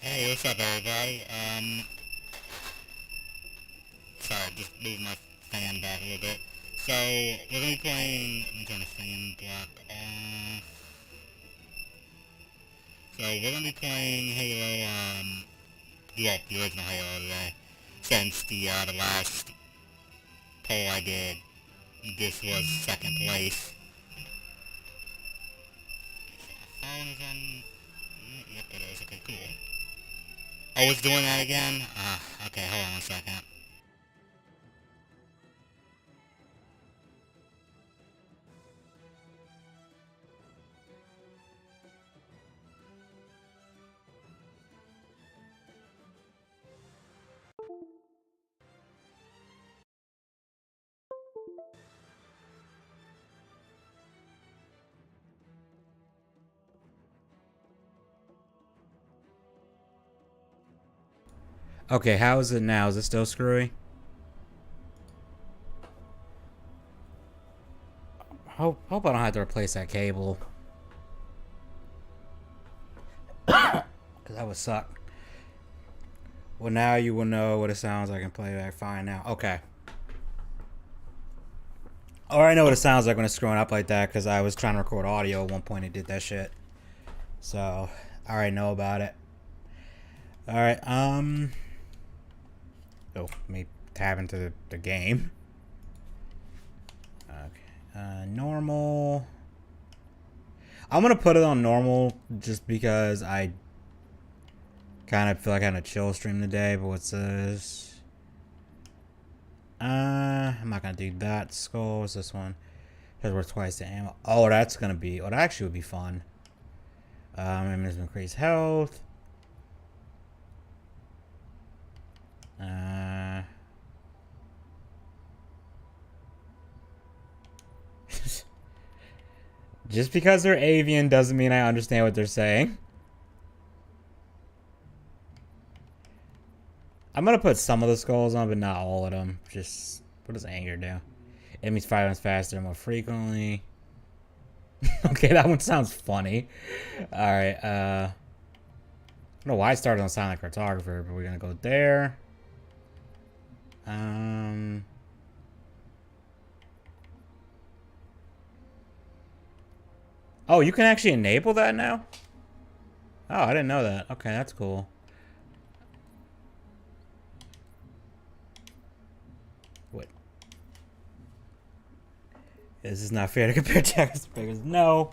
Hey, what's up, everybody? Sorry, just moved my fan back a little bit. So, we're gonna be playing. Let me turn the fan block off. So, we're gonna be playing Halo, the original Halo today. Since the last poll I did, this was second place. Phone is on. Yep, it is. Okay, cool. Oh, it's doing that again? Okay, hold on a second. Okay, how is it now? Is it still screwy? Hope I don't have to replace that cable. Because that would suck. Well, now you will know what it sounds like and play back fine now. Okay. I already know what it sounds like when it's screwing up like that because I was trying to record audio at one point and did that shit. So, I already know about it. Alright, oh, let me tab into the game. Okay. Normal. I'm gonna put it on normal just because I kind of feel like having a chill stream today. But what's this? I'm not gonna do that. Skull. What's this one? It's worth twice the ammo. Oh, that's gonna be. Oh, that actually would be fun. Increase health. Just because they're avian doesn't mean I understand what they're saying. I'm gonna put some of the skulls on, but not all of them. Just, what does anger do? Enemies 5 times faster and more frequently. Okay, that one sounds funny. Alright, I don't know why I started on Silent Cartographer, but we're gonna go there. Oh, you can actually enable that now? Oh, I didn't know that. Okay, that's cool. What? This is not fair to compare Jack's figures. No.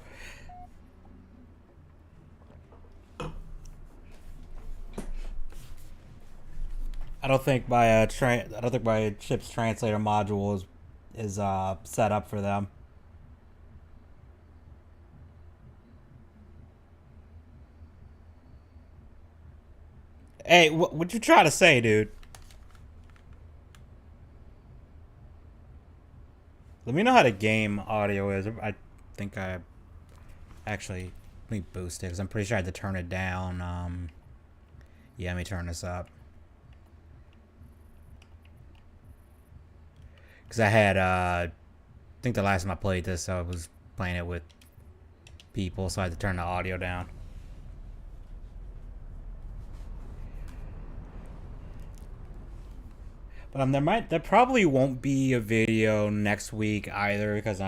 I don't think my ship's translator module is set up for them. Hey, what you try to say, dude? Let me know how the game audio is. I think I actually, let me boost it because I'm pretty sure I had to turn it down. Yeah, let me turn this up. Because I had, I think the last time I played this, I was playing it with people, so I had to turn the audio down. But there probably won't be a video next week either, because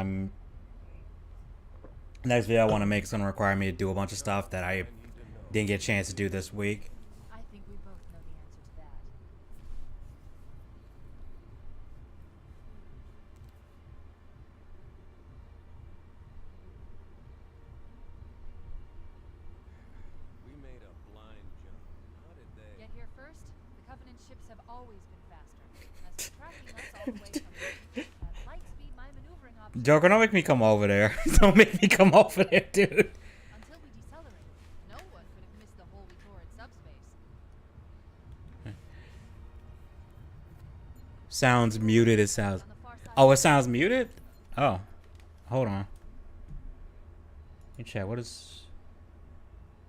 next video I want to make is going to require me to do a bunch of stuff that I didn't get a chance to do this week. I think we both know the answer to that. We made a blind jump. How did they... Get here first? The Covenant ships have always been faster. As for tracking us all the way from here, at light speed, my maneuvering options... Joker, don't make me come over there. Don't make me come over there, dude. Until we decelerated, no one could have missed the hole we tore in subspace. Sounds muted, it sounds... On the far side Oh, it sounds muted? Oh. Hold on. Let me check, what is...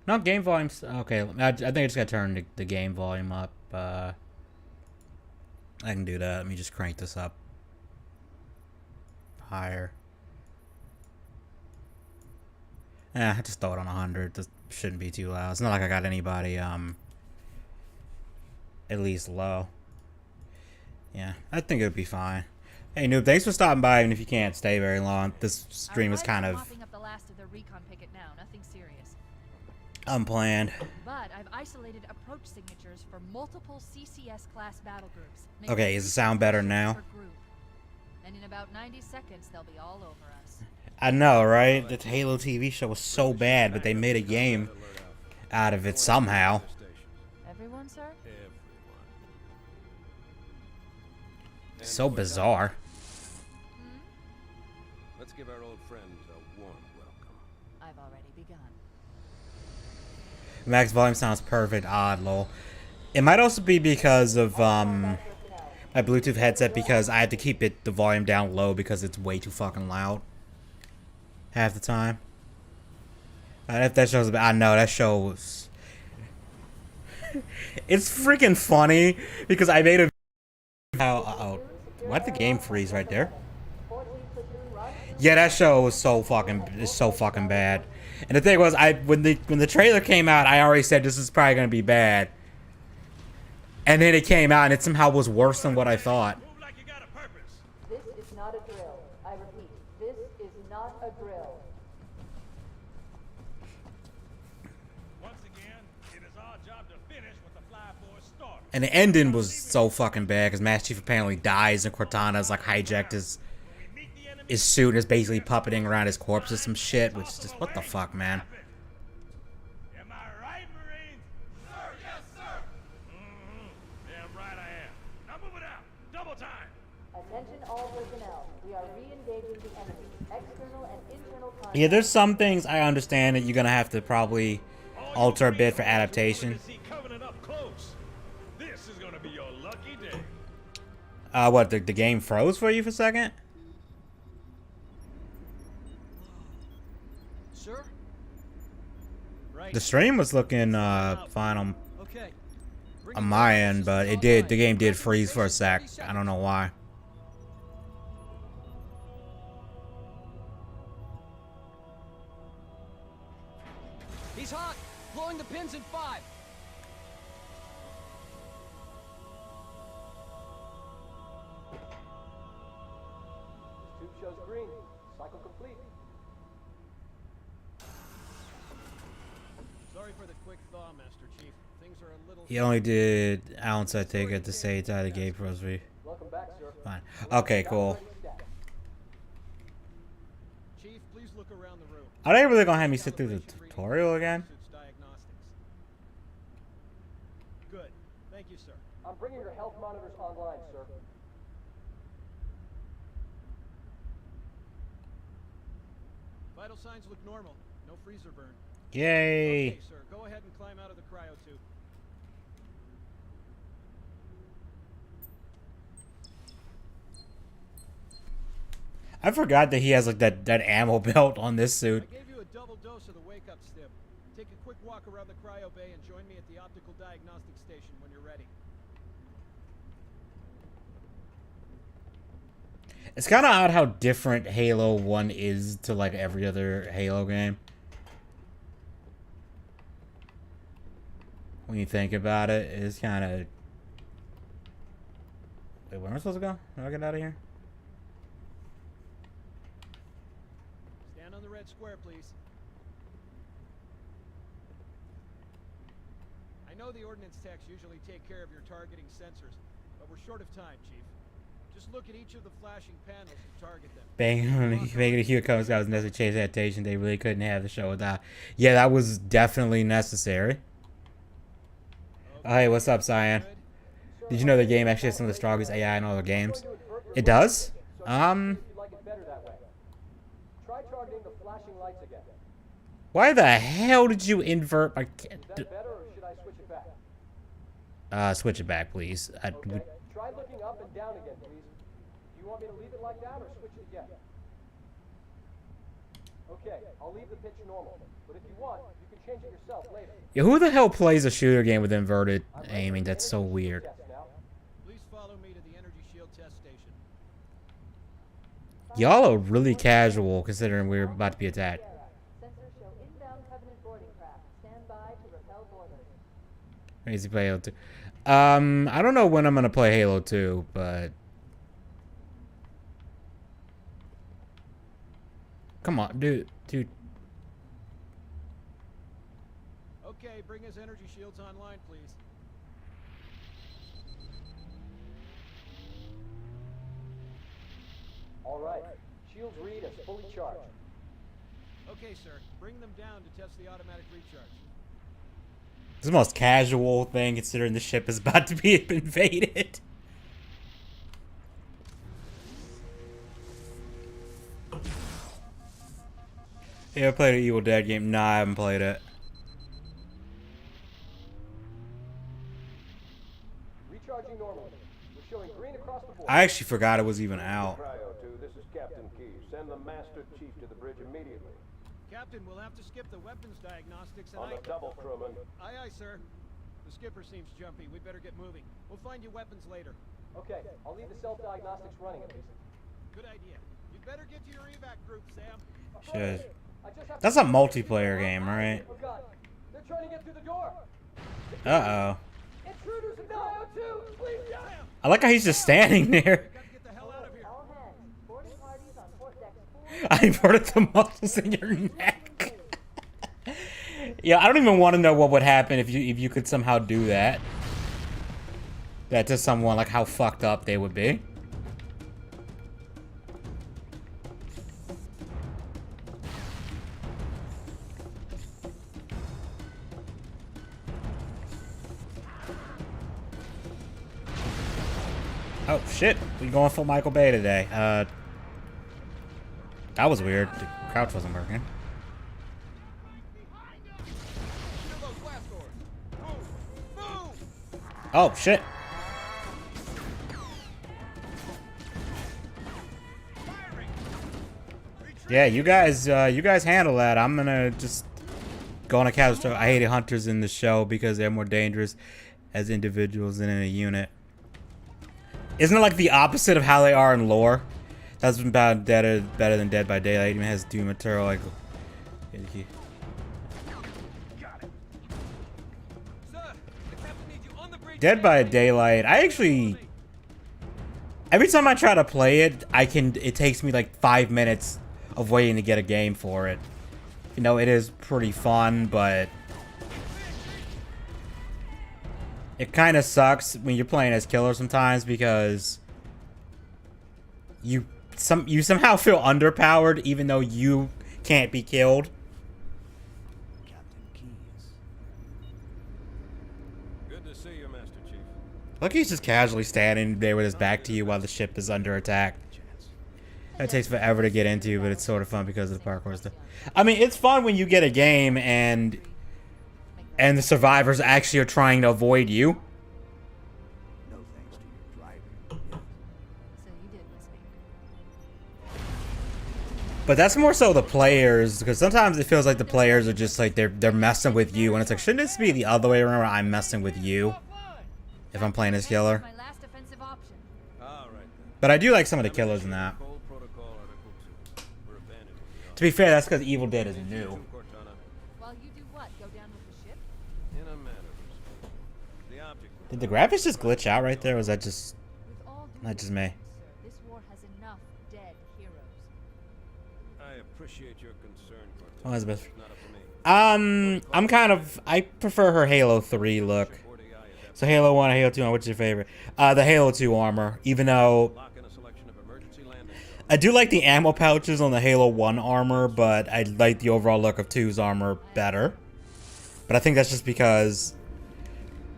No, game volume's... Okay, I think I just gotta turn the game volume up. I can do that. Let me just crank this up higher. Yeah, I just throw it on 100. This shouldn't be too loud. It's not like I got anybody, at least low. Yeah, I think it'll be fine. Hey, noob, thanks for stopping by, even if you can't stay very long. This stream is kind of mopping up the last of the recon picket now, nothing serious. unplanned. But I've isolated approach signatures for multiple CCS class battle groups. Okay, does it sound better now? Per group. And in about 90 seconds, they'll be all over us. I know, right? The Halo TV show was so bad, but they made a game out of it somehow. Everyone, sir? Everyone. So bizarre. Let's give our old friend a warm welcome. I've already begun. Max volume sounds perfect. Odd, lol. It might also be because of my Bluetooth headset, because I had to keep the volume down low because it's way too fucking loud half the time. If that show's, I know that show was... It's freaking funny because I made a... Why'd the game freeze right there? Yeah, that show was so fucking bad. And the thing was, when the trailer came out, I already said this is probably gonna be bad. And then it came out, and it somehow was worse than what I thought. Move like you got a purpose. This is not a drill. I repeat, this is not a drill. Once again, it is our job to finish what the fly boys started. And the ending was so fucking bad because Master Chief apparently dies, and Cortana's like hijacked his suit and is basically puppeting around his corpse or some shit, which is just, what the fuck, man. Am I right, Marines? Sir, yes, sir. Damn right I am. Now move it out. Double time. Attention all personnel. We are re-engaging the enemy. External and internal contact. Yeah, there's some things I understand that you're gonna have to probably alter a bit for adaptation. See Covenant up close. This is gonna be your lucky day. What, the game froze for you for a second? Sir? Right. The stream was looking fine on Okay. my end, but the game did freeze for a sec. I don't know why. He's hot. Blowing the pins in 5. Tube shows green. Cycle complete. Sorry for the quick thaw, Master Chief. Things are a little... He only did ounce I take it to say it's out of the game froze for you. Welcome back, sir. Fine. Okay, cool. Chief, please look around the room. Are they really gonna have me sit through the tutorial again? Diagnostics. Good. Thank you, sir. I'm bringing your health monitors online, sir. Vital signs look normal. No freezer burn. Yay! Okay, sir. Go ahead and climb out of the cryo tube. I forgot that he has like that ammo belt on this suit. I gave you a double dose of the wake-up stim. Take a quick walk around the cryo bay and join me at the optical diagnostic station when you're ready. It's kind of odd how different Halo 1 is to like every other Halo game. When you think about it, it's kind of... Wait, where am I supposed to go? How do I get out of here? Stand on the red square, please. I know the ordnance techs usually take care of your targeting sensors, but we're short of time, Chief. Just look at each of the flashing panels to target them. Bang on making a huge comes out was necessary chase adaptation. They really couldn't have the show without. Yeah, that was definitely necessary. Oh, hey, what's up, Cyan? Did you know the game actually has some of the strongest AI in all the games? It does? If you'd like it better that way. Try targeting the flashing lights again. Why the hell did you invert my... Is that better, or should I switch it back? Switch it back, please. Okay. Try looking up and down again, please. Do you want me to leave it like that, or switch it again? Okay, I'll leave the pitch normal. But if you want, you can change it yourself later. Yeah, who the hell plays a shooter game with inverted aiming? That's so weird. Please follow me to the energy shield test station. Y'all are really casual considering we're about to be attacked. Sensors show inbound Covenant boarding craft. Stand by to repel boarders. Crazy play Halo 2. I don't know when I'm gonna play Halo 2, but come on, dude. Okay, bring his energy shields online, please. All right. Shields read as fully charged. Okay, sir. Bring them down to test the automatic recharge. It's the most casual thing considering the ship is about to be invaded. You ever played an Evil Dead game? Nah, I haven't played it. Recharging normally. We're showing green across the board. I actually forgot it was even out. Cryo 2, this is Captain Key. Send the Master Chief to the bridge immediately. Captain, we'll have to skip the weapons diagnostics and On the double, crewman. Aye, aye, sir. The skipper seems jumpy. We'd better get moving. We'll find you weapons later. Okay, I'll leave the self-diagnostics running at least. Good idea. You'd better get to your evac group, Sam. Shit. I just have That's a multiplayer game, right? Oh God, they're trying to get through the door. Uh-oh. Intruders in Cryo 2, please, Sam. I like how he's just standing there. Gotta get the hell out of here. All hands. Boarding parties on port deck 4. I inverted the muscles in your neck. Yeah, I don't even want to know what would happen if you could somehow do that. That to someone, like how fucked up they would be. Oh shit, we going full Michael Bay today. That was weird. The crouch wasn't working. Oh shit. Yeah, you guys handle that. I'm gonna just go on a casual. I hate hunters in the show because they're more dangerous as individuals than in a unit. Isn't it like the opposite of how they are in lore? That's been better than Dead by Daylight. Even has Doom Eternal like. Dead by Daylight. I actually. Every time I try to play it, it takes me like 5 minutes of waiting to get a game for it. You know, it is pretty fun, but it kind of sucks when you're playing as killer sometimes because you somehow feel underpowered even though you can't be killed. Good to see you, Master Chief. Look, he's just casually standing there with his back to you while the ship is under attack. It takes forever to get into, but it's sort of fun because of the parkour stuff. I mean, it's fun when you get a game and the survivors actually are trying to avoid you. No thanks to your driving. So you did miss me. But that's more so the players, because sometimes it feels like the players are just like they're messing with you, and it's like, shouldn't this be the other way around where I'm messing with you if I'm playing as killer? My last offensive option. All right, then. But I do like some of the killers in that. Cole Protocol Article 2. We're abandoning the To be fair, that's because Evil Dead is new. Cortana. While you do what? Go down with the ship? In a matter of respect. The object. Did the graphics just glitch out right there, or was that just... With all due Not just me. respect, sir, this war has enough dead heroes. I appreciate your concern, Cortana. Oh, Elizabeth. It's not up to me. I'm kind of... I prefer her Halo 3 look. So Halo 1 and Halo 2, what's your favorite? The Halo 2 armor, even though... Lock in a selection of emergency landing zones. I do like the ammo pouches on the Halo 1 armor, but I like the overall look of 2's armor better. But I think that's just because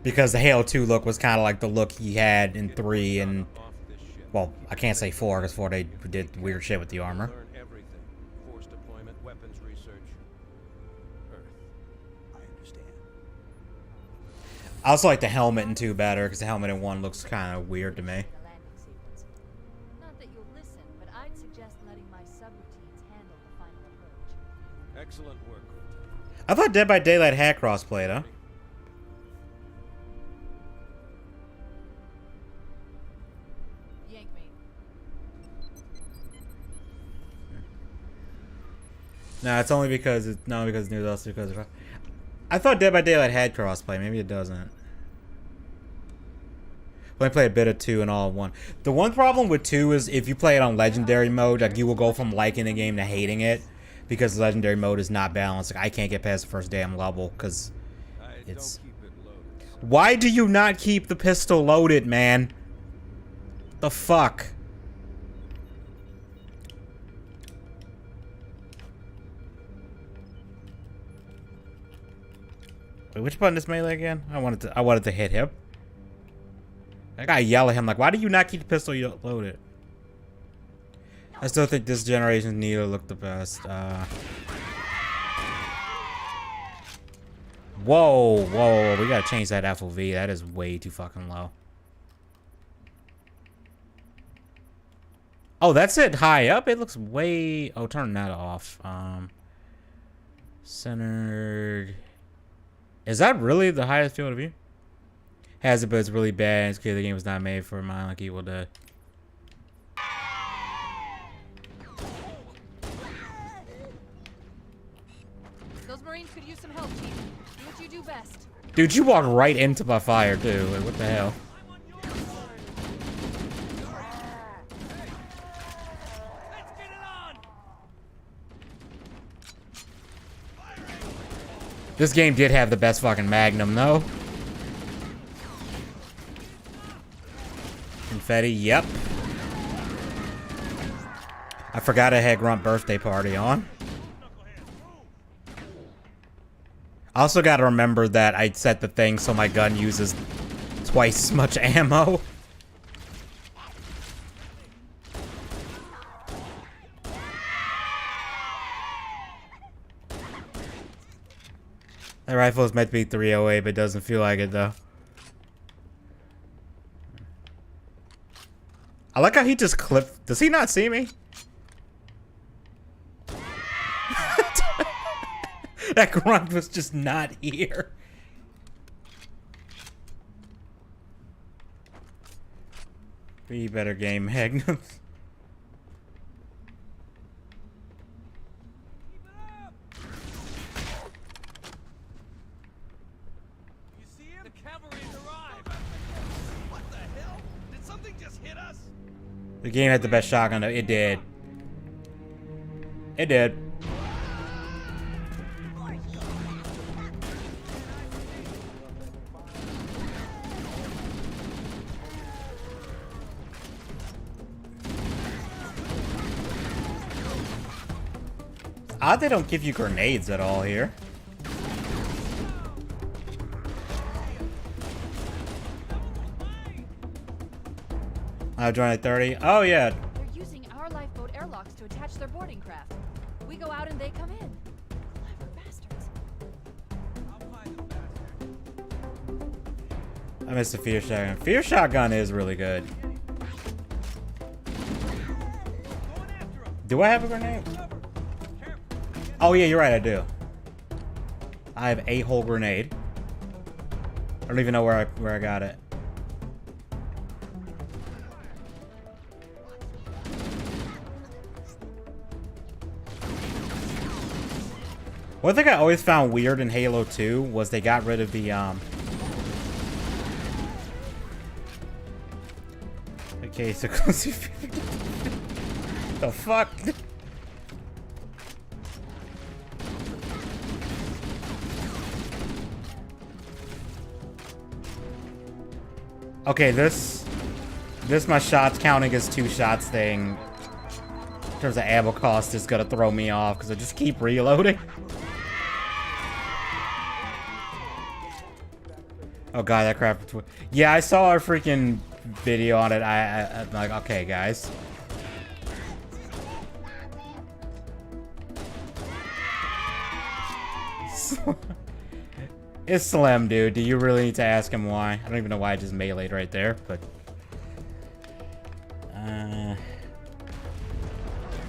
the Halo 2 look was kind of like the look he had in 3 and... Off this ship. Well, I can't say 4, because 4 they did weird shit with the armor. Learn everything. Force deployment, weapons research. Earth. I understand. I also like the helmet in 2 better, because the helmet in 1 looks kind of weird to me. The landing sequence. Not that you'll listen, but I'd suggest letting my subroutines handle the final approach. Excellent work, Cortana. I thought Dead by Daylight had crossplay, though. Yank me. No, it's only because it's not because news, also because of... I thought Dead by Daylight had crossplay. Maybe it doesn't. But I play a bit of 2 and all of 1. The one problem with 2 is if you play it on legendary mode, like you will go from liking the game to hating it because legendary mode is not balanced. Like I can't get past the first damn level because it's... Don't keep it loaded. Why do you not keep the pistol loaded, man? The fuck? Wait, which button is melee again? I wanted to hit him. I gotta yell at him like, why do you not keep the pistol loaded? I still think this generation's Nita looked the best. Whoa, we gotta change that FOV. That is way too fucking low. Oh, that's it high up? It looks way... Oh, turn that off. Centered... Is that really the highest field of view? Has it, but it's really bad. It's clear the game was not made for mine like Evil Dead. Those Marines could use some help, Chief. Do what you do best. Dude, you walked right into my fire, too. Like, what the hell? Let's get it on! This game did have the best fucking Magnum, though. Confetti, yep. I forgot I had Grunt birthday party on. I also gotta remember that I set the thing so my gun uses twice as much ammo. That rifle is meant to be 308, but it doesn't feel like it, though. I like how he just clipped... Does he not see me? That grunt was just not here. Be better game, Magnum. You see him? The cavalry's arrived! What the hell? Did something just hit us? The game had the best shotgun, though. It did. It did. Odd they don't give you grenades at all here. Join at 30. Oh, yeah. They're using our lifeboat airlocks to attach their boarding craft. We go out and they come in. Clever bastards. I missed the Fear Shotgun. Fear Shotgun is really good. Do I have a grenade? Oh, yeah, you're right, I do. I have a whole grenade. I don't even know where I got it. One thing I always found weird in Halo 2 was they got rid of the, Okay, so the fuck? Okay, this my shots counting as 2 shots thing in terms of ammo cost is gonna throw me off because I just keep reloading. Oh god, that crap. Yeah, I saw a freaking video on it. I'm like, okay, guys. It's Slim, dude. Do you really need to ask him why? I don't even know why I just meleeed right there, but...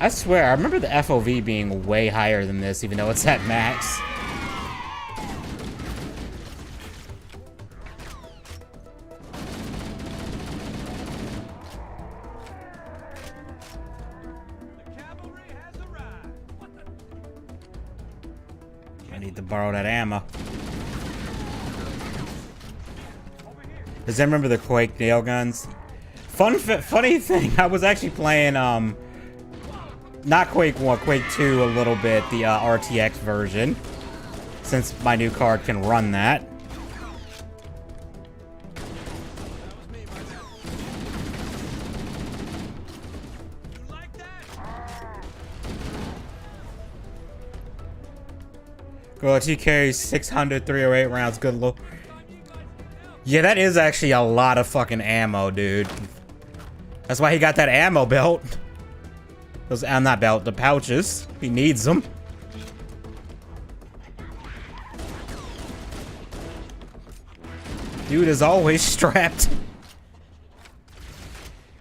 I swear, I remember the FOV being way higher than this, even though it's at max. I need to borrow that ammo. Does anyone remember the Quake nail guns? Funny thing, I was actually playing, not Quake 1, Quake 2 a little bit, the RTX version, since my new card can run that. Girl, she carries 600 308 rounds, good lord. Yeah, that is actually a lot of fucking ammo, dude. That's why he got that ammo belt. Those, not belt, the pouches. He needs them. Dude is always strapped.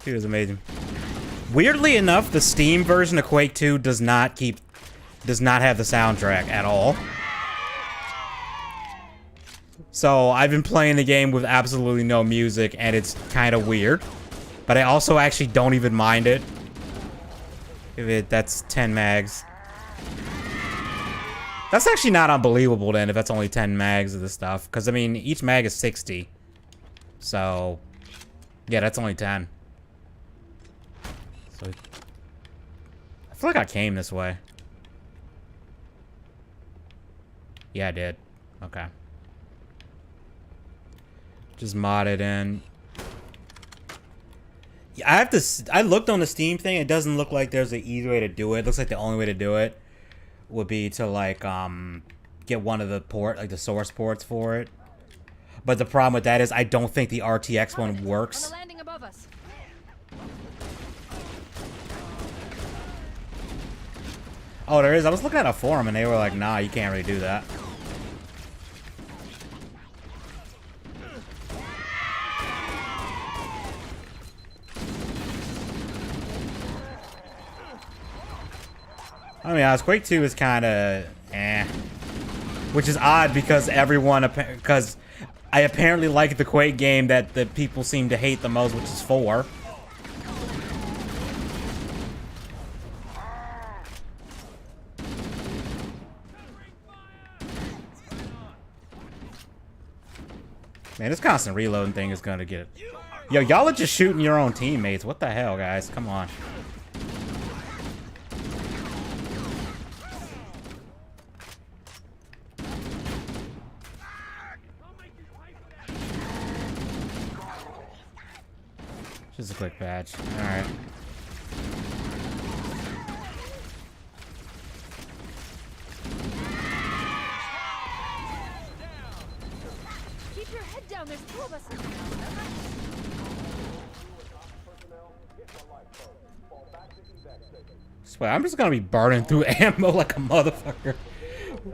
Dude is amazing. Weirdly enough, the Steam version of Quake 2 does not have the soundtrack at all. So I've been playing the game with absolutely no music, and it's kind of weird. But I also actually don't even mind it. That's 10 mags. That's actually not unbelievable then, if that's only 10 mags of this stuff. Because, I mean, each mag is 60. So, yeah, that's only 10. So, I feel like I came this way. Yeah, I did. Okay. Just mod it in. Yeah, I looked on the Steam thing. It doesn't look like there's an easy way to do it. It looks like the only way to do it would be to like get one of the the source ports for it. But the problem with that is I don't think the RTX one works. On the landing above us. Oh, there is. I was looking at a forum and they were like, "Nah, you can't really do that." I mean, honest, Quake 2 is kind of which is odd because because I apparently like the Quake game that the people seem to hate the most, which is 4. Man, this constant reloading thing is gonna get it. Yo, y'all are just shooting your own teammates. What the hell, guys? Come on. Just a quick patch. Alright. Keep your head down. There's 2 of us. Swear, I'm just gonna be burning through ammo like a motherfucker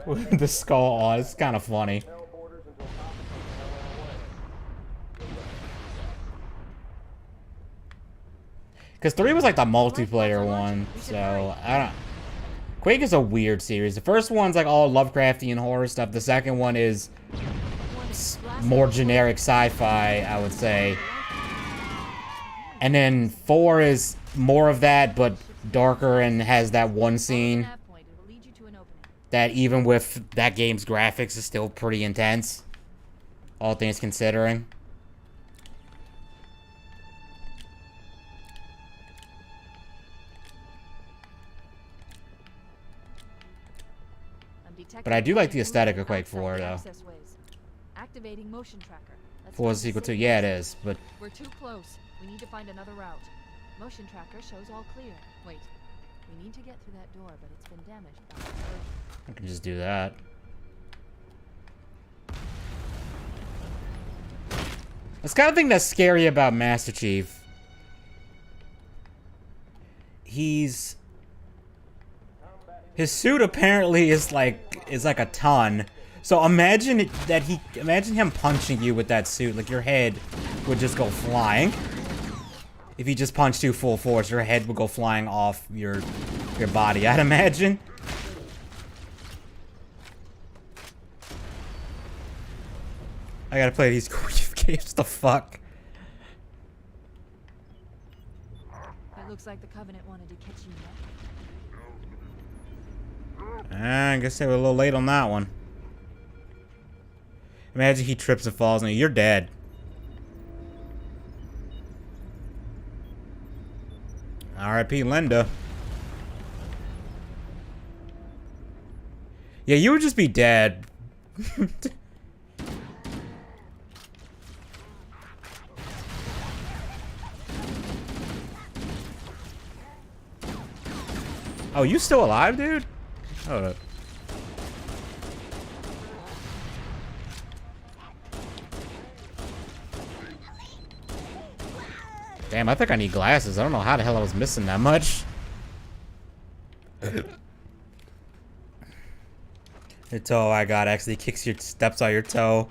with the skull on. It's kind of funny. Because 3 was like the multiplayer one, so I don't. Quake is a weird series. The first one's like all Lovecraftian horror stuff. The second one is more generic sci-fi, I would say. And then 4 is more of that, but darker and has that one scene. that even with that game's graphics is still pretty intense, all things considering. But I do like the aesthetic of Quake 4, though. Activating motion tracker. 4 is sequel to, yeah, it is, but We're too close. We need to find another route. Motion tracker shows all clear. Wait, we need to get through that door, but it's been damaged by the explosion. I can just do that. That's kind of thing that's scary about Master Chief. His suit apparently is like a ton. So imagine him punching you with that suit, like your head would just go flying. If he just punched you full force, your head would go flying off your body, I'd imagine. I gotta play these games, the fuck? It looks like the Covenant wanted to catch you next. I guess they were a little late on that one. Imagine he trips and falls and you're dead. R.I.P. Linda. Yeah, you would just be dead. Oh, you still alive, dude? Hold up. Damn, I think I need glasses. I don't know how the hell I was missing that much. The toe I got actually kicks your steps on your toe.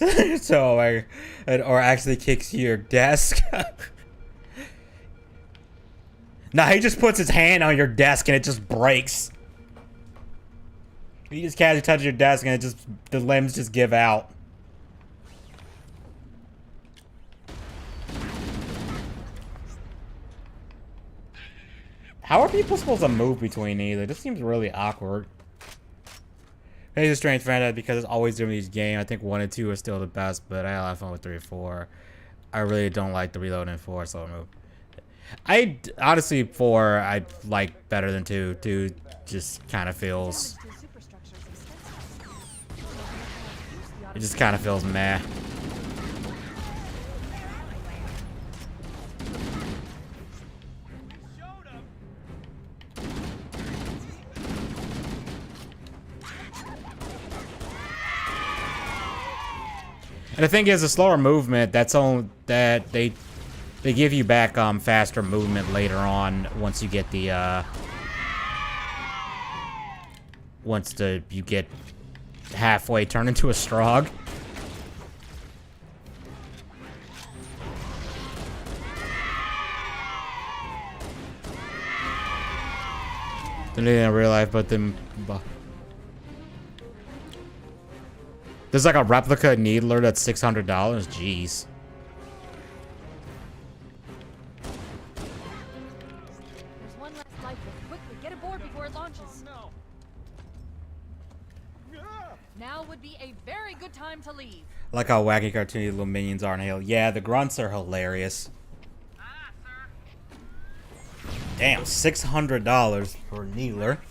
Or actually kicks your desk. Nah, he just puts his hand on your desk and it just breaks. You just casually touch your desk and the limbs just give out. How are people supposed to move between either? This seems really awkward. Maybe it's a strange franchise because it's always doing these games. I think 1 and 2 are still the best, but I had a lot of fun with 3 and 4. I really don't like the reload in 4, so I move. Honestly, 4 I like better than 2. 2 just kind of feels. It just kind of feels meh. And the thing is, the slower movement, that's all that they give you back faster movement later on once you get the you get halfway turned into a Strog. Then in real life, but then there's like a replica needler that's $600. Jeez. There's one last life lift. Quickly, get aboard before it launches. Oh, no. Now would be a very good time to leave. I like how wacky cartoony little minions are in Halo. Yeah, the grunts are hilarious. Ah, sir. Damn, $600 for a needler.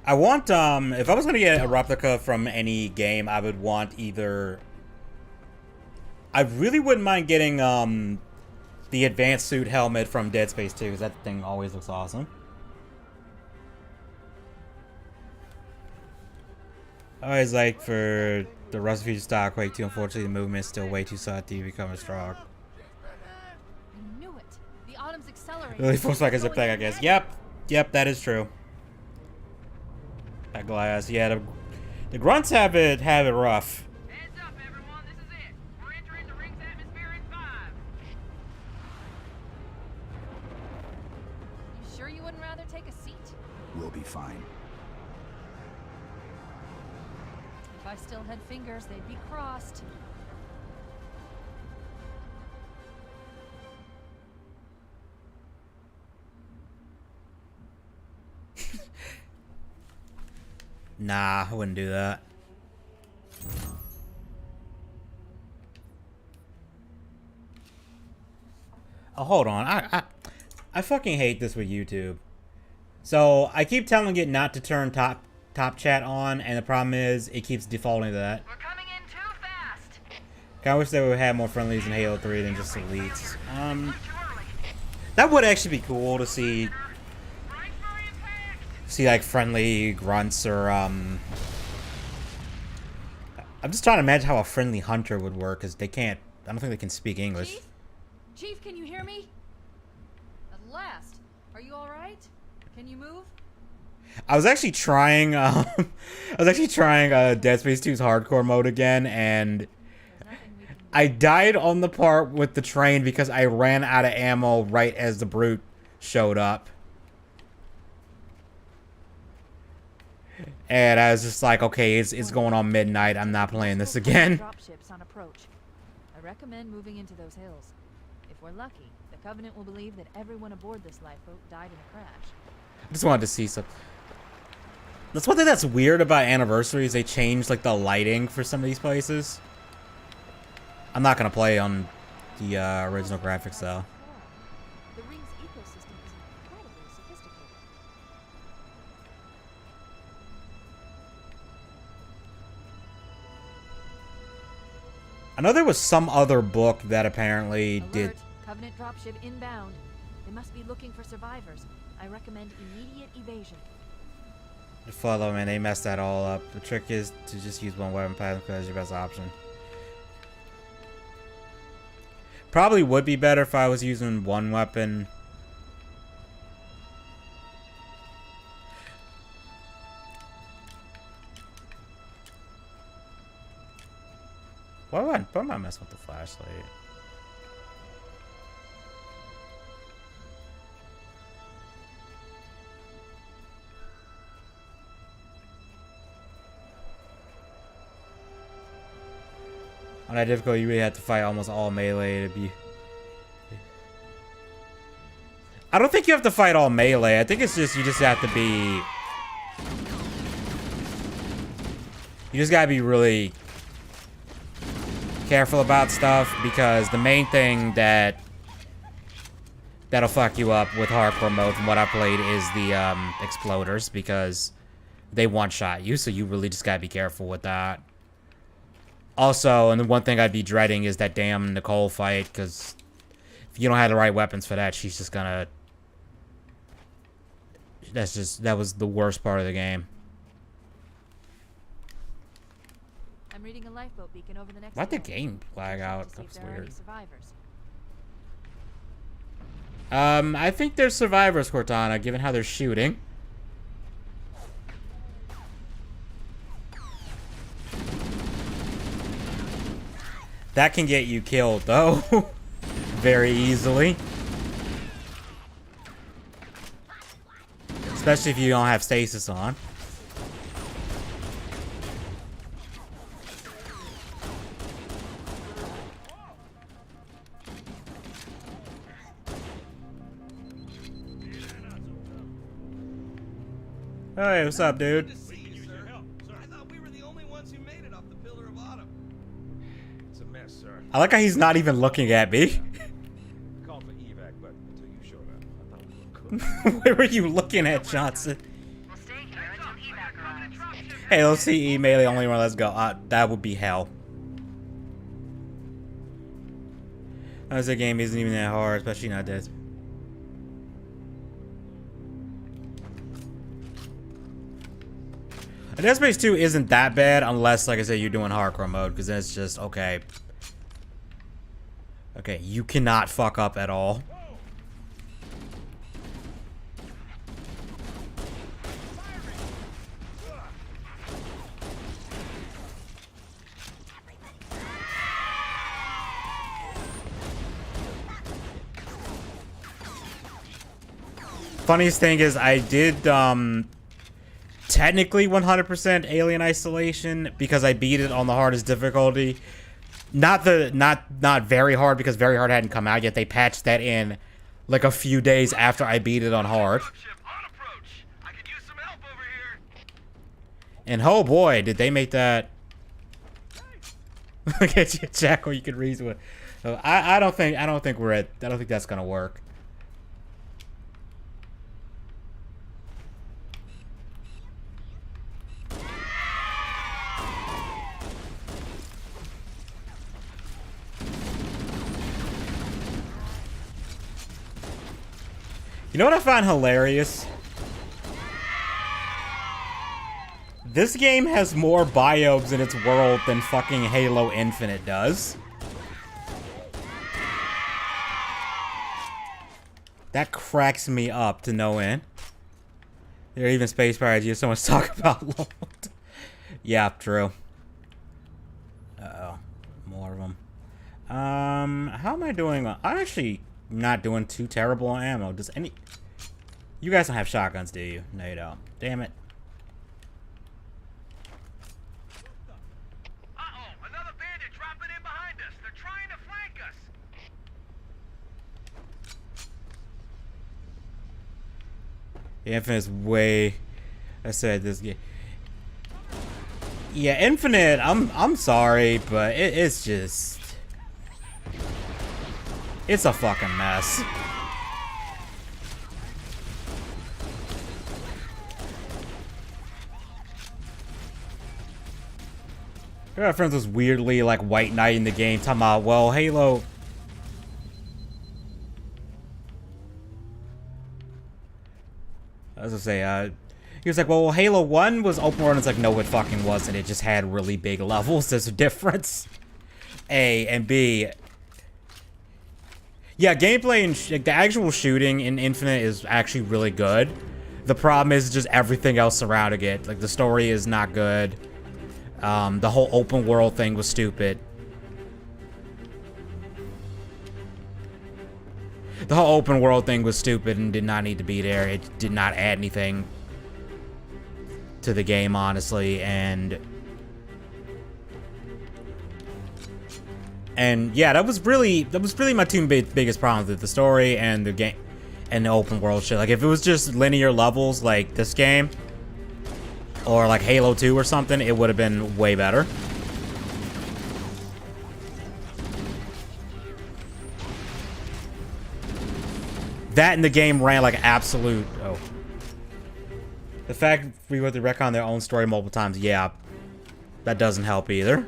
I want, if I was gonna get a replica from any game, I would want either... I really wouldn't mind getting, the advanced suit helmet from Dead Space 2, because that thing always looks awesome. I always like for the Rust Future style Quake 2, unfortunately the movement is still way too soft to become a Strog. I knew it. The Autumn's accelerating. Really feels like a zip thing, I guess. Yep, that is true. That glass, yeah, the grunts have it rough. Heads up, everyone. This is it. We're entering the ring's atmosphere in 5. You sure you wouldn't rather take a seat? We'll be fine. If I still had fingers, they'd be crossed. Nah, I wouldn't do that. Oh, hold on. I fucking hate this with YouTube. So I keep telling it not to turn top chat on, and the problem is it keeps defaulting to that. We're coming in too fast. I wish they would have more friendlies in Halo 3 than just elites. That would actually be cool to see like friendly grunts or I'm just trying to imagine how a friendly hunter would work, because they can't. I don't think they can speak English. Chief? Chief, can you hear me? At last. Are you all right? Can you move? I was actually trying Dead Space 2's hardcore mode again, and I died on the part with the train because I ran out of ammo right as the brute showed up. And I was just like, okay, it's going on midnight. I'm not playing this again. Dropships on approach. I recommend moving into those hills. If we're lucky, the Covenant will believe that everyone aboard this lifeboat died in a crash. I just wanted to see some. That's one thing that's weird about Anniversaries. They changed like the lighting for some of these places. I'm not gonna play on the original graphics though. The ring's ecosystem is incredibly sophisticated. I know there was some other book that apparently Alert. did. Covenant dropship inbound. They must be looking for survivors. I recommend immediate evasion. Follow, man. They messed that all up. The trick is to just use one weapon pattern because it's your best option. Probably would be better if I was using one weapon. Why am I messing with the flashlight? On that difficulty, you really have to fight almost all melee to be... I don't think you have to fight all melee. I think it's just, you just have to be... You just gotta be really careful about stuff, because the main thing that'll fuck you up with hardcore mode from what I played is the exploders, because they one-shot you, so you really just gotta be careful with that. Also, and the one thing I'd be dreading is that damn Nicole fight, because if you don't have the right weapons for that, she's just gonna... That was the worst part of the game. I'm reading a lifeboat beacon over the next Why'd the hill. game lag out? To see if That's there are any weird. survivors. I think there's survivors, Cortana, given how they're shooting. That can get you killed, though. Very easily. Especially if you don't have stasis on. Hey, what's up, dude? Good to see you, sir. I thought we were the only ones who made it off the Pillar of Autumn. It's a mess, sir. I like how he's not even looking at me. Called for evac, but until you showed up, I thought we were cooked. Where were you looking at, Johnson? We'll stay here until evac arrives. Hey, let's see melee only one. Let's go. That would be hell. This game isn't even that hard, especially not this. Dead Space 2 isn't that bad unless, like I said, you're doing hardcore mode, because then it's just, okay. Okay, you cannot fuck up at all. Funniest thing is I did, technically 100% Alien Isolation because I beat it on the hardest difficulty. Not very hard, because very hard hadn't come out yet. They patched that in like a few days after I beat it on hard. And oh boy, did they make that. Get you a jackal you can reason with. I don't think we're at. I don't think that's gonna work. You know what I find hilarious? This game has more biomes in its world than fucking Halo Infinite does. That cracks me up to no end. There are even space pirates. You have so much to talk about. Yeah, true. Uh-oh. More of them. How am I doing? I'm actually not doing too terrible on ammo. Does any... You guys don't have shotguns, do you? No, you don't. Damn it. Uh-oh, another bandit dropping in behind us. They're trying to flank us. Infinite's way... I said this game... Yeah, Infinite, I'm sorry, but it's just... It's a fucking mess. I got friends was weirdly like white knighting the game, talking about, well, Halo. I was gonna say, he was like, well, Halo 1 was open world, and it's like, no, it fucking wasn't. It just had really big levels. There's a difference. A and B. Yeah, gameplay and the actual shooting in Infinite is actually really good. The problem is just everything else surrounding it. Like, the story is not good. The whole open world thing was stupid. The whole open world thing was stupid and did not need to be there. It did not add anything to the game, honestly, and yeah, that was really my two biggest problems with the story and the game and the open world shit. Like, if it was just linear levels like this game or like Halo 2 or something, it would have been way better. That and the game ran like absolute... Oh. The fact we went to retcon their own story multiple times, yeah, that doesn't help either.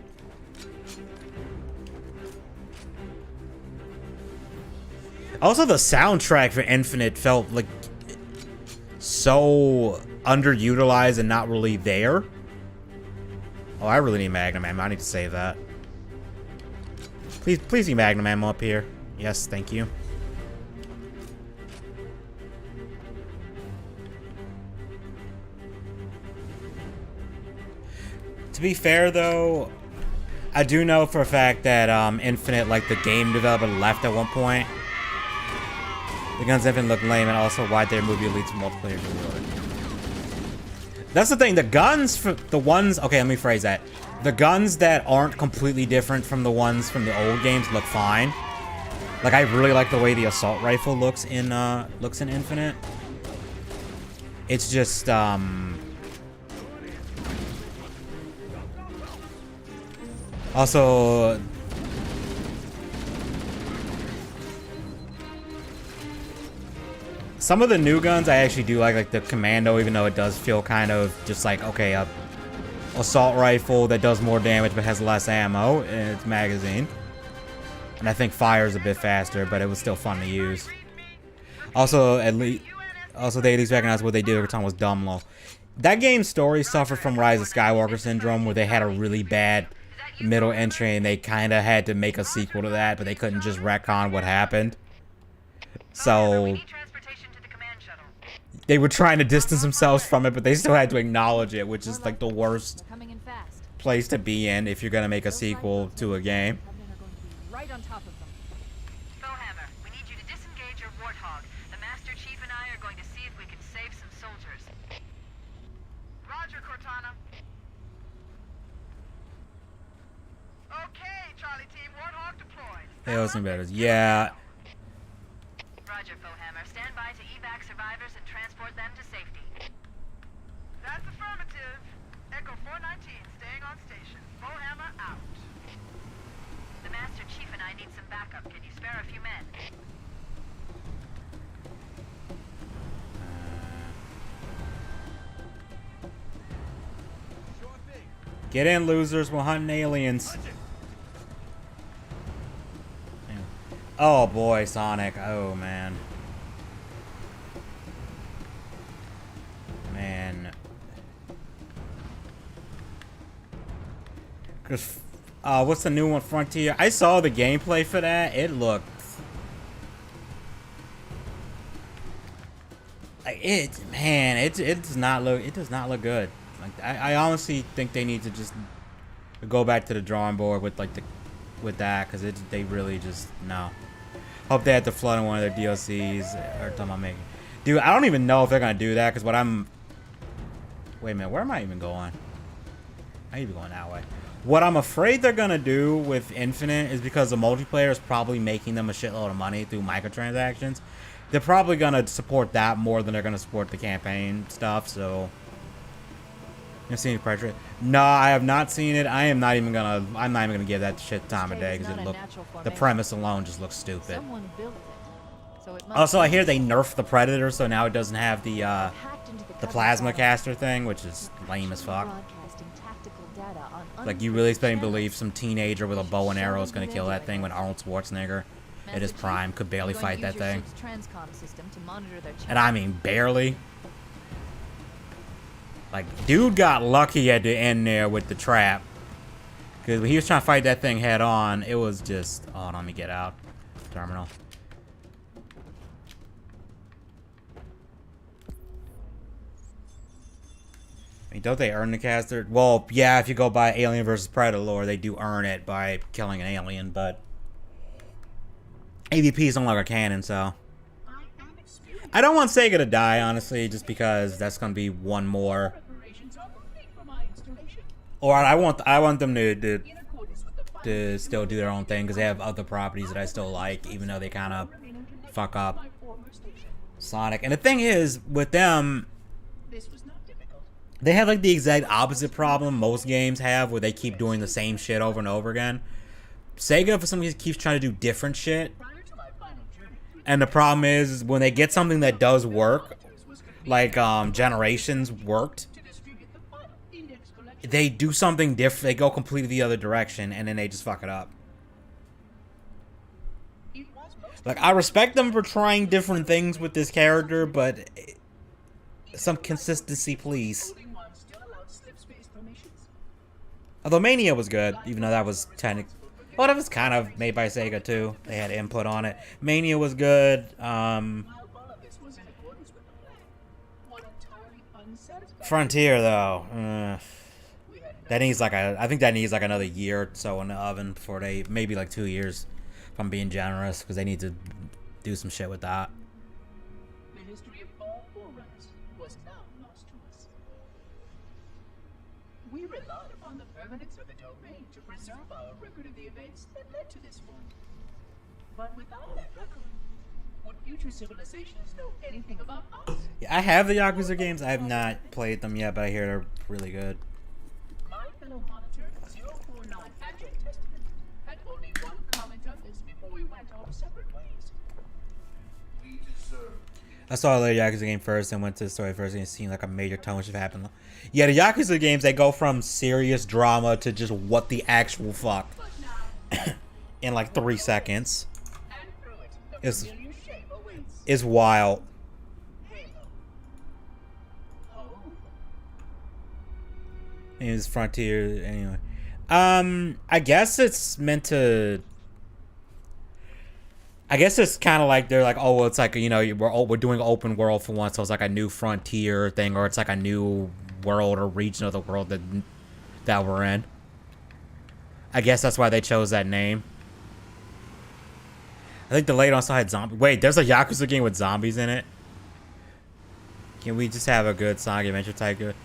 Also, the soundtrack for Infinite felt like so underutilized and not really there. Oh, I really need Magnum ammo. I need to save that. Please need Magnum ammo up here. Yes, thank you. To be fair, though, I do know for a fact that Infinite, like the game developer, left at one point. The guns Infinite look lame, and also why their movie leads to multiplayer. That's the thing. The guns for the ones. Okay, let me phrase that. The guns that aren't completely different from the ones from the old games look fine. Like, I really like the way the assault rifle looks in Infinite. It's just also, some of the new guns I actually do like the Commando, even though it does feel kind of just like, okay, a assault rifle that does more damage but has less ammo in its magazine. And I think fires a bit faster, but it was still fun to use. Also, they at least recognized what they did every time was dumb low. That game's story suffered from Rise of Skywalker syndrome, where they had a really bad middle entry and they kind of had to make a sequel to that, but they couldn't just retcon what happened. So they were trying to distance themselves from it, but they still had to acknowledge it, which is like the worst place to be in if you're gonna make a sequel to a game. Right on top of them. Bowhammer, we need you to disengage your warthog. The Master Chief and I are going to see if we can save some soldiers. Roger, Cortana. Okay, Charlie Team, warthog deployed. Hey, what's better? Yeah. Roger, Bowhammer. Stand by to evac survivors and transport them to safety. That's affirmative. Echo spare a few men. Get in, losers. We're hunting aliens. Oh boy, Sonic. Oh man. Man. Cause, what's the new one, Frontier? I saw the gameplay for that. It looked like it does not look good. Like I honestly think they need to just go back to the drawing board with like with that, because they really just no. Hope they had to flood in one of their DLCs or something I'm making. Dude, I don't even know if they're gonna do that, because what I'm. Wait a minute, where am I even going? I need to be going that way. What I'm afraid they're gonna do with Infinite is, because the multiplayer is probably making them a shitload of money through microtransactions. They're probably gonna support that more than they're gonna support the campaign stuff. So, you seen pressure? No, I have not seen it. I'm not even gonna give that shit time of day, because the premise alone just looks stupid. Someone built it. So it must Also, I hear they nerfed the Predator, so now it doesn't have the plasma caster thing, which is lame as fuck. Like, you really expect me to believe some teenager with a bow and arrow is gonna kill that thing when Arnold Schwarzenegger at his prime could barely fight that thing? And I mean barely. Like, dude got lucky at the end there with the trap. Because when he was trying to fight that thing head on, it was just... Oh, let me get out. Terminal. I mean, don't they earn the caster? Well, yeah, if you go by Alien versus Predator lore, they do earn it by killing an alien, but... AVP is no longer canon, so... I don't want Sega to die, honestly, just because that's gonna be one more. Or I want them to still do their own thing, because they have other properties that I still like, even though they kind of fuck up Sonic. And the thing is, with them, they have like the exact opposite problem most games have, where they keep doing the same shit over and over again. Sega, for some reason, keeps trying to do different shit. And the problem is, when they get something that does work, like Generations worked, they do something different. They go completely the other direction, and then they just fuck it up. Like, I respect them for trying different things with this character, but some consistency, please. Although Mania was good, even though that was technically... Well, that was kind of made by Sega, too. They had input on it. Mania was good. Frontier, though. That needs like I think that needs like another year or so in the oven before they... Maybe like 2 years, if I'm being generous, because they need to do some shit with that. The history of all forerunners was now lost to us. We relied upon the permanence of the domain to preserve our record of the events that led to this one. But without that record, would future civilizations know anything about us? Yeah, I have the Yakuza games. I have not played them yet, but I hear they're really good. My fellow monitor 049 Agile Testament had only one comment on this before we went our separate ways. We deserve. I saw the Yakuza game first and went to the story first, and it seemed like a major tone shift happened. Yeah, the Yakuza games, they go from serious drama to just what the actual fuck in like 3 seconds. It's wild. It's Frontier anyway. I guess it's meant to. I guess it's kind of like they're like, oh, well, it's like, you know, we're doing open world for once, so it's like a new frontier thing, or it's like a new world or region of the world that we're in. I guess that's why they chose that name. I think the later also had zombies. Wait, there's a Yakuza game with zombies in it? Can we just have a good Sonic Adventure type good?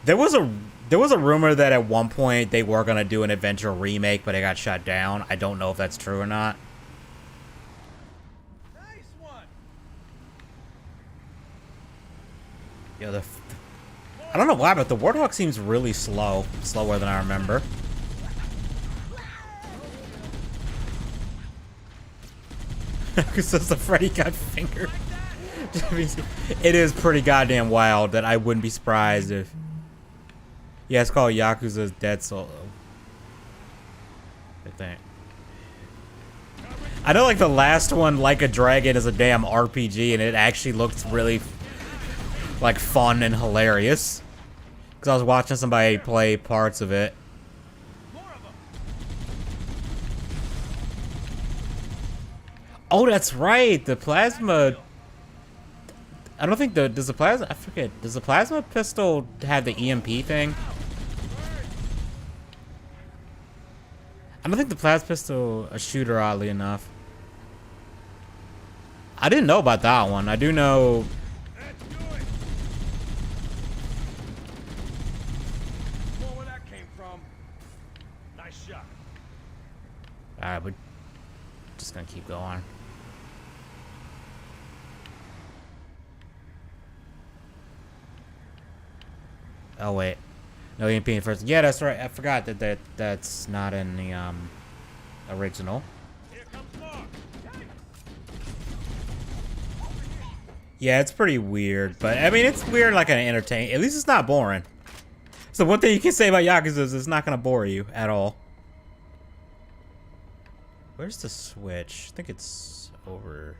There was a rumor that at one point they were gonna do an Adventure remake, but it got shut down. I don't know if that's true or not. Nice one. Yo, I don't know why, but the Warthog seems really slow, slower than I remember. Because the Freddy got fingered. It is pretty goddamn wild that I wouldn't be surprised if. Yeah, it's called Yakuza's Dead Solo. I think. I know, like, the last one, Like a Dragon, is a damn RPG, and it actually looks really, like, fun and hilarious. Because I was watching somebody play parts of it. Oh, that's right. The plasma. I don't think does the plasma. I forget. Does the plasma pistol have the EMP thing? I don't think the plasma pistol a shooter, oddly enough. I didn't know about that one. I do know. Where that came from. Nice shot. Alright, we're just gonna keep going. Oh wait, no EMP in first. Yeah, that's right. I forgot that's not in the original. Here comes more. Yeah, it's pretty weird, but I mean, it's weird like an entertain. At least it's not boring. So one thing you can say about Yakuza is it's not gonna bore you at all. Where's the switch? I think it's over.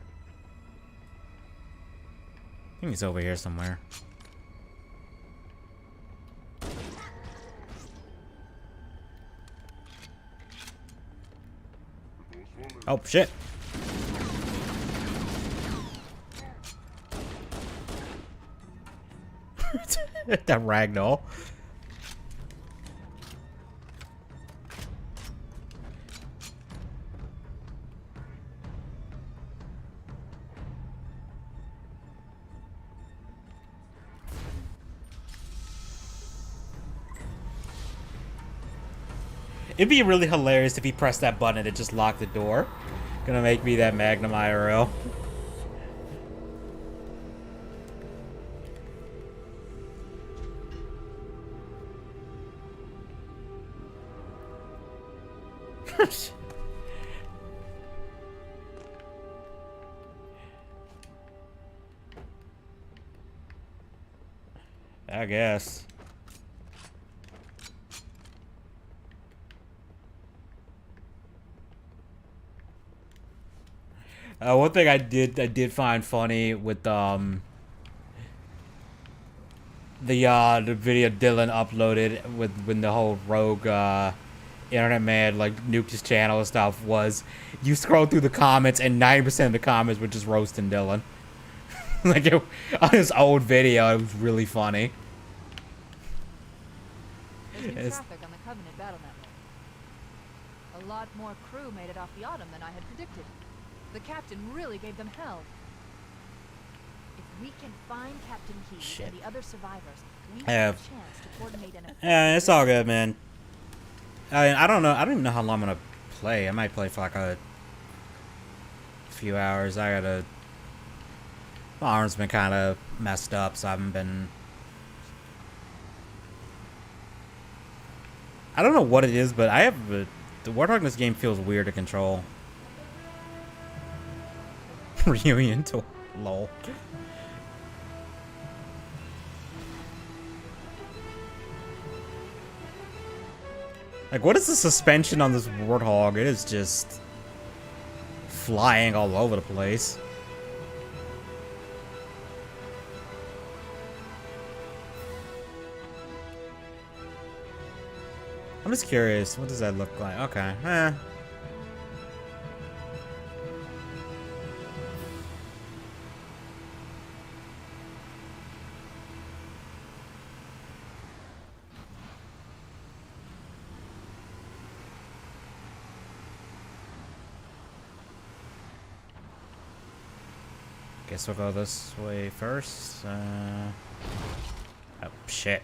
I think it's over here somewhere. Oh, shit. That ragdoll. It'd be really hilarious if he pressed that button and it just locked the door. Gonna make me that Magnum IRL. I guess. One thing I did find funny with the video Dylan uploaded with when the whole rogue internet man like nuked his channel and stuff was you scroll through the comments and 90% of the comments were just roasting Dylan. Like on his old video, it was really funny. There's new traffic on the Covenant battle network. A lot more crew made it off the Autumn than I had predicted. The captain really gave them hell. If we can find Captain Key and the other survivors, we have a chance to coordinate an Yeah, it's all good, man. I don't know. I don't even know how long I'm gonna play. I might play for like a few hours. My arm's been kind of messed up, so I haven't been. I don't know what it is, but the Warthog in this game feels weird to control. Reunion to lol. Like, what is the suspension on this Warthog? It is just flying all over the place. I'm just curious. What does that look like? Okay. Guess we'll go this way first. Oh, shit.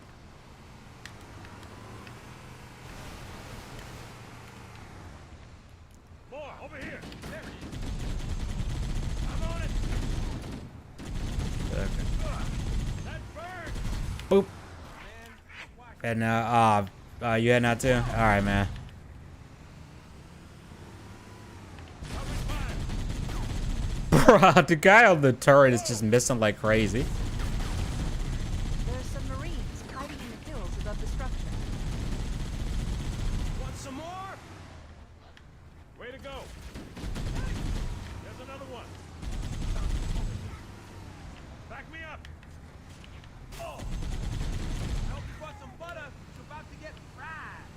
More over here. There it is. I'm on it. Okay. That bird. Boop. Heading out. You heading out too? Alright, man. Bruh, the guy on the turret is just missing like crazy. There are some Marines hiding in the hills above the structure. Want some more? Way to go. There's another one. Back me up. Oh. I hope you brought some butter. It's about to get fried.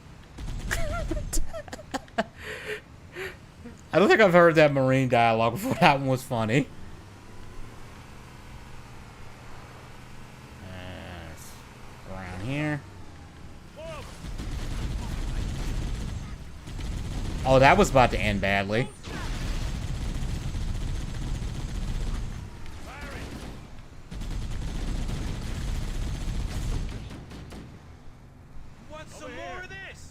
I don't think I've heard that Marine dialogue before. That one was funny. Around here. Oh, that was about to end badly. Want some more of this?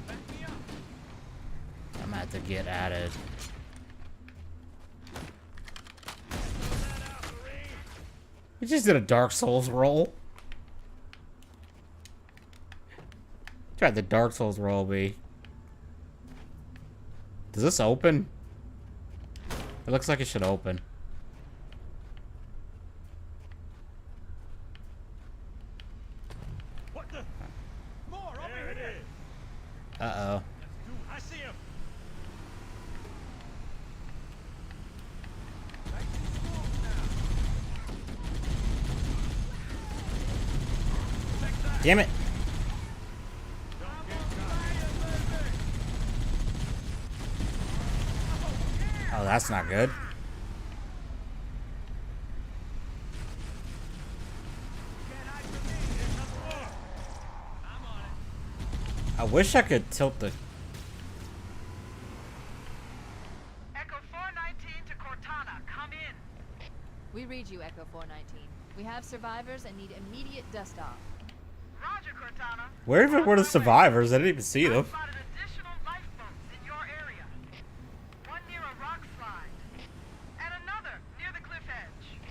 Back me up. I'm gonna have to get at it. We just did a Dark Souls roll. Tried the Dark Souls roll, B. Does this open? It looks like it should open. What the? More over here. Uh-oh. I see him. Damn it. Oh, that's not good. I wish I could tilt the... Echo 419 to Cortana, come in. We read you, Echo 419. We have survivors and need immediate dust off. Roger, Cortana. Where even were the survivors? I didn't even see them. Spotted additional lifeboats in your area. One near a rock slide, and another near the cliff edge.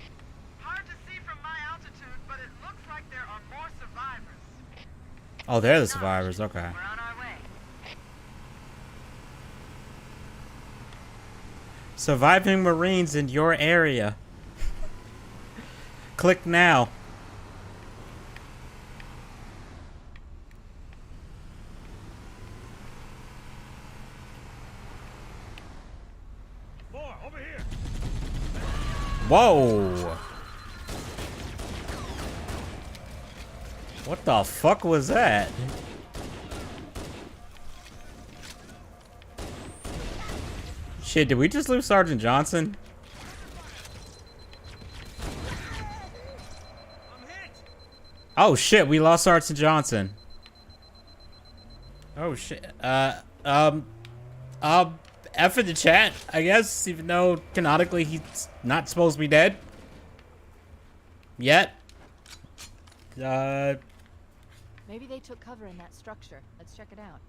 Hard to see from my altitude, but it looks like there are more survivors. Oh, they're the survivors. Okay. We're on our way. Surviving Marines in your area. Click now. More over here. Whoa. What the fuck was that? Shit, did we just lose Sergeant Johnson? Oh shit, we lost Sergeant Johnson. Oh shit. F in the chat, I guess, even though canonically he's not supposed to be dead. Yet. Maybe they took cover in that structure. Let's check it out.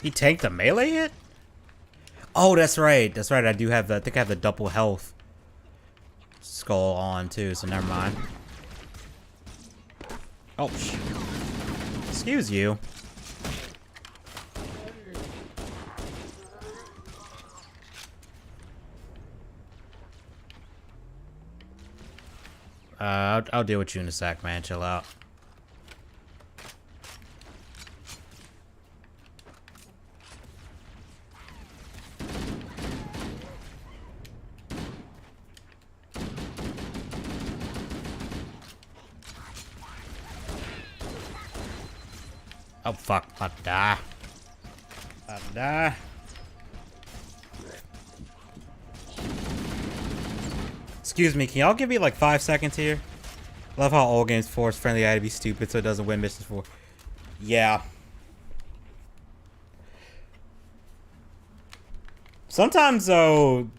He tanked the melee hit? Oh, that's right. That's right. I do have the, I think I have the double health skull on too, so never mind. Oh, excuse you. I'll deal with you in a sec, man. Chill out. Oh fuck, I'll die. I'll die. Excuse me, can y'all give me like 5 seconds here? Love how all games force friendly eye to be stupid so it doesn't win missions for. Yeah. Sometimes though,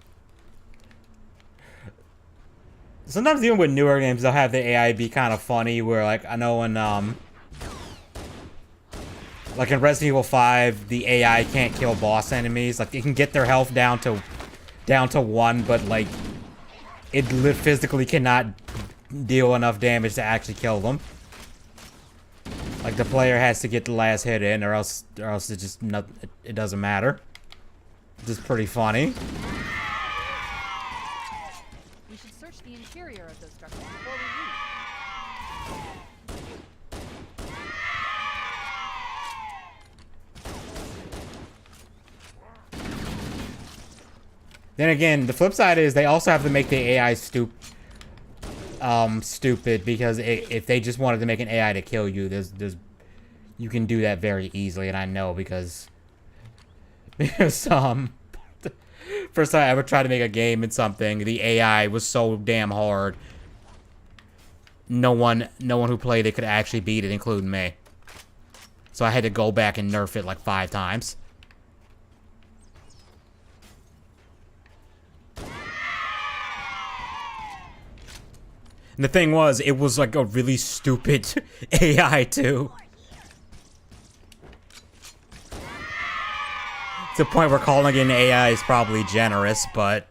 sometimes even with newer games, they'll have the AI be kind of funny. Where like I know in like in Resident Evil 5, the AI can't kill boss enemies. Like it can get their health down to 1, but like it physically cannot deal enough damage to actually kill them. Like the player has to get the last hit in, or else it just it doesn't matter. It's just pretty funny. We should search the interior of those structures before we leave. Then again, the flip side is they also have to make the AI stupid because if they just wanted to make an AI to kill you, you can do that very easily, and I know because first time I ever tried to make a game in something, the AI was so damn hard. No one who played it could actually beat it, including me. So I had to go back and nerf it like 5 times. And the thing was, it was like a really stupid AI too. To the point where calling it an AI is probably generous, but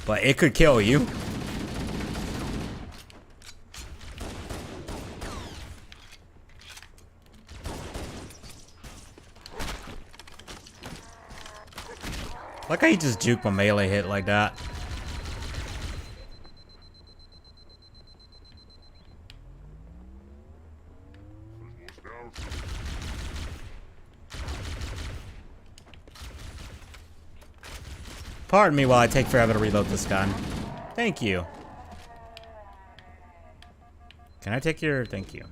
it could kill you. Like how he just juked my melee hit like that. Pardon me while I take forever to reload this gun. Thank you. Can I take your... Thank you.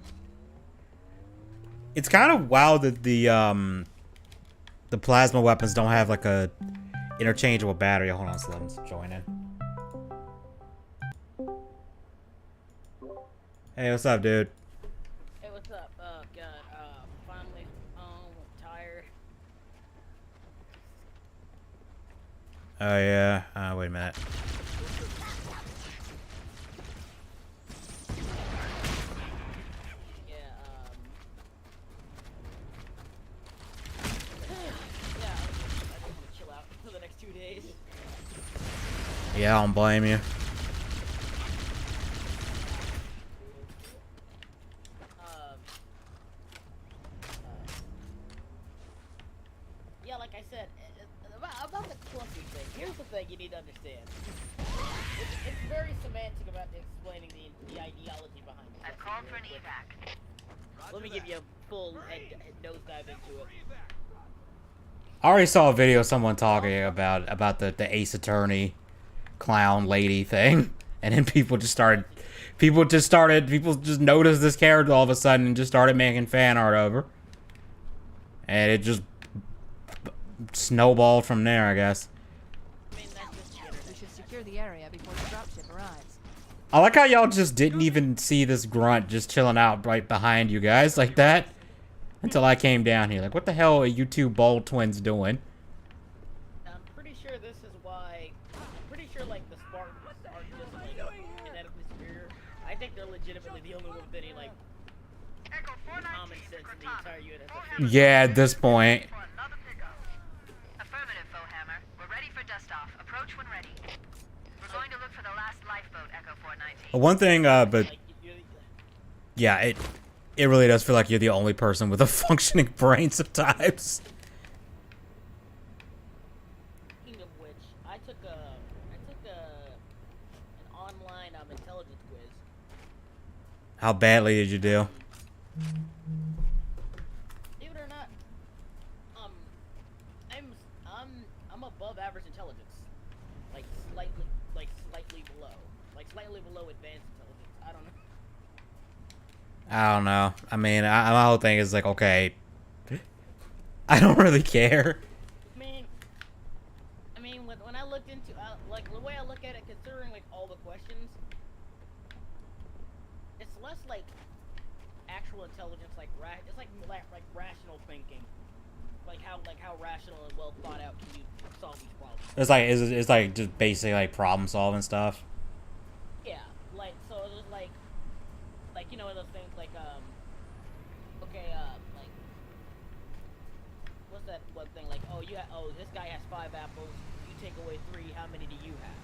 It's kind of wild that the plasma weapons don't have like a interchangeable battery. Hold on, so let's join in. Hey, what's up, dude? Hey, what's up? Oh, God, finally home, I'm tired. Oh, yeah. Wait a minute. Yeah, I just want to chill out for the next 2 days. Yeah, I don't blame you. Yeah, like I said, about the clumping thing, here's the thing you need to understand. It's very semantic about explaining the ideology behind it. I've called for an evac. Let me give you a full nosedive into it. I already saw a video of someone talking about the Ace Attorney clown lady thing, and then people just noticed this character all of a sudden and just started making fan art over, and it just snowballed from there, I guess. We should secure the area before the dropship arrives. I like how y'all just didn't even see this grunt just chilling out right behind you guys like that until I came down here. Like, what the hell are you two bald twins doing? I'm pretty sure this is why. I'm pretty sure like the Spartans aren't just like genetically superior. I think they're legitimately the only one with any like common sense in the entire unit. Yeah, at this point. Affirmative, Fohammer. We're ready for dust off. Approach when ready. We're going to look for the last lifeboat, Echo 419. One thing, but yeah, it really does feel like you're the only person with a functioning brain sometimes. Speaking of which, I took an online intelligence quiz. How badly did you do? Believe it or not, I'm above average intelligence, like slightly below advanced intelligence. I don't know. I don't know. I mean, my whole thing is like, okay, I don't really care. I mean, when I looked into like the way I look at it, considering like all the questions, it's less like actual intelligence, like it's like rational thinking. how rational and well thought out can you solve these problems? It's like just basically like problem solving stuff. Yeah, like so it's like you know those things like okay like what's that one thing like this guy has 5 apples, you take away 3, how many do you have?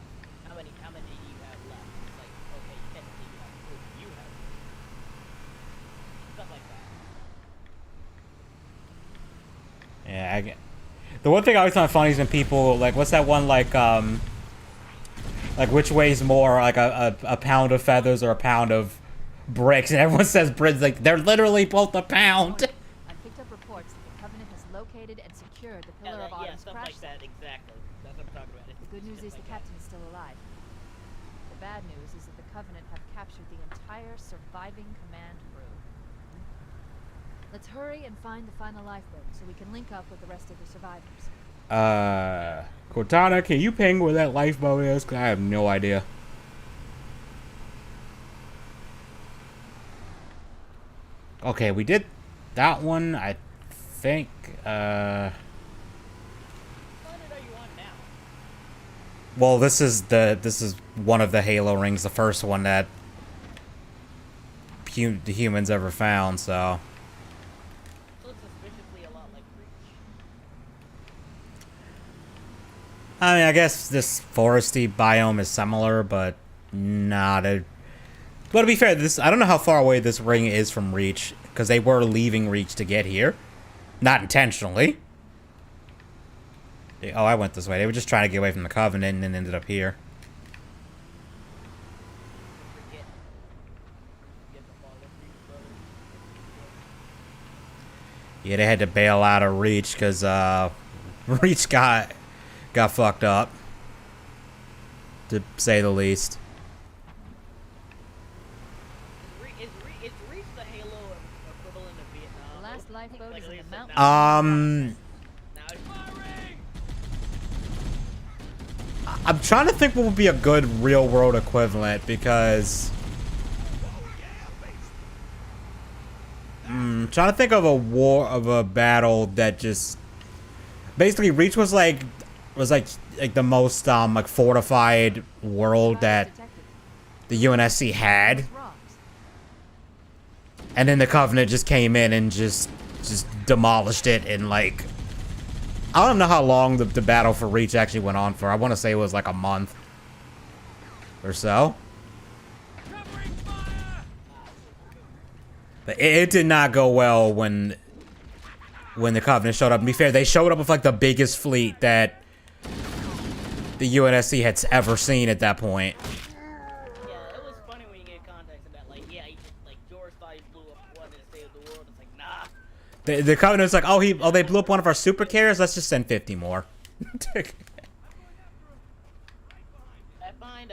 How many do you have left? It's like okay, technically you have 4, you have 3. Stuff like that. Yeah, I get. The one thing I always find funny is when people like, what's that one like which weighs more, like a pound of feathers or a pound of bricks, and everyone says bricks, like they're literally both a pound. I picked up reports that the Covenant has located and secured the Pillar of Autumn's stuff crash like that, exactly. That's what I'm talking about. The good news is the captain is still alive. The bad news is that the Covenant have captured the entire surviving command crew. Let's hurry and find the final lifeboat so we can link up with the rest of the survivors. Cortana, can you ping where that lifeboat is? 'Cause I have no idea. Okay, we did that one, I think. Well, this is one of the Halo rings, the first one that the humans ever found, so. I mean, I guess this foresty biome is similar, but not a. But to be fair, I don't know how far away this ring is from Reach, because they were leaving Reach to get here, not intentionally. Oh, I went this way. They were just trying to get away from the Covenant and then ended up here. Yeah, they had to bail out of Reach because Reach got fucked up, to say the least. Is Reach the Halo equivalent of Vietnam? The last lifeboat is in the mountains. I'm trying to think what would be a good real-world equivalent, because trying to think of a battle that just basically Reach was like the most like fortified world that the UNSC had, and then the Covenant just came in and just demolished it in like, I don't know how long the battle for Reach actually went on for. I want to say it was like a month or so. But it did not go well when the Covenant showed up. And to be fair, they showed up with like the biggest fleet that the UNSC had ever seen at that point. Yeah, it was funny when you get context of that. Like, yeah, George thought he blew up one and saved the world. It's like, nah. The Covenant's like, oh, they blew up one of our super carriers. Let's just send 50 more. I find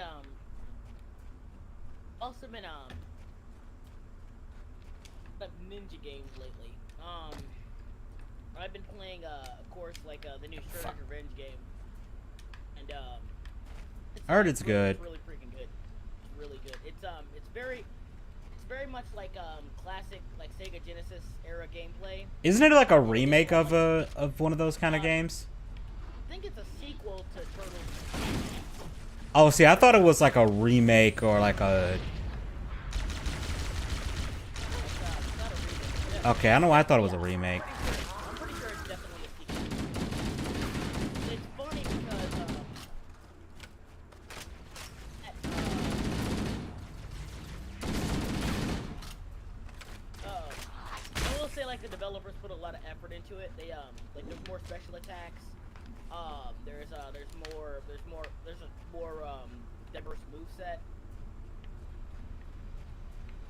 also been like ninja games lately. I've been playing of course like the new Shredder's Revenge game, and I heard it's good. It's really freaking good. It's really good. It's very much like classic like Sega Genesis era gameplay. Isn't it like a remake of one of those kind of games? I think it's a sequel to Turtles. Oh, see, I thought it was like a remake or like a. Okay, I know. I thought it was a remake. I'm pretty sure it's definitely a sequel. It's funny because I will say like the developers put a lot of effort into it. They like there's more special attacks. There's a more diverse moveset.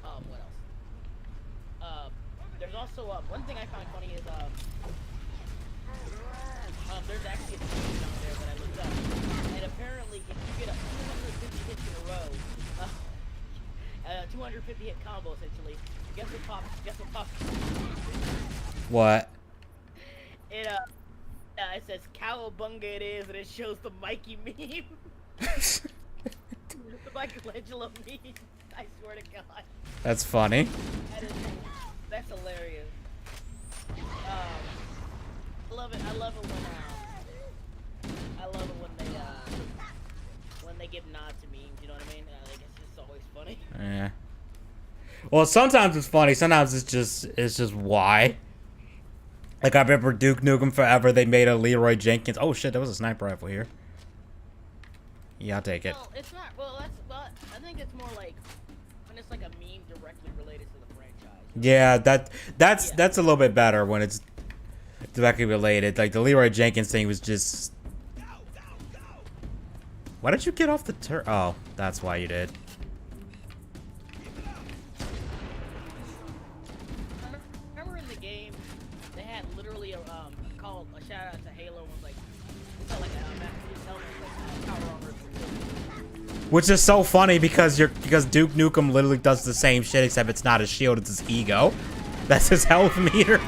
What else? There's also one thing I find funny is there's actually a team out there that I looked up, and apparently if you get a 250 hits in a row, 250 hit combo essentially, guess what pops? What? It says cowabunga it is, and it shows the Mikey meme. The Michelangelo meme. I swear to God. That's funny. That's hilarious. love it. I love it when they give nods to memes. You know what I mean? Like it's just always funny. Yeah. Well, sometimes it's funny. Sometimes it's just why. Like I remember Duke Nukem Forever. They made a Leroy Jenkins. Oh shit, there was a sniper rifle here. Yeah, I'll take it. Well, it's not. Well, I think it's more like when it's like a meme directly related to the franchise. Yeah, that's a little bit better when it's directly related. Like the Leroy Jenkins thing was just. Why did you get off the turret? Oh, that's why you did. Remember in the game, they had literally a called a shout out to Halo and was like, it felt like a power armor. Which is so funny because Duke Nukem literally does the same shit except it's not a shield, it's his ego. That's his health meter.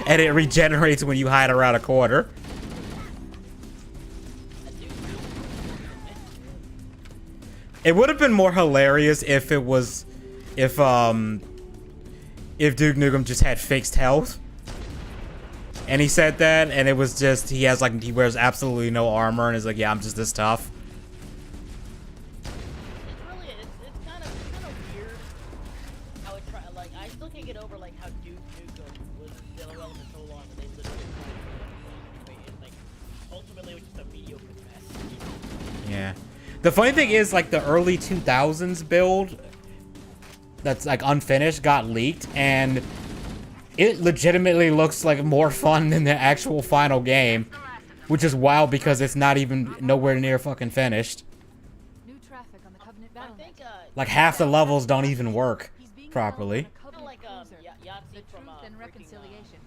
And it regenerates when you hide around a corner. It would have been more hilarious if Duke Nukem just had fixed health. And he said that, and it was just, he wears absolutely no armor and is like, yeah, I'm just this tough. It's kind of weird how it I still can't get over like how Duke Nukem was still relevant so long and they literally ultimately it was just a mediocre mess. Yeah. The funny thing is, like, the early 2000s build that's, like, unfinished got leaked, and it legitimately looks like more fun than the actual final game, which is wild because it's not even nowhere near fucking finished. New traffic on the Covenant battle. Like, half the levels don't even work properly. Like Yahtzee from and Reconciliation,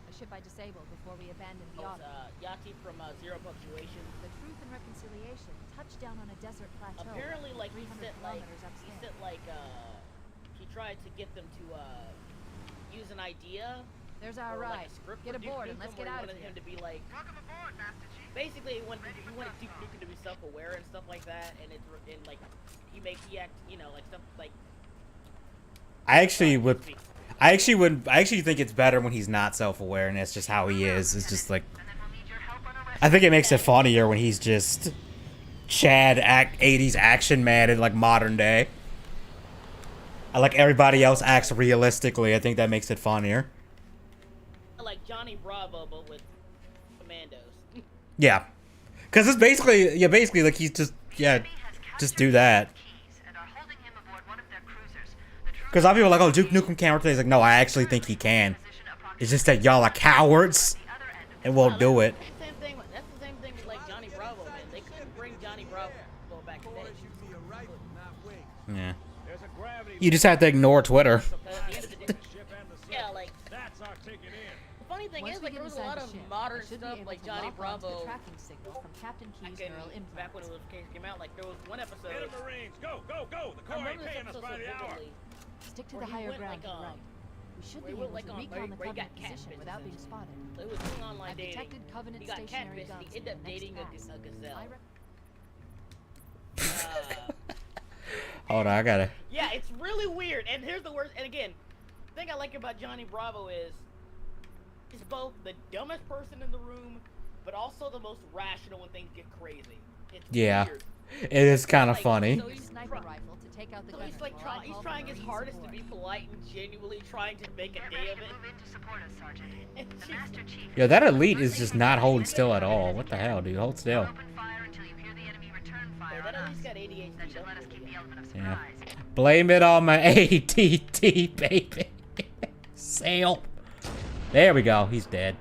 a ship I disabled before we abandoned the Autumn. Yahtzee from Zero Punctuation. The Truth and Reconciliation touched down on a desert plateau. Apparently, like he said, he tried to get them to use an idea. There's our ride. Get aboard and let's get out of here. Him to be like, welcome aboard, Master Chief. Basically, he wanted Duke Nukem to be self-aware and stuff like that, and like he act, you know, like stuff like. I actually think it's better when he's not self-aware and that's just how he is. It's just like, I think it makes it funnier when he's just Chad 80s action man in like modern day. I like everybody else acts realistically. I think that makes it funnier. Like Johnny Bravo, but with commandos. Yeah, because it's basically like he's just do that. Because a lot of people are like, oh, Duke Nukem can't work today. He's like, no, I actually think he can. It's just that y'all are cowards and won't do it. That's the same thing with like Johnny Bravo, man. They couldn't bring Johnny Bravo back today. Yeah. You just have to ignore Twitter. Yeah, like that's our ticket in. The funny thing is, like, there was a lot of modern stuff like Johnny Bravo. Back when it came out, like there was one episode. Get the Marines, go! The Corps ain't paying us by the hour. Stick to the higher ground to the right. We should be able to recon the Covenant position without being spotted. It was doing online I've dating. detected Covenant He got stationary catfished. guns. He ended up dating a gazelle. Hold on, I gotta. Yeah, it's really weird. And here's the worst. And again, the thing I like about Johnny Bravo is he's both the dumbest person in the room, but also the most rational when things get crazy. It's weird. It is kind of funny. So he's like he's trying his hardest to be polite and genuinely trying to make a day of it. Yo, that elite is just not holding still at all. What the hell, dude? Hold still. That at least got ADHD. Yeah. Blame it on my ADD, baby. Sail. There we go. He's dead.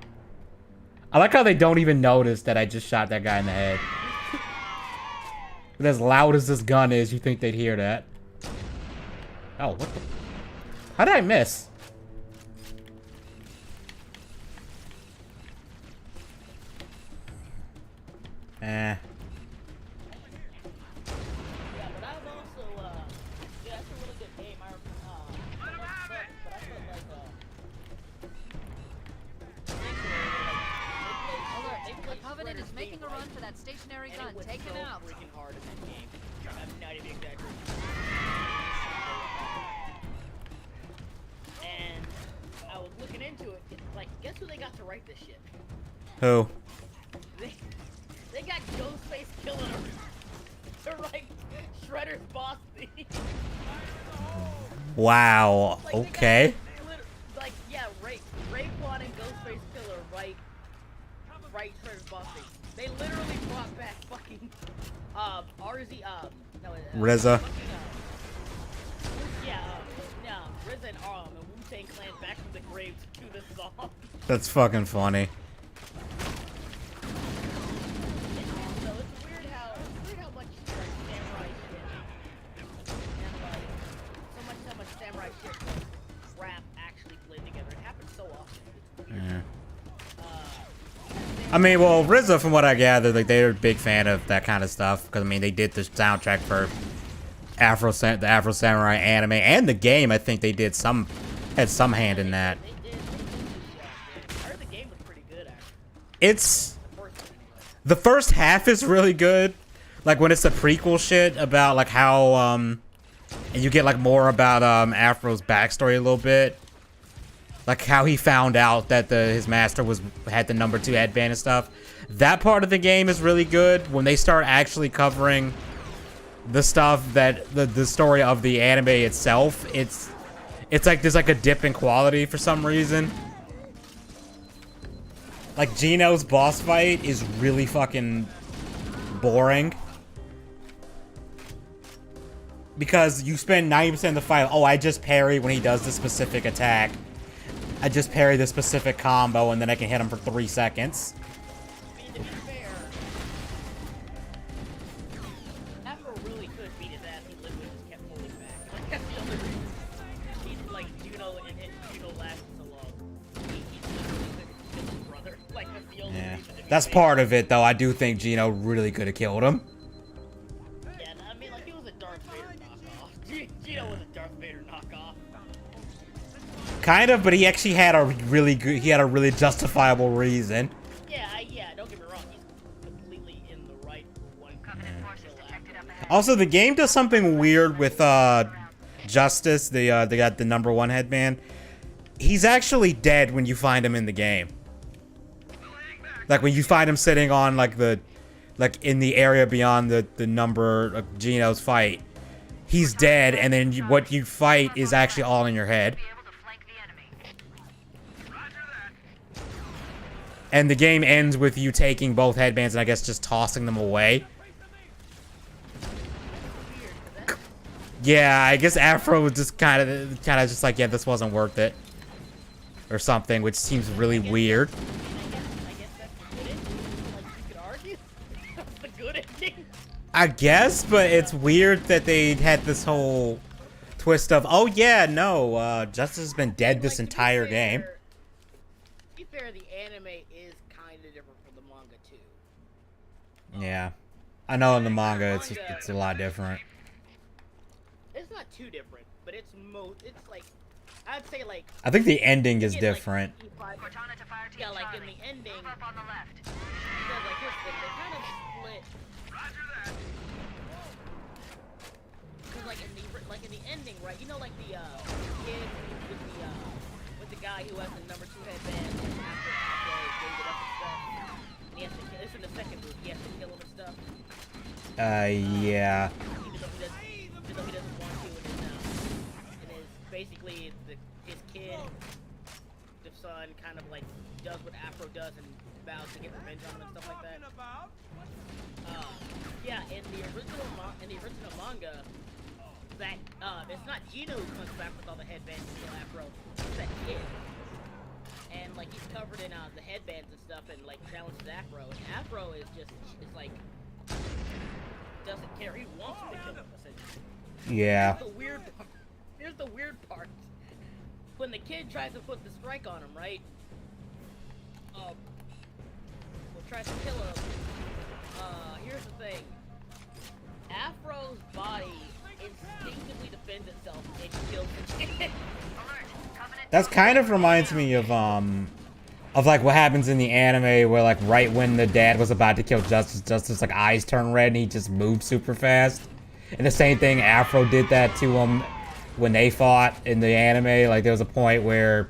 I like how they don't even notice that I just shot that guy in the head. But as loud as this gun is, you think they'd hear that. Oh, what the? How did I miss? Eh. Covenant is making a run for that stationary gun. Take him out. Freaking hard in that game. I'm not even exaggerating. And I was looking into it. It's like, guess who they got to write this shit? Who? They got Ghostface killing her. To write Shredder's boss thing. Wow. Like, Okay. Like, yeah, Raekwon and Ghostface Killer write Shredder's boss thing. They literally brought back fucking RZ RZA. RZA and Wu-Tang Clan back from the grave to do this song. That's fucking funny. It's weird how much like, samurai shit and like so much samurai shit and rap actually blend together. It happens so often. Yeah. I mean, well, RZA, from what I gather, like they're a big fan of that kind of stuff because I mean they did the soundtrack for the Afro Samurai anime and the game. I think they had some hand in that. I heard the game was pretty good actually. It's the first half is really good, like when it's the prequel shit about like how and you get like more about Afro's backstory a little bit. Like how he found out that his master had the #2 headband and stuff. That part of the game is really good. When they start actually covering the stuff that the story of the anime itself, it's like there's like a dip in quality for some reason. Like Gino's boss fight is really fucking boring. Because you spend 90% of the fight, oh, I just parry when he does this specific attack. I just parry this specific combo and then I can hit him for 3 seconds. I mean, to be fair, Afro really could beat his ass. He literally just kept pulling back. Like, that's the other reason. He's like Juno and Juno lasted so long. He's literally his brother. Like, that's the only reason. That's part of it, though. I do think Gino really could have killed him. Yeah, I mean, like, he was a Darth Vader knockoff. Gino was a Darth Vader knockoff. Kind of, but he actually had a really justifiable reason. Yeah, don't get me wrong. He's completely in the right for one Covenant forces detected up ahead. Also, the game does something weird with Justice. They got the #1 headband. He's actually dead when you find him in the game. Like when you find him sitting on like in the area beyond the number of Gino's fight, he's dead, and then what you fight is actually all in your head. And the game ends with you taking both headbands and I guess just tossing them away. Yeah, I guess Afro was just kind of just like, yeah, this wasn't worth it, or something, which seems really weird. I guess, but it's weird that they had this whole twist of, oh yeah, no, Justice has been dead this entire game. To be fair, the anime is kind of different from the manga too. Yeah, I know in the manga it's a lot different. It's not too different, but it's like, I'd say like. I think the ending is different. Yeah, like in the ending. Because like here's the thing, they kind of split. Because like in the ending, right? You know, like the kid with the guy who has the #2 headband after gave it up and stuff. And he has to kill. It's in the second movie. He has to kill him and stuff. Yeah. Even though he doesn't want to, and is basically his kid, the son, kind of like does what Afro does and vows to get revenge on him and stuff like that. Yeah, in the original manga, that it's not Gino who comes back with all the headbands to kill Afro. It's that kid, and like he's covered in the headbands and stuff, and like challenges Afro, and Afro is like doesn't care. He wants him to kill him essentially. Yeah. Here's the weird part. When the kid tries to put the strike on him, right? Tries to kill him. Here's the thing. Afro's body instinctively defends itself and kills the kid. That kind of reminds me of like what happens in the anime where like right when the dad was about to kill Justice like eyes turn red and he just moves super fast. And the same thing, Afro did that to him when they fought in the anime. Like there was a point where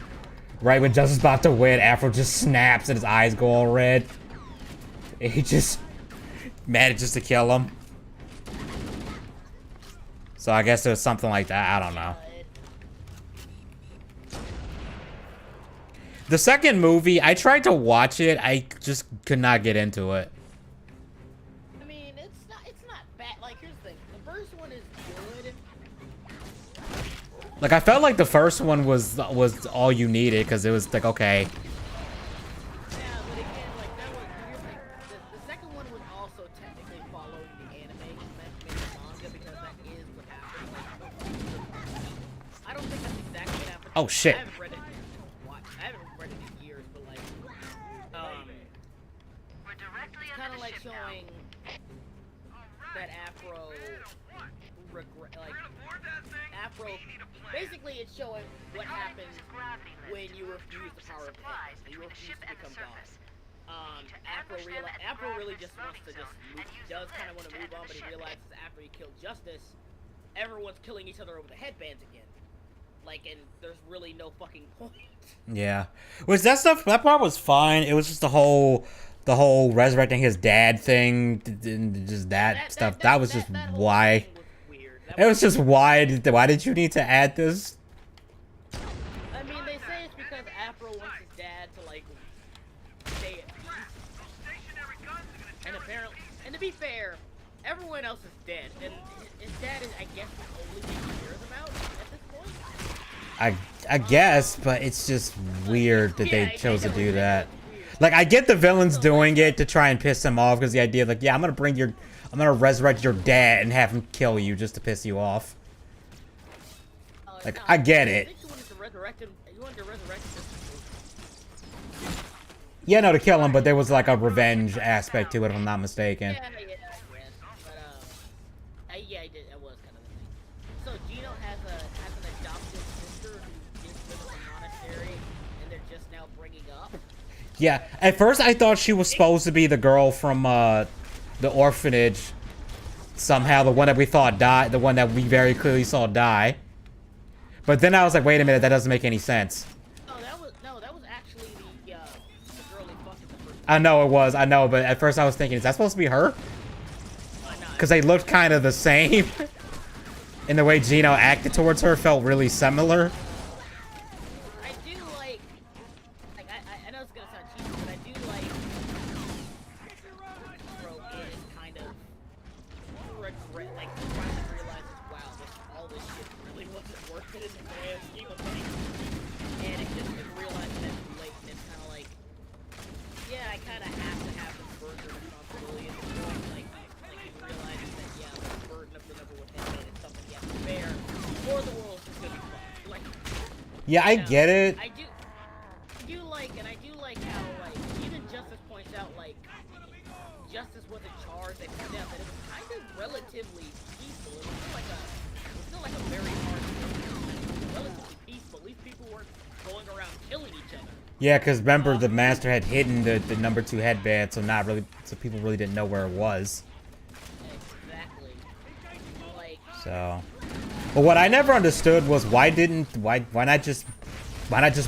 Right when Justice is about to win, Afro just snaps and his eyes go all red. He just manages to kill him. So I guess there's something like that. I don't know. The second movie, I tried to watch it. I just could not get into it. I mean, it's not bad. Like, here's the thing. The first one is good. Like, I felt like the first one was all you needed, because it was like, okay. Yeah, but again, like, that was, here's the thing. The second one was also technically following the anime manga, because that is what happened. Like, I don't think that's exactly what happened. Oh, shit. I haven't read it. I haven't read it in years, but like, it's kind of like showing that Afro regret, like, Afro. Basically, it's showing what happens when you refuse the power of God. You refuse to become God. Afro really just wants to does kind of want to move on, but he realizes after he killed Justice, everyone's killing each other over the headbands again. Like, and there's really no fucking point. Yeah. Which that part was fine. It was just the whole resurrecting his dad thing, and just that stuff. That was just why. It was just why did you need to add this? I mean, they say it's because Afro wants his dad to like stay at peace. And apparently, and to be fair, everyone else is dead, and his dad is, I guess, the only thing he cares about at this point. I guess, but it's just weird that they chose to do that. Like, I get the villains doing it to try and piss him off, because the idea of, like, yeah, I'm gonna resurrect your dad and have him kill you just to piss you off. Like, I get it. Yeah, no, to kill him, but there was like a revenge aspect to it, if I'm not mistaken. Yeah, I did. That was kind of the thing. So Gino has an adopted sister who is living in a monastery, and they're just now bringing up. Yeah, at first I thought she was supposed to be the girl from the orphanage. Somehow, the one that we thought died, the one that we very clearly saw die. But then I was like, wait a minute, that doesn't make any sense. Oh, that was actually the girl he fucked in the first. I know it was, I know, but at first I was thinking, is that supposed to be her? Because they looked kind of the same. And the way Gino acted towards her felt really similar. I do like I know it's gonna sound cheesy, but I do like Bro is kind of regret, like, finally realizes, wow, all this shit really wasn't worth it in the grand scheme of things. And it just realized that too late, and it's kind of like, yeah, I kind of have to have this burden of responsibility at this point. Like he realizes that, yeah, the burden of the number one headband is something he has to bear, or the world's just gonna be fucked. Like, Yeah, I get it. I do like how, like, even Justice points out, like, Justice wasn't charged, they found out that it was kind of relatively peaceful. It was still like a very hard thing. Relatively peaceful. At least people weren't going around killing each other. Yeah, because remember, the master had hidden the number 2 headband, so people really didn't know where it was. Exactly. Like, So, but what I never understood was why not just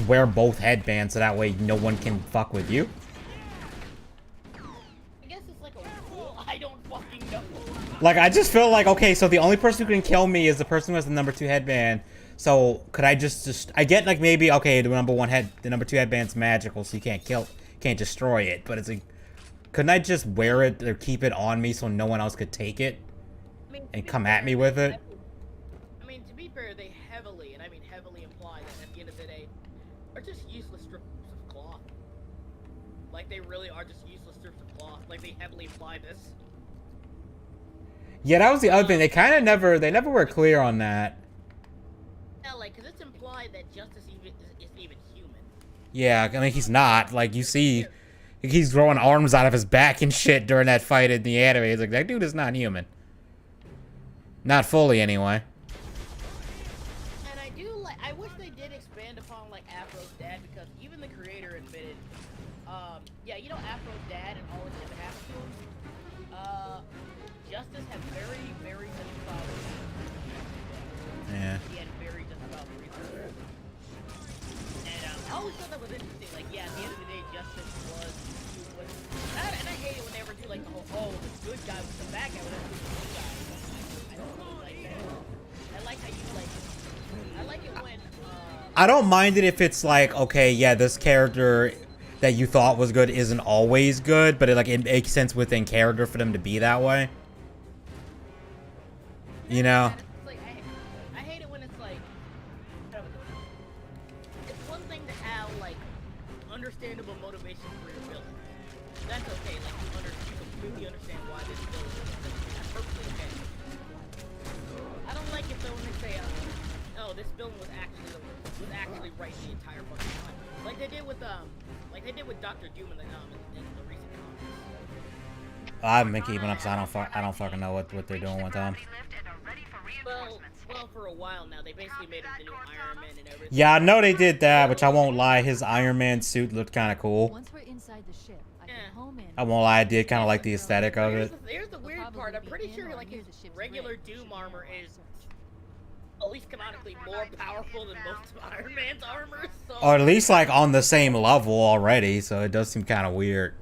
wear both headbands so that way no one can fuck with you? I guess it's like a rule. I don't fucking know. Like, I just feel like, okay, so the only person who can kill me is the person who has the number 2 headband. So could I just I get, like, maybe, okay, the number 2 headband's magical, so you can't destroy it, but it's like, couldn't I just wear it or keep it on me so no one else could take it and come at me with it? I mean, to be fair, they heavily, and I mean heavily, imply that at the end of the day, are just useless strips of cloth. Like, they really are just useless strips of cloth. Like, they heavily imply this. Yeah, that was the other thing. They never were clear on that. Yeah, like, because it's implied that Justice isn't even human. Yeah, I mean, he's not. Like, you see, he's growing arms out of his back and shit during that fight in the anime. It's like, that dude is not human. Not fully, anyway. And I wish they did expand upon, like, Afro's dad, because even the creator admitted, yeah, you know Afro's dad and all this shit that happened to him? Justice had very, very little powers. Yeah. He had very little powers. And I always thought that I don't mind it if it's like, okay, yeah, this character that you thought was good isn't always good, but it makes sense within character for them to be that way. You know? It's like, I hate it when it's like, it's one thing to have like understandable motivation for your villain. That's okay. Like you completely understand why this villain is. That's perfectly okay. I don't like it though when they say, "Oh, this villain was actually right the entire fucking time," like they did with Dr. Doom in the recent comics. I haven't been keeping up, so I don't fucking know what they're doing with them. Well, for a while now, they basically made him the new Iron Man and everything. Yeah, I know they did that, which I won't lie, his Iron Man suit looked kind of cool. Once we're inside the ship, I can home in. I won't lie, I did kind of like the aesthetic of it. Here's the weird part. I'm pretty sure like his regular Doom armor is at least canonically more powerful than most of Iron Man's armor. So. Or at least like on the same level already, so it does seem kind of weird.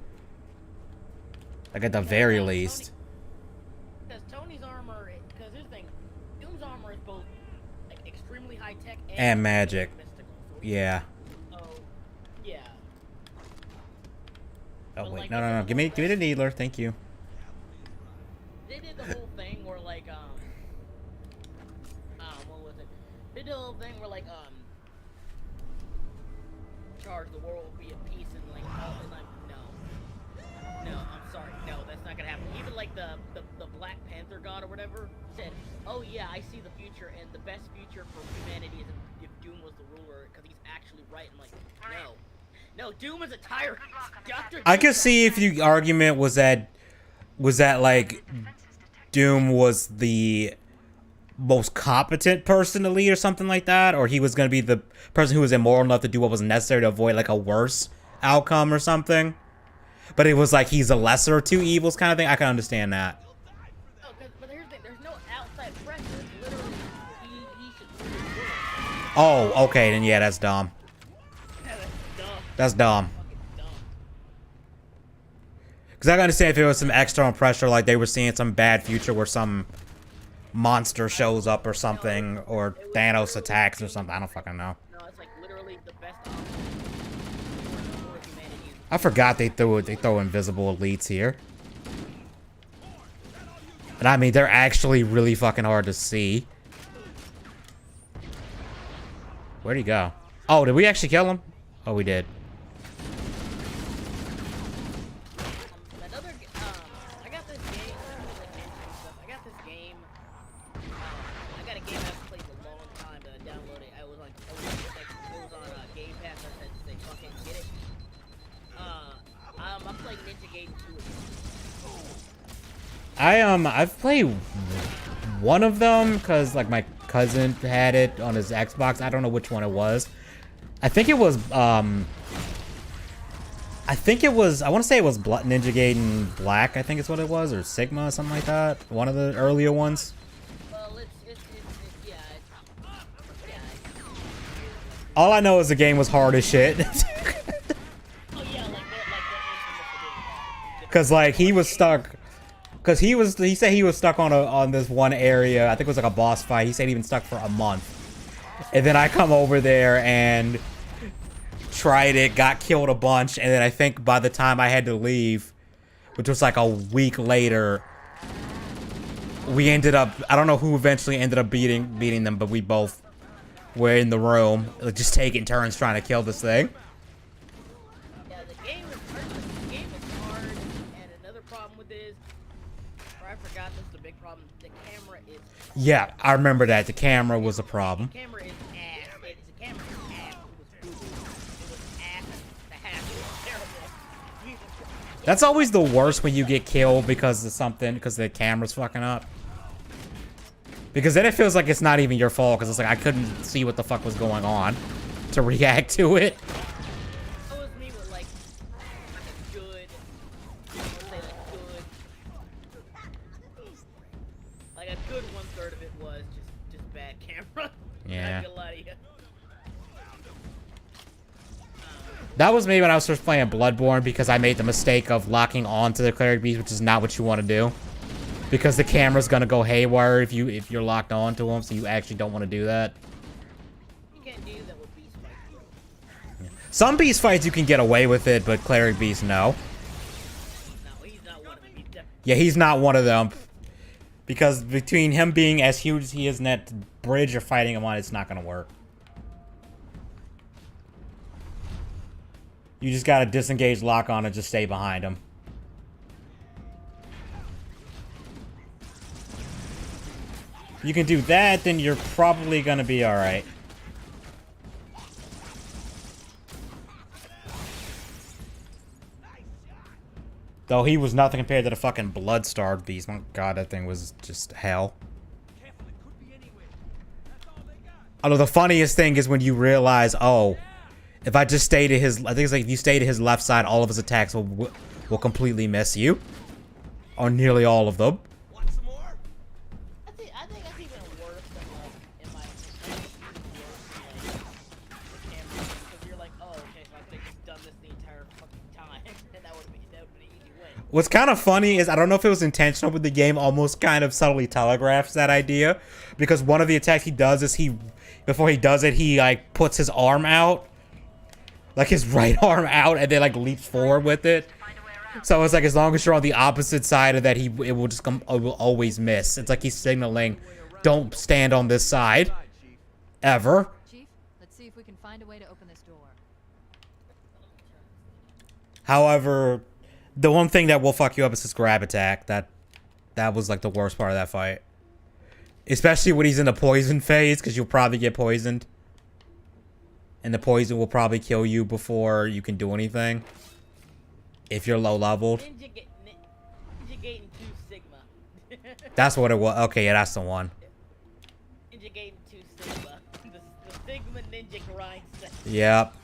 Like at the very least. Because Tony's armor, because here's the thing, Doom's armor is both like extremely high tech and magic. Mystical, so yeah. Oh, yeah. Oh wait, no. Give me the needler, thank you. They did the whole thing where like what was it? They did the whole thing where like charge the world will be at peace and like no, I'm sorry, no, that's not gonna happen. Even like the Black Panther god or whatever said, oh yeah, I see the future and the best future for humanity is if Doom was the ruler because he's actually right. I'm like, no, Doom is a tyrant. I could see if the argument was that like Doom was the most competent person to lead or something like that, or he was going to be the person who was immoral enough to do what was necessary to avoid like a worse outcome or something. But it was like he's a lesser of two evils kind of thing. I can understand that. No, but here's the thing, there's no outside pressure. It's literally he should. Oh, okay, then yeah, that's dumb. That's dumb. Because I can understand if there was some external pressure, like they were seeing some bad future where some monster shows up or something, or Thanos attacks or something. I don't fucking know. No, it's like literally the best option for humanity. I forgot they throw invisible elites here. And I mean, they're actually really fucking hard to see. Where'd he go? Oh, did we actually kill him? Oh, we did. I got this game. I got this game. I got a game I've played a long time to download it. I was on Game Pass. I said, say, fucking get it. I'm playing Ninja Gaiden 2. I've played one of them because like my cousin had it on his Xbox. I don't know which one it was. I think it was I want to say it was Ninja Gaiden Black, I think is what it was, or Sigma, something like that. One of the earlier ones. Well, yeah. All I know is the game was hard as shit. Oh yeah, Cause like he was stuck. Cause he said he was stuck on this one area. I think it was like a boss fight. He said he'd been stuck for a month. And then I come over there and tried it, got killed a bunch, and then I think by the time I had to leave, which was like a week later, we ended up, I don't know who eventually ended up beating them, but we both were in the room, just taking turns trying to kill this thing. Yeah, the game is hard, and another problem with it is, or I forgot this is the big problem, the camera is... Yeah, I remember that. The camera was a problem. The camera is ass. The camera is ass. It was ass. The half. It was terrible. That's always the worst when you get killed because of something, because the camera's fucking up. Because then it feels like it's not even your fault, because it's like I couldn't see what the fuck was going on to react to it. That was me with like a good, like a good 1/3 of it was just bad camera. Yeah. Not gonna lie to you. That was me when I was first playing Bloodborne, because I made the mistake of locking onto the cleric beast, which is not what you want to do. Because the camera's gonna go haywire if you're locked onto them, so you actually don't want to do that. You can't do that with beast Some beast fights you can get away with it, but cleric beast, no. No, he's not one of them. He's definitely... Yeah, he's not one of them. Because between him being as huge as he is and that bridge you're fighting him on, it's not gonna work. You just gotta disengage, lock on, and just stay behind him. You can do that, then you're probably gonna be alright. Though he was nothing compared to the fucking blood-starved beast. My god, that thing was just hell. Although the funniest thing is when you realize, oh, if I just stay to his... I think it's like if you stay to his left side, all of his attacks will completely miss you. Or nearly all of them. I think that's even worse than, like, in my opinion, the camera, because you're like, oh, okay, so I could have just done this the entire fucking time, and that would be an easy win. What's kind of funny is, I don't know if it was intentional, but the game almost kind of subtly telegraphs that idea. Because one of the attacks he does is before he does it, he, like, puts his arm out. Like, his right arm out, and then, like, leaps forward with it. So it's like, as long as you're on the opposite side of that, it will just it will always miss. It's like he's signaling, don't stand on this side. Ever. Chief, let's see if we can find a way to open this door. However, the one thing that will fuck you up is his grab attack. That was, like, the worst part of that fight. Especially when he's in the poison phase, because you'll probably get poisoned. And the poison will probably kill you before you can do anything. If you're low leveled. Ninja Gaiden 2 Sigma. That's what it was. Okay, yeah, that's the one. Ninja Gaiden 2 Sigma. The Sigma Ninja grind set. Yep.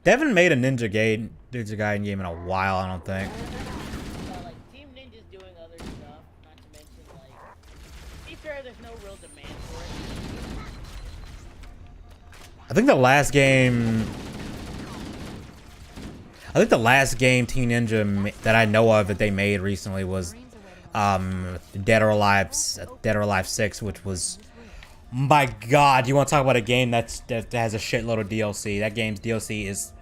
They haven't made a Ninja Gaiden game in a while, I don't think. Like, Team Ninja's doing other stuff, not to mention, like, to be fair, there's no real demand for it. I think the last game Team Ninja that I know of that they made recently was Dead or Alive 6, which was, my god, you want to talk about a game that has a shitload of DLC. That game's DLC is,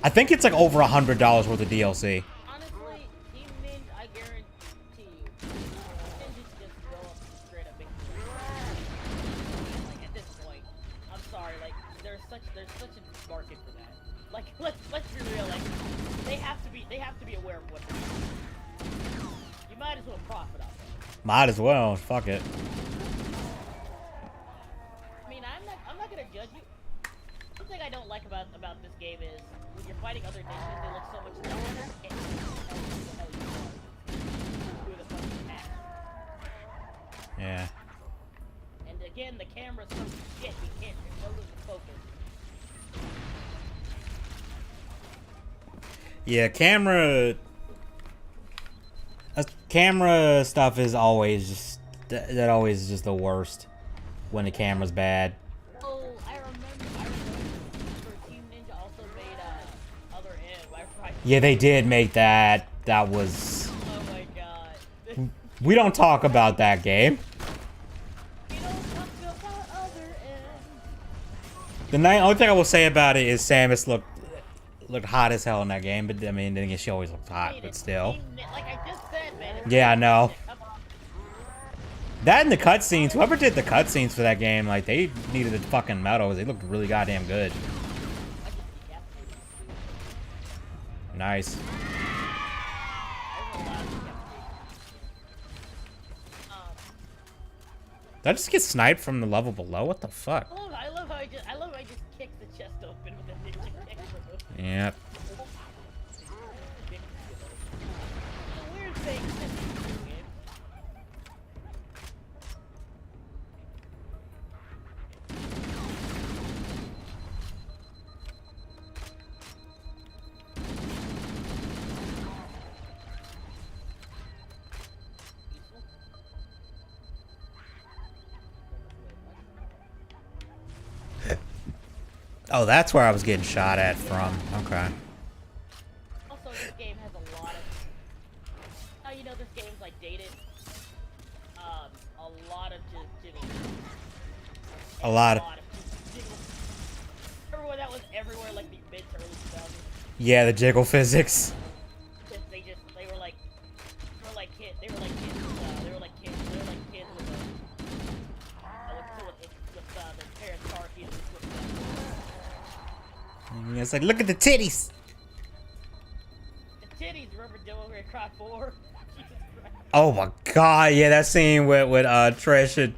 I think it's like over $100 worth of DLC. Honestly, Team Ninja, I guarantee you, Ninja's just go up and straight up make like, at this point, I'm sorry, like, there's such a market for that. Like, let's be real, like, they have to be aware of what they're doing. You might as well profit off it. Might as well, fuck it. I mean, I'm not gonna judge you. One thing I don't like about this game is when you're fighting other ninjas, they look so much dumber. And who the fuck is that? Yeah. And again, the camera's so shit, you can't lose the focus. Yeah, camera stuff is always just that always is just the worst when the camera's bad. Oh, I remember Team Ninja also made Other End. Yeah, they did make that. That was. Oh my god. We don't talk about that game. We don't talk about Other End. The only thing I will say about it is Samus looked hot as hell in that game, but I mean, then again, she always looked hot, but still. Like I just said, man. Yeah, I know. That and the cutscenes, whoever did the cutscenes for that game, like, they needed the fucking medals. They looked really goddamn good. Nice. Did I just get sniped from the level below? What the fuck? I love how I just kicked the chest open with a ninja kick. Yep. Weird thing. Oh, that's where I was getting shot at from. Okay. Also, this game has a lot of... How you know this game's, like, dated? A lot of jiggling. A lot of. Remember when that was everywhere, like the mid to early 2000s? Yeah, the jiggle physics. They were like kids with their parents' car keys And it's like, look at the titties. The titties, remember Devil May Cry 4? Jesus Christ. Oh my god, yeah, that scene with Trish and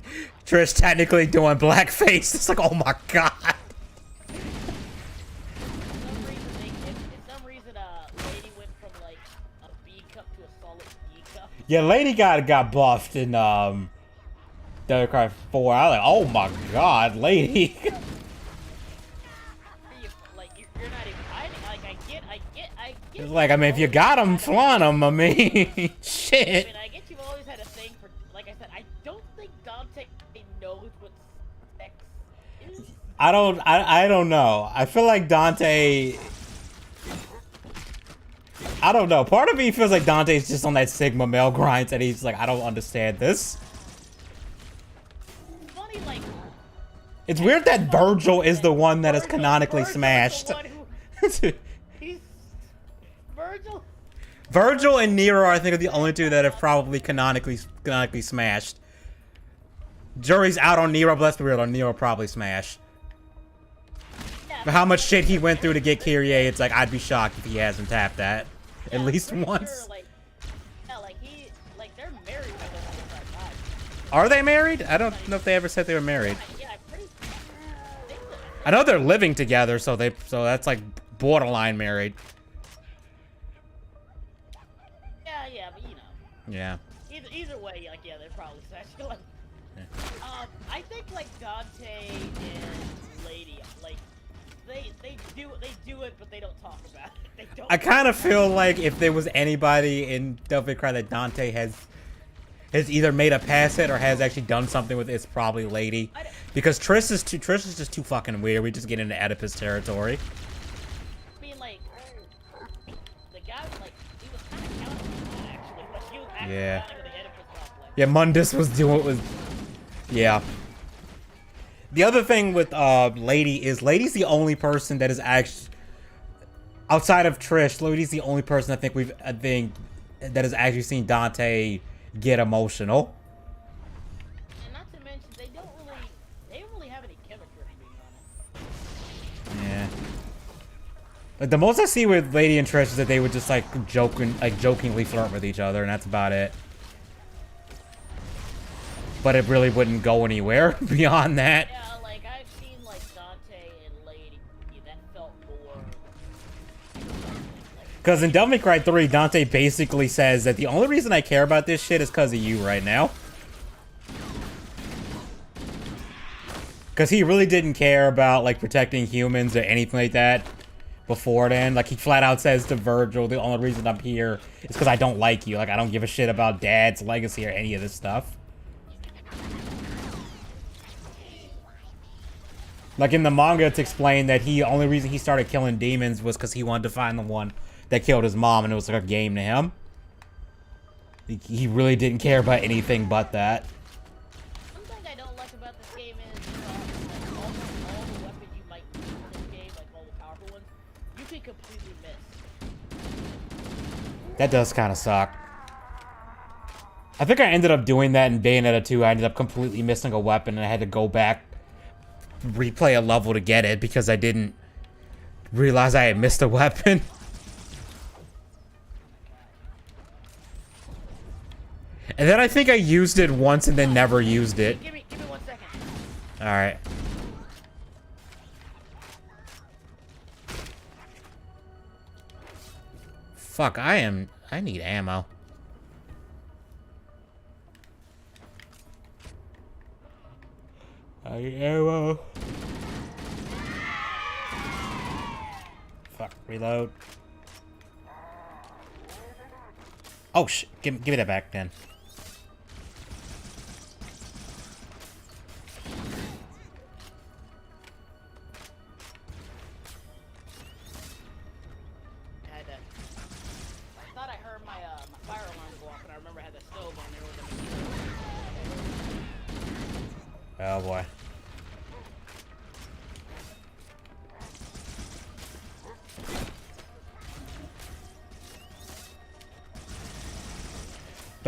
Trish technically doing blackface. It's like, oh my god. Lady went from like a B cup to a solid D cup. Yeah, Lady got buffed in Devil May Cry 4. I was like, oh my god, Lady. It's like, I mean, if you got them, flaunt them. I mean, shit. I mean, I guess you've always had a thing for, like I said, I don't think Dante knows what sex is. I don't know. I feel like Dante. I don't know. Part of me feels like Dante's just on that Sigma male grind, and he's like, I don't understand this. It's funny, like. It's weird that Virgil is the one that is canonically smashed. Virgil and Nero, I think, are the only two that have probably canonically smashed. Jury's out on Nero, but let's be real, Nero probably smashed. For how much shit he went through to get Kyrie, it's like, I'd be shocked if he hasn't tapped that. At least once. Sure, they're married by the time. Are they married? I don't know if they ever said they were married. Yeah, I know they're living together, so that's like borderline married. Yeah, but you know. Yeah. Either way, like, yeah, they're probably sexual. I think like Dante and Lady, like they do it, but they don't talk about it. They don't. I kind of feel like if there was anybody in Devil May Cry that Dante has either made a pass at or has actually done something with, it's probably Lady, because Trish is just too fucking weird. We just get into Oedipus territory. I mean, like the guy, like he was kind of counting on that, actually. Like he was actually Yeah. counting with the Oedipus complex. Yeah, Mundus was doing was. Yeah. The other thing with Lady is Lady's the only person that is actually outside of Trish. Lady's the only person I think that has actually seen Dante get emotional. And not to mention they don't really have any chemistry, to be honest. Yeah. Like the most I see with Lady and Trish is that they would just like jokingly flirt with each other, and that's about it. But it really wouldn't go anywhere beyond that. Yeah, like I've seen like Dante and Lady that felt more. Because in Devil May Cry 3, Dante basically says that the only reason I care about this shit is because of you right now. Because he really didn't care about like protecting humans or anything like that before then. Like he flat out says to Virgil, the only reason I'm here is because I don't like you. Like I don't give a shit about Dad's legacy or any of this stuff. Like in the manga, it's explained that the only reason he started killing demons was because he wanted to find the one that killed his mom, and it was like a game to him. He really didn't care about anything but that. One thing I don't like about this game is like almost all the weapons you might use in this game, like all the powerful ones, you can completely miss. That does kind of suck. I think I ended up doing that in Bayonetta 2. I ended up completely missing a weapon, and I had to go back, replay a level to get it because I didn't realize I had missed a weapon. And then I think I used it once and then never used it. Give me 1 second. Alright. Fuck, I need ammo. I need ammo. Fuck, reload. Oh shit, give me that back then. I thought I heard my fire alarm go off, and I remember I had the stove on there with the Oh boy.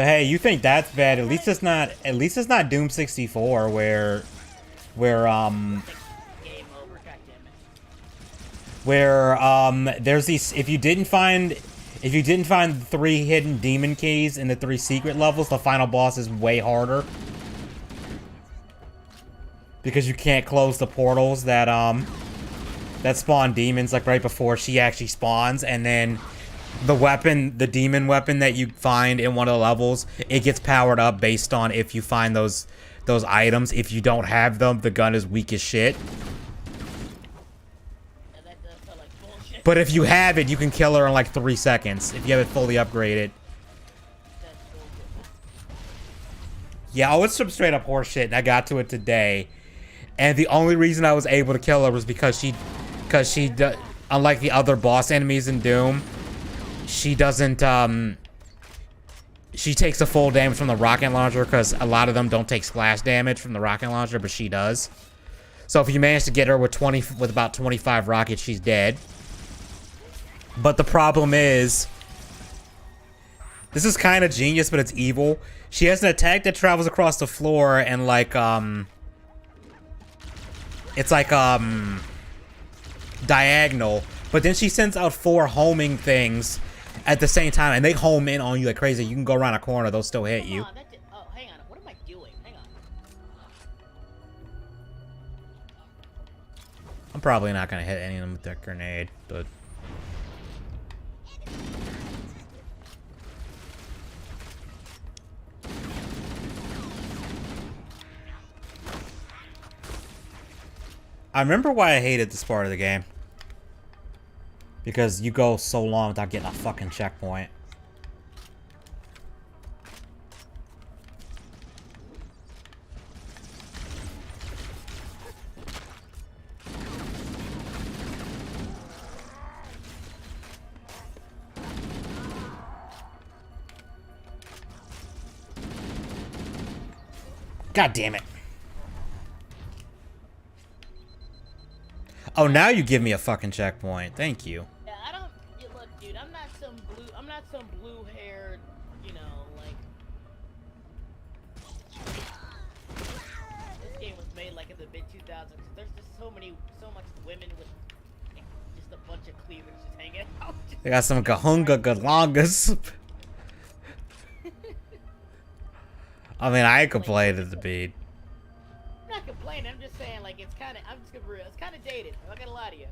But hey, you think that's bad? At least it's not. At least it's not Doom 64, where there's these. If you didn't find the 3 hidden demon keys in the 3 secret levels, the final boss is way harder. Because you can't close the portals that spawn demons like right before she actually spawns, and then the demon weapon that you find in one of the levels, it gets powered up based on if you find those items. If you don't have them, the gun is weak as shit. But if you have it, you can kill her in like 3 seconds if you have it fully upgraded. Yeah, oh, it's some straight up horse shit, and I got to it today. And the only reason I was able to kill her was because she unlike the other boss enemies in Doom, she doesn't, she takes the full damage from the rocket launcher, because a lot of them don't take splash damage from the rocket launcher, but she does. So if you manage to get her with about 25 rockets, she's dead. But the problem is, this is kind of genius, but it's evil. She has an attack that travels across the floor and like, it's like, diagonal. But then she sends out 4 homing things at the same time, and they home in on you like crazy. You can go around a corner, they'll still hit you. Oh, hang on. What am I doing? Hang on. I'm probably not gonna hit any of them with that grenade, but... I remember why I hated this part of the game. Because you go so long without getting a fucking checkpoint. God damn it. Oh, now you give me a fucking checkpoint. Thank you. Yeah, I don't. Yeah, look, dude, I'm not some blue-haired, you know, like. This game was made like in the mid-2000s. There's just so much women with like, just a bunch of cleavage just hanging out. They got some Gahunga Galongas. I mean, I complained at the beat. I'm not complaining. I'm just saying, like, it's kind of. I'm just gonna be real. It's kind of dated. I'm not gonna lie to you.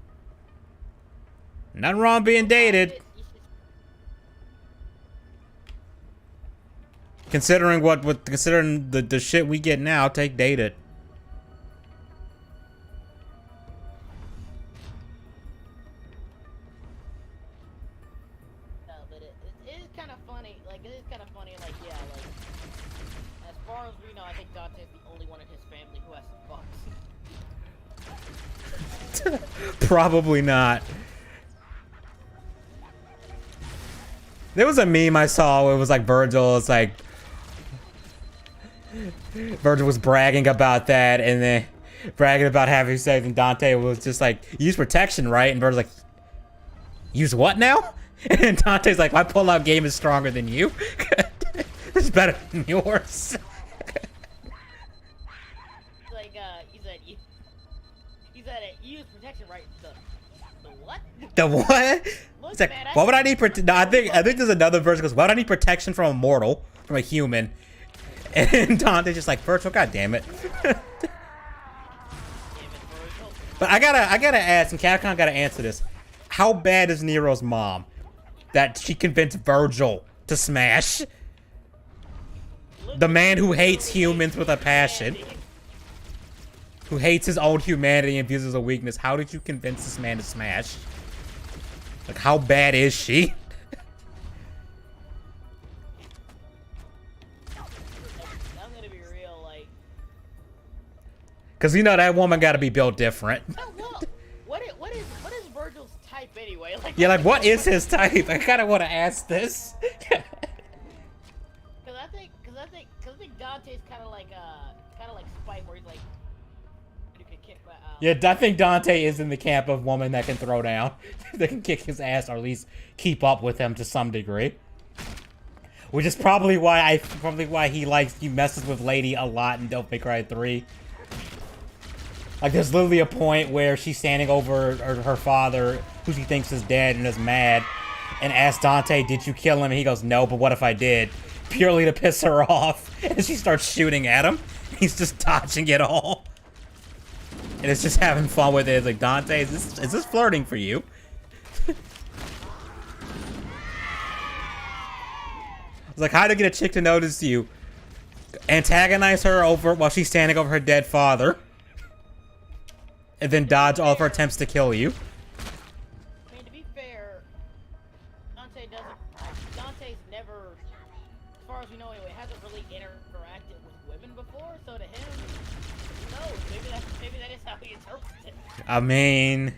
Nothing wrong being dated. Considering considering the shit we get now, take dated. No, but it is kind of funny. Like, it is kind of funny. Like, yeah, like, as far as we know, I think Dante's the only one in his family who has some bucks. Probably not. There was a meme I saw where it was like Virgil. It's like Virgil was bragging about that, and then bragging about having sex, and Dante was just like, "Use protection, right?" And Virgil's like, "Use what now?" And Dante's like, "My pull-out game is stronger than you. It's better than yours." Like, you said use protection, right? The what? The what? Look, It's like, man, why would I need protection? No, I think there's another version goes, why would I need protection from a mortal, from a human? And Dante's just like, Virgil, god damn it. But I gotta ask, and Capcom gotta answer this. How bad is Nero's mom that she convinced Virgil to smash? The man who hates humans with a passion. Who hates his own humanity and views it as a weakness. How did you convince this man to smash? Like, how bad is she? I'm gonna be real, like. Cause you know that woman got to be built different. Oh, well, what is Virgil's type anyway? Like, Yeah, like what is his type? I kind of want to ask this. Cause I think Dante's kind of like Spike, where he's like, you can kick my. Yeah, I think Dante is in the camp of woman that can throw down. That can kick his ass or at least keep up with him to some degree. Which is probably why he messes with Lady a lot in Devil May Cry 3. Like, there's literally a point where she's standing over her father, who she thinks is dead and is mad, and asks Dante, "Did you kill him?" And he goes, "No, but what if I did?" Purely to piss her off. And she starts shooting at him. He's just dodging it all. And it's just having fun with it. It's like, Dante, is this flirting for you? It's like, how to get a chick to notice you? Antagonize her over while she's standing over her dead father. And then dodge all of her attempts to kill you. I mean, to be fair, Dante's never, as far as we know anyway, hasn't really interacted with women before, so to him, who knows, maybe that is how he interprets it. I mean...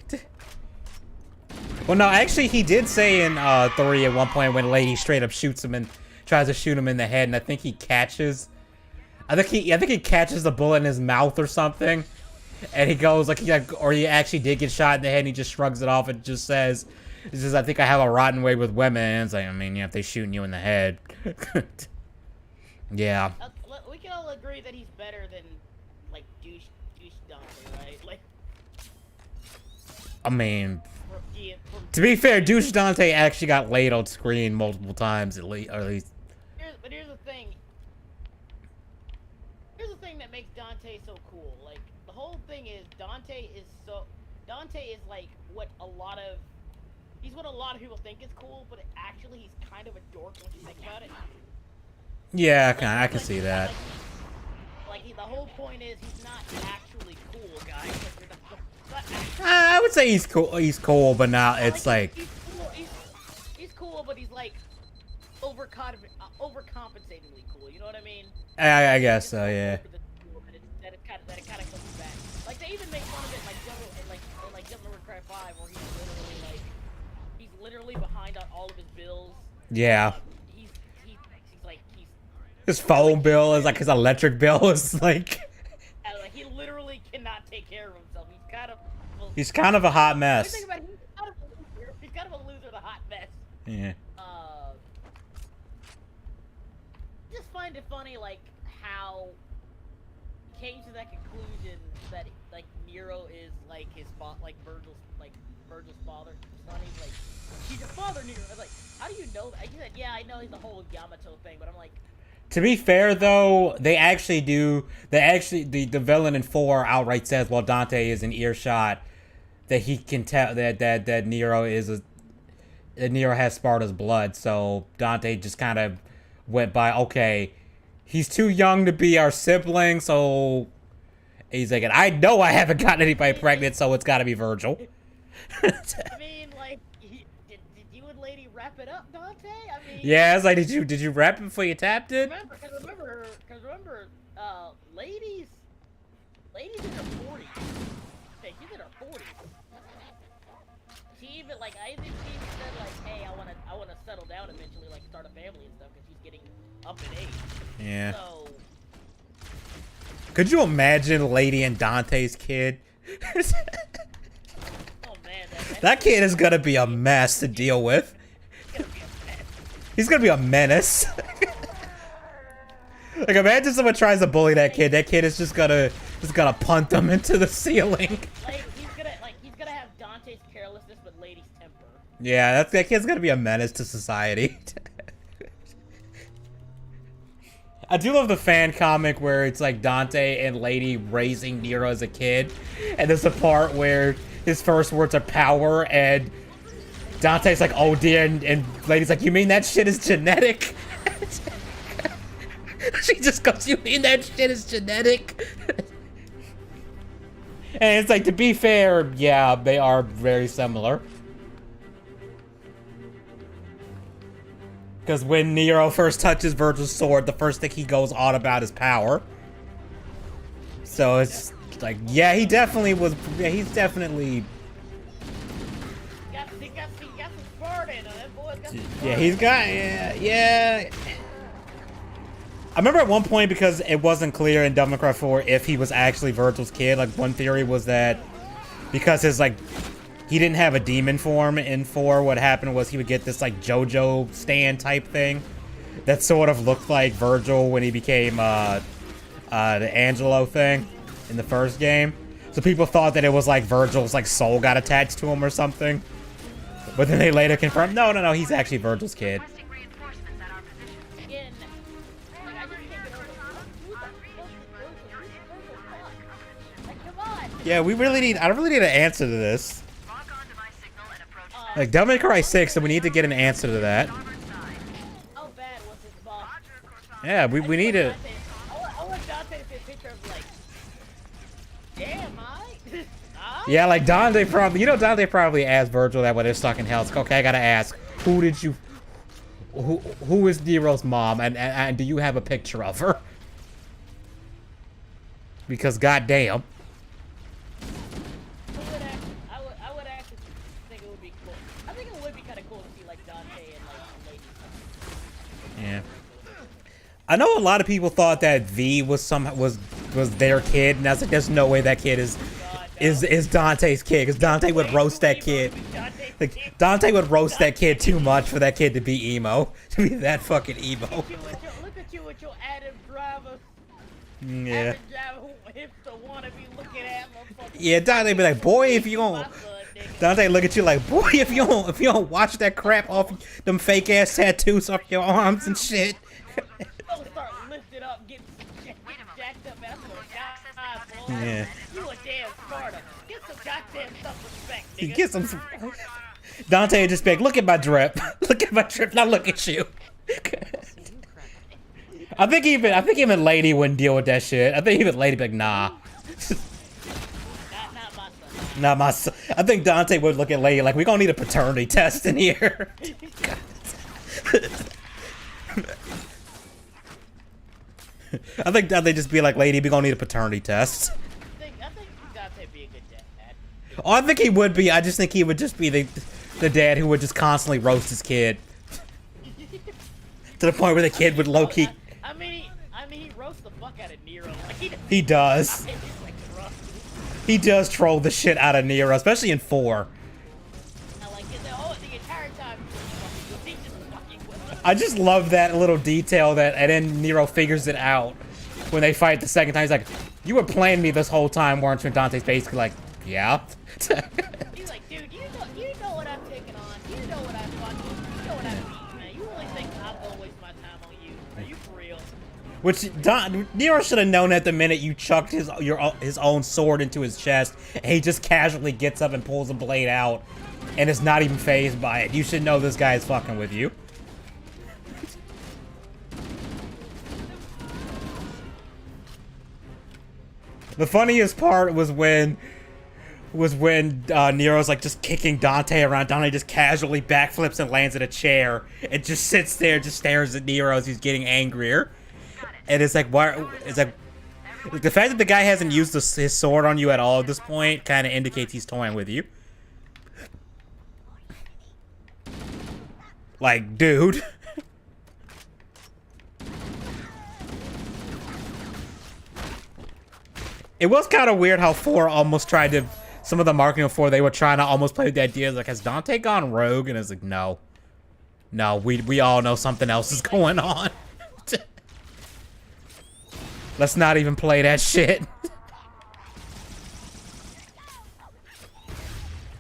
Well, no, actually, he did say in 3 at one point when Lady straight up shoots him and tries to shoot him in the head, and I think he catches... I think he catches the bullet in his mouth or something. And he goes, or he actually did get shot in the head, and he just shrugs it off and just says, I think I have a rotten way with women. And it's like, I mean, yeah, if they're shooting you in the head. Yeah. We can all agree that he's better than, like, douche Dante, right? Like... I mean... To be fair, douche Dante actually got laid on screen multiple times, at least. But here's the thing. Here's the thing that makes Dante so cool. Like, the whole thing is Dante is like what a lot of people think is cool, but actually he's kind of a dork when you think about it. Yeah, I can see that. The whole point is he's not actually cool, guys. I would say he's cool. He's cool, but now it's like he's cool, but he's like overcompensatingly cool. You know what I mean? I guess so, yeah. That it kind of comes back. Like, they even make fun of it, like Devil May Cry 5, where he's literally behind on all of his bills. Yeah. His phone bill is like his electric bill is like. He literally cannot take care of himself. He's kind of a hot mess. He's kind of a loser, the hot mess. Yeah. Just find it funny, like, how he came to that conclusion that, like, Nero is like Virgil's father. Son, he's like, he's your father, Nero. I was like, how do you know that? He said, yeah, I know the whole Yamato thing, but I'm like. To be fair, though, the villain in 4 outright says, while Dante is in earshot, that he can tell that Nero has Sparta's blood. So Dante just kind of went by, okay, he's too young to be our sibling, so he's like, I know I haven't gotten anybody pregnant, so it's got to be Virgil. I mean, like, did you and Lady wrap it up, Dante? I mean, yeah, it's like, did you wrap it before you tapped it? Remember, ladies in her 40s. Okay, she's in her 40s. She even, like, I think she even said, like, hey, I wanna settle down eventually, like, start a family and stuff, because she's getting up in age. Yeah. So. Could you imagine Lady and Dante's kid? Oh man, that kid is gonna be a mess to deal with. He's gonna be a menace. Like, imagine someone tries to bully that kid. That kid is just gonna punt them into the ceiling. Like, he's gonna have Dante's carelessness but Lady's temper. Yeah, that kid's gonna be a menace to society. I do love the fan comic where it's like Dante and Lady raising Nero as a kid, and there's a part where his first words are power, and Dante's like, oh dear, and Lady's like, you mean that shit is genetic? She just goes, you mean that shit is genetic? And it's like, to be fair, yeah, they are very similar. Because when Nero first touches Virgil's sword, the first thing he goes on about is power. So it's like, yeah, he definitely was, yeah, he's definitely... He got some Sparta in him. That boy's got some Yeah, he's got, yeah. I remember at one point, because it wasn't clear in Devil May Cry 4 if he was actually Virgil's kid. Like, one theory was that because his, like, he didn't have a demon form in 4, what happened was he would get this, like, JoJo stand type thing. that sort of looked like Virgil when he became the Angelo thing in the first game. So people thought that it was like Virgil's like soul got attached to him or something. But then they later confirmed, no, he's actually Virgil's kid. Yeah, I really need an answer to this. Like, Devil May Cry 6, and we need to get an answer to that. Yeah, we need it. I want Dante to take a picture of, like, damn, yeah, like Dante probably, Dante probably asked Virgil that when they're stuck in hell. It's like, okay, I gotta ask, who is Nero's mom, and do you have a picture of her? Because goddamn. I would actually think it would be cool. I think it would be kind of cool to see, like, Dante and, like, lady. Yeah. I know a lot of people thought that V was their kid, and I was like, there's no way that kid is Dante's kid, because Dante would roast that kid. Like, Dante would roast that kid too much for that kid to be emo, to be that fucking emo. Look at you with your Adam Driver. Yeah. Adam Driver who hits the wannabe looking at motherfucker. Yeah, Dante be like, boy, if you don't. Dante look at you like, boy, if you don't watch that crap off them fake ass tattoos off your arms and shit. Start lifting up, getting jacked up after a guy. Yeah. You a damn Sparta. Get some goddamn self-respect, nigga. Get some. Dante just be like, look at my drip. Look at my drip. Now look at you. I think even Lady wouldn't deal with that shit. I think even Lady be like, nah. Not my son. I think Dante would look at Lady like, we gonna need a paternity test in here. I think Dante just be like, lady, we gonna need a paternity test. I think Dante be a good dad. Oh, I think he would be. I just think he would just be the dad who would just constantly roast his kid. To the point where the kid would low-key... I mean, he roasts the fuck out of Nero. Like, he does. He does troll the shit out of Nero, especially in 4. I just love that little detail and then Nero figures it out when they fight the second time. He's like, you were playing me this whole time, weren't you? And Dante's basically like, yeah. He's like, dude, you know what I'm taking on. You know what I'm fucking. You know what I'm eating, man. You really think I'm gonna waste my time on you? Are you for real? Which Nero should have known at the minute you chucked his own sword into his chest, and he just casually gets up and pulls a blade out, and is not even fazed by it. You should know this guy is fucking with you. The funniest part was when Nero's like just kicking Dante around. Dante just casually backflips and lands in a chair and just sits there, just stares at Nero as he's getting angrier. And it's like, why? It's like the fact that the guy hasn't used his sword on you at all at this point kind of indicates he's toying with you. Like, dude. It was kind of weird how 4 almost tried to, some of the marketing of 4, they were trying to almost play with the idea, like, has Dante gone rogue? And it's like, no. No, we all know something else is going on. Let's not even play that shit.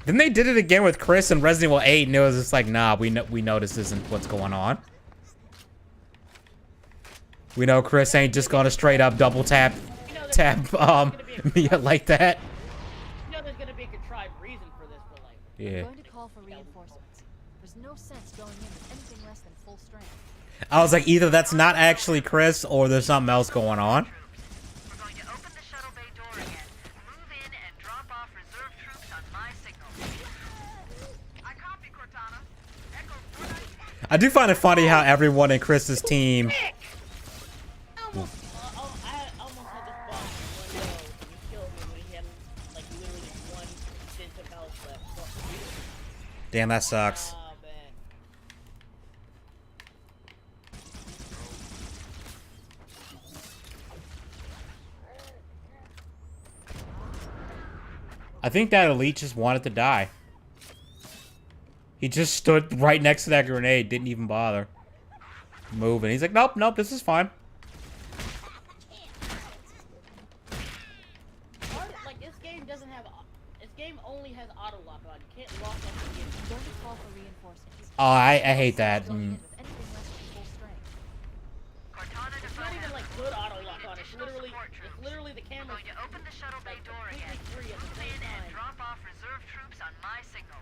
Then they did it again with Chris in Resident Evil 8, and it was just like, nah, we know this isn't what's going on. We know Chris ain't just gonna straight up double tap Mia like that. You know there's gonna be a contrived reason for this, but like... Yeah. I'm going to call for reinforcements. There's no sense going in with anything less than full strength. I was like, either that's not actually Chris, or there's something else going on. We're going to open the shuttle bay door again. Move in and drop off reserve troops on my signal. I copy, Cortana. Echo 4. I do find it funny how everyone in Chris's team... Damn, that sucks. Oh, man. I think that elite just wanted to die. He just stood right next to that grenade, didn't even bother. move, and he's like, nope, nope, this is fine. Like, this game doesn't have... This game only has auto lock on. You can't lock on the game. Don't call for reinforcements. Oh, I hate that. Going in with anything less than full strength. It's not even like good auto lock on. It's literally the camera. Going to open the shuttle bay door again. Free at the Move same in and time. drop off reserve troops on my signal.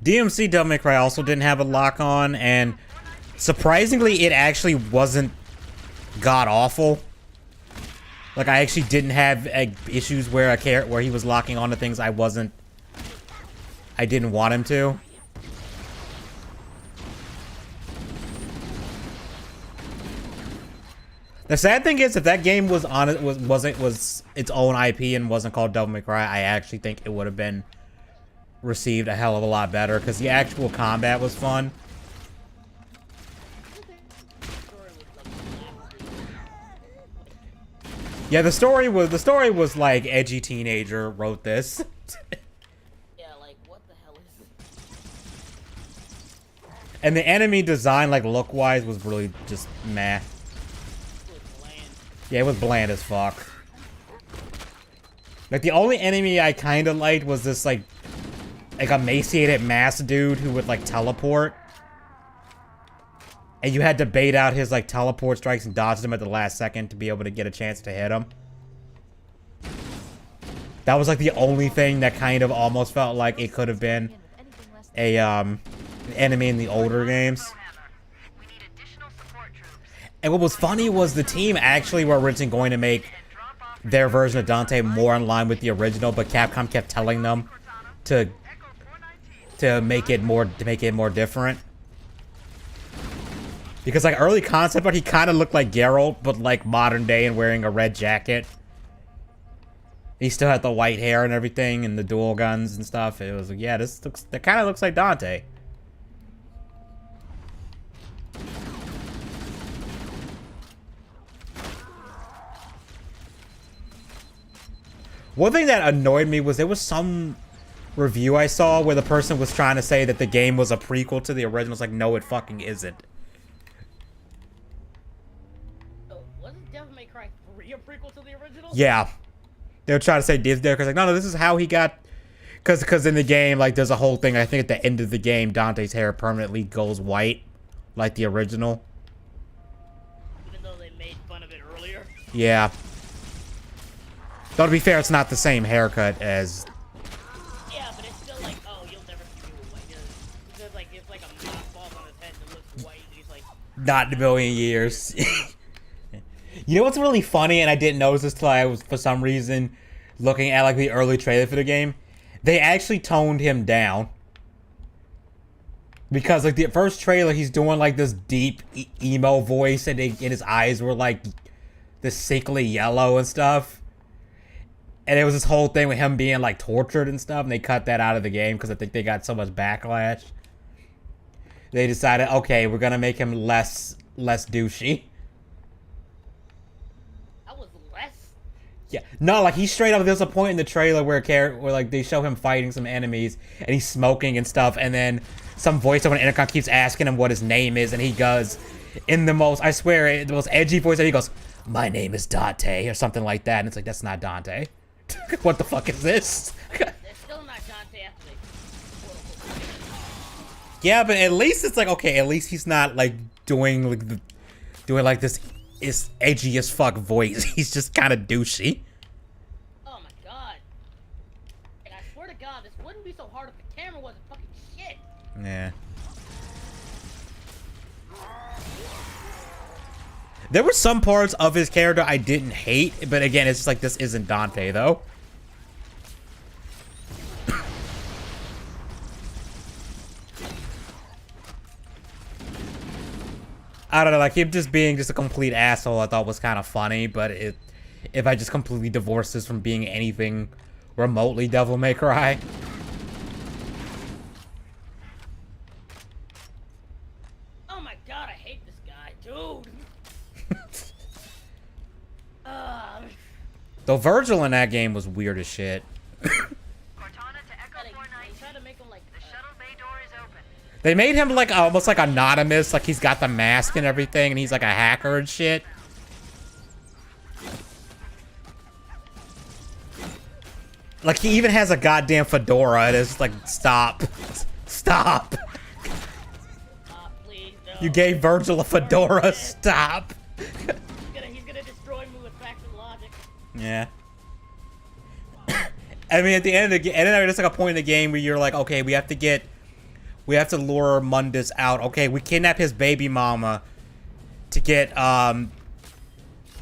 DMC Devil May Cry also didn't have a lock on, and surprisingly, it actually wasn't god awful. Like, I actually didn't have issues where where he was locking onto things I didn't want him to. The sad thing is, if that game was on it was its own IP and wasn't called Devil May Cry, I actually think it would have been received a hell of a lot better, because the actual combat was fun. Yeah, the story was like edgy teenager wrote this. Yeah, like, what the hell is this? And the enemy design, like, look-wise, was really just meh. Yeah, it was bland as fuck. Like, the only enemy I kind of liked was this, like emaciated mass dude who would, like, teleport. And you had to bait out his, like, teleport strikes and dodge them at the last second to be able to get a chance to hit him. That was, like, the only thing that kind of almost felt like it could have been a, enemy in the older games. And what was funny was the team actually were originally going to make their version of Dante more in line with the original, but Capcom kept telling them to make it more different. Because, like, early concept art, he kind of looked like Geralt, but, like, modern day and wearing a red jacket. He still had the white hair and everything, and the dual guns and stuff. It was like, yeah, that kind of looks like Dante. One thing that annoyed me was there was some review I saw where the person was trying to say that the game was a prequel to the original. It's like, no, it fucking isn't. Wasn't Devil May Cry 3 a prequel to the original? Yeah. They were trying to say Disney because, like, no, this is how he got... Because in the game, like, there's a whole thing. I think at the end of the game, Dante's hair permanently goes white, like the original. Even though they made fun of it earlier? Yeah. Though, to be fair, it's not the same haircut as... Yeah, but it's still like, oh, you'll never see it white. It's like a knot falls on his head and it looks white, and he's like... Not in a million years. You know what's really funny, and I didn't notice this till I was, for some reason, looking at, like, the early trailer for the game? They actually toned him down. Because, like, the first trailer, he's doing, like, this deep emo voice, and his eyes were, like, this sickly yellow and stuff. And there was this whole thing with him being, like, tortured and stuff, and they cut that out of the game because I think they got so much backlash. They decided, okay, we're gonna make him less douchey. Yeah, no, like, he straight up, there's a point in the trailer where like, they show him fighting some enemies, and he's smoking and stuff, and then some voice over an intercom keeps asking him what his name is, and he goes, in the most, I swear, the most edgy voice, and he goes, my name is Dante, or something like that, and it's like, that's not Dante. What the fuck is this? They're still not Dante after they... Yeah, but at least it's like, okay, at least he's not, like, doing this is edgy as fuck voice. He's just kind of douchey. Oh my god. Like, I swear to god, this wouldn't be so hard if the camera wasn't fucking shit. Yeah. There were some parts of his character I didn't hate, but again, it's just like, this isn't Dante, though. I don't know, like, him just being just a complete asshole I thought was kind of funny, but if I just completely divorce this from being anything remotely Devil May Cry. Oh my god, I hate this guy, dude. Though Virgil in that game was weird as shit. They made him like almost like anonymous, like he's got the mask and everything, and he's like a hacker and shit. Like he even has a goddamn fedora, and it's like, stop. Stop. Please, no. You gave Virgil a fedora, stop. He's gonna destroy me with facts and logic. Yeah. I mean, at the end of the game, and then there's like a point in the game where you're like, okay, we have to lure Mundus out. Okay, we kidnap his baby mama to get, in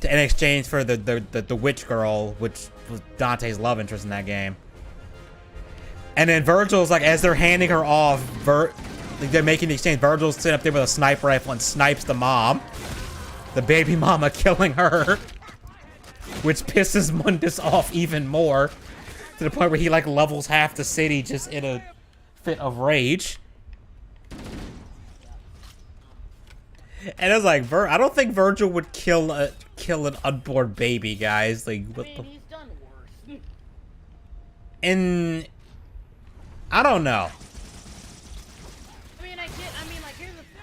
exchange for the witch girl, which was Dante's love interest in that game. And then Virgil's like, as they're handing her off, like they're making the exchange, Virgil's sitting up there with a sniper rifle and snipes the mom. The baby mama killing her. Which pisses Mundus off even more. To the point where he like levels half the city just in a fit of rage. And it's like, I don't think Virgil would kill an unborn baby, guys. Like, what the? He's done worse. And I don't know.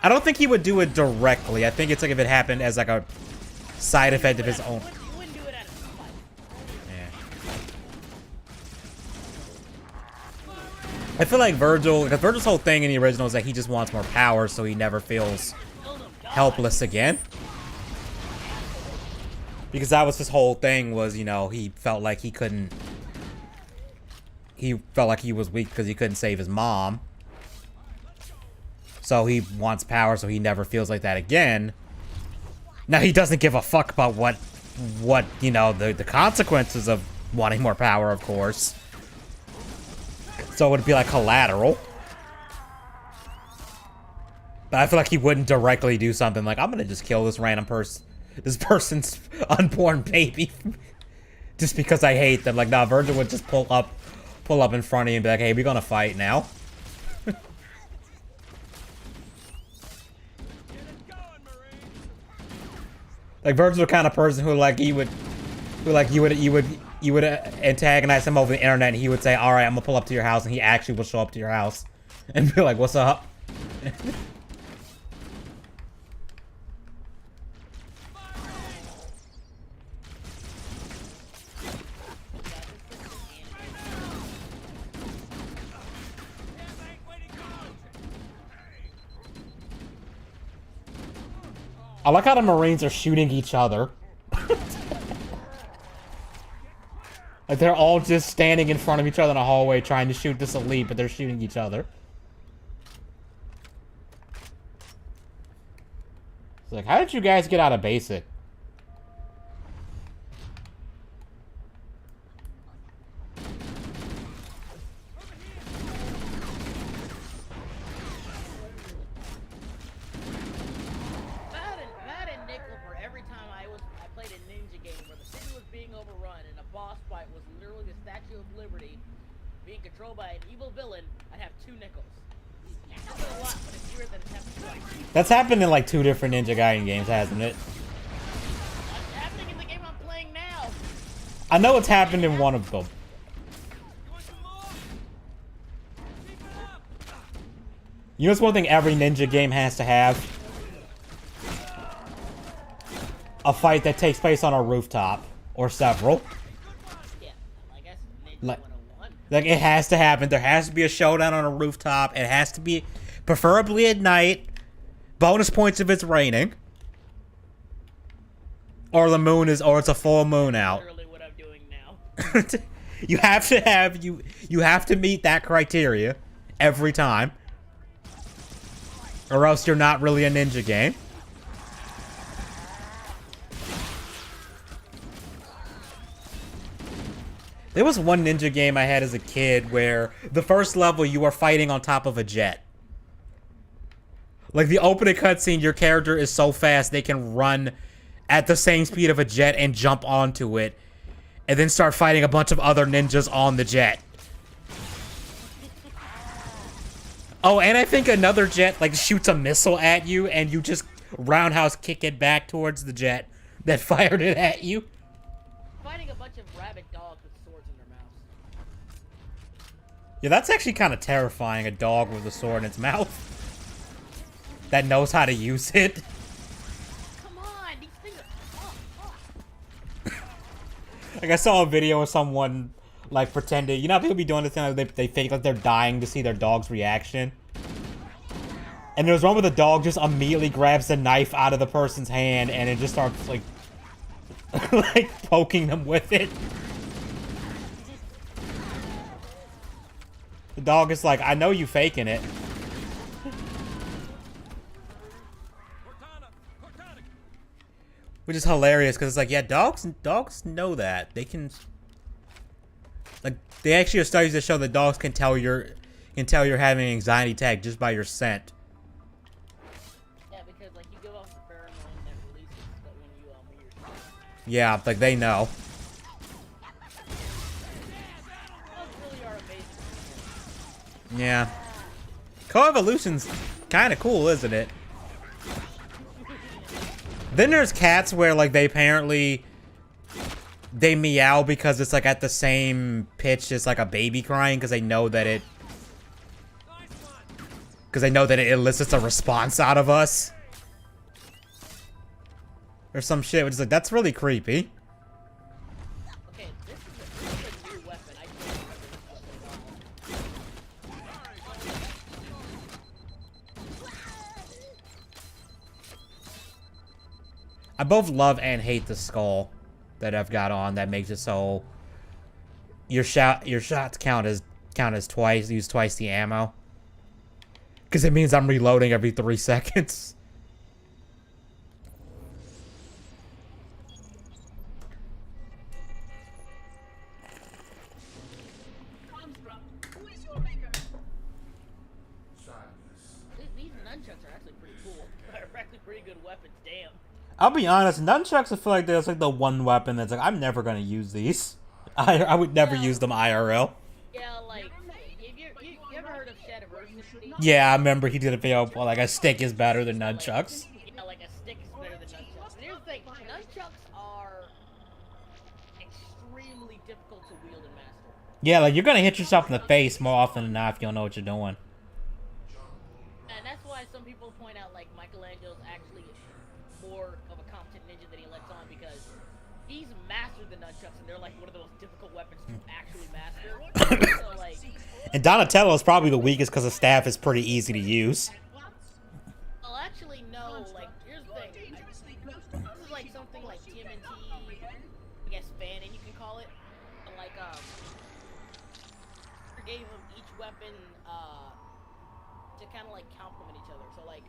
I don't think he would do it directly. I think it's like if it happened as like a side effect of his own. I feel like Virgil's whole thing in the original is that he just wants more power, so he never feels helpless again. Because that was his whole thing was, you know, he felt like he was weak because he couldn't save his mom. So he wants power so he never feels like that again. Now he doesn't give a fuck about what you know, the consequences of wanting more power, of course. So it would be like collateral. But I feel like he wouldn't directly do something like, I'm gonna just kill this random person, this person's unborn baby, just because I hate them. Like, nah, Virgil would just pull up in front of you and be like, hey, we're gonna fight now. Like, Virgil's the kind of person who you would antagonize him over the internet, and he would say, all right, I'm gonna pull up to your house, and he actually will show up to your house and be like, what's up? I like how the Marines are shooting each other. Like they're all just standing in front of each other in a hallway trying to shoot this elite, but they're shooting each other. It's like, how did you guys get out of basic? That's happened in like 2 different Ninja Gaiden games, hasn't it? It's happening in the game I'm playing now. I know it's happened in one of them. You know what's one thing every Ninja game has to have? A fight that takes place on a rooftop. Or several. Yeah, I guess Ninja 101. Like, it has to happen. There has to be a showdown on a rooftop. It has to be, preferably at night. Bonus points if it's raining. Or the moon is, or it's a full moon out. Literally what I'm doing now. You have to have, you have to meet that criteria every time. Or else you're not really a ninja game. There was one ninja game I had as a kid where the first level you are fighting on top of a jet. Like, the opening cutscene, your character is so fast they can run at the same speed of a jet and jump onto it. And then start fighting a bunch of other ninjas on the jet. Oh, and I think another jet, like, shoots a missile at you and you just roundhouse kick it back towards the jet that fired it at you. Fighting a bunch of rabid dogs with swords in their mouths. Yeah, that's actually kind of terrifying, a dog with a sword in its mouth. that knows how to use it. Come on, these things are... Like, I saw a video of someone, like, pretending... You know how people be doing this thing, like, they fake like they're dying to see their dog's reaction? And there's one where the dog just immediately grabs the knife out of the person's hand and it just starts, like... like, poking them with it. The dog is like, I know you faking it. Which is hilarious, because it's like, yeah, dogs know that. They can... Like, they actually have studies that show that dogs can tell you're having an anxiety attack just by your scent. Yeah, because, like, you go off the pheromone that releases but when you're... Yeah, like, they know. Dogs really are amazing. Yeah. Co-evolution's kind of cool, isn't it? Then there's cats where, like, they apparently... They meow because it's, like, at the same pitch as, like, a baby crying because they know that it... Because they know that it elicits a response out of us. Or some shit, which is like, that's really creepy. Okay, this is a new weapon. I don't remember this weapon at all. I both love and hate the skull that I've got on that makes it so your shots count as twice, use twice the ammo. Because it means I'm reloading every 3 seconds. These nunchucks are actually pretty cool. They're actually pretty good weapons, damn. I'll be honest, nunchucks I feel like there's like the one weapon that's like, I'm never gonna use these. I would never use them IRL. Yeah, like, you ever heard of Shadiversity? Yeah, I remember he did a video well, like a stick is better than nunchucks. Yeah, like a stick is better than nunchucks. And here's the thing, nunchucks are extremely difficult to wield and master. Yeah, like you're gonna hit yourself in the face more often than not if you don't know what you're doing. And that's why some people point out, like, Michelangelo's actually more of a competent ninja than he lets on because he's mastered the nunchucks and they're like one of the most difficult weapons to actually master. So, like... And Donatello is probably the weakest because the staff is pretty easy to use. Well, actually, no. Like, here's the thing. This is like something like TMNT, I guess, fanon, you can call it. But, like, gave them each weapon, to kind of, like, complement each other. So, like,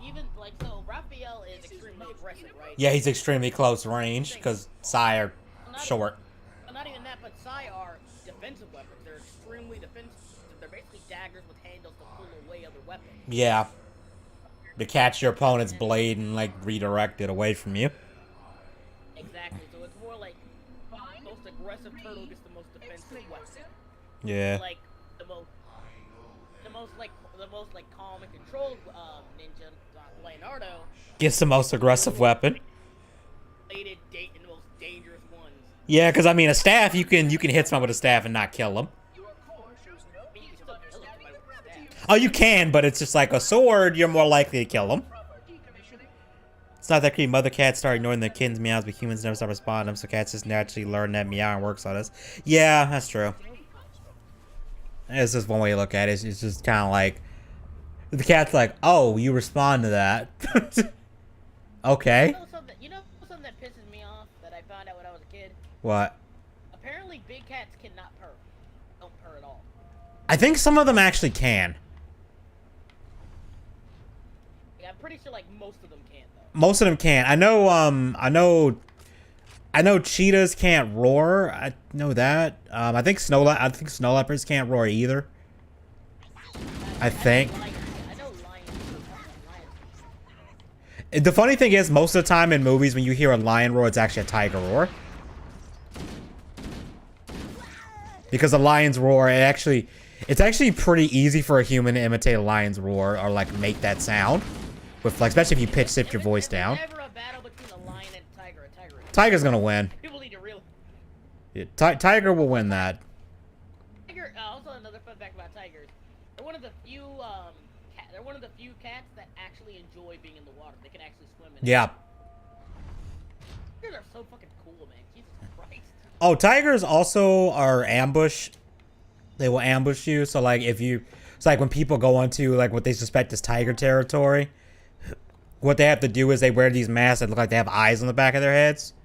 even, like, so Raphael is extremely aggressive, right? Yeah, he's extremely close range because Sai are short. Well, not even that, but Sai are defensive weapons. They're extremely defensive. They're basically daggers with handles to pull away other weapons. Yeah. To catch your opponent's blade and, like, redirect it away from you. Exactly. So it's more like the most aggressive turtle gets the most defensive weapon. Yeah. Like the most calm and controlled ninja, Leonardo, Gets the most aggressive weapon. bladed date and the most dangerous ones. Yeah, because I mean, a staff you can hit someone with a staff and not kill them. But you can still kill somebody with a staff. Oh, you can, but it's just like a sword. You're more likely to kill them. It's not that creepy. Mother cats start ignoring their kittens' meows, but humans never stop responding to them, so cats just naturally learn that meow and works on us. Yeah, that's true. It's just one way to look at it. It's just kind of like the cat's like, "Oh, you respond to that." Okay. You know something that pisses me off that I found out when I was a kid? What? Apparently, big cats cannot purr. Don't purr at all. I think some of them actually can. Like, I'm pretty sure like most of them can though. Most of them can. I know cheetahs can't roar. I know that. I think snow leopards can't roar either. I think. I know lions. The funny thing is, most of the time in movies, when you hear a lion roar, it's actually a tiger roar. Because a lion's roar, it's actually pretty easy for a human to imitate a lion's roar or like make that sound, with like especially if you pitch shift your voice down. Never a battle between a lion and a tiger. Tiger's gonna win. People need to realize. Yeah, Tiger will win that. Tiger. Also, another fun fact about tigers. They're one of the few they're one of the few cats that actually enjoy being in the water. They can actually swim in it. Yeah. Tigers are so fucking cool, man. Jesus Christ. Oh, tigers also are ambush. They will ambush you. So like if you, it's like when people go into like what they suspect is tiger territory, what they have to do is they wear these masks that look like they have eyes on the back of their heads.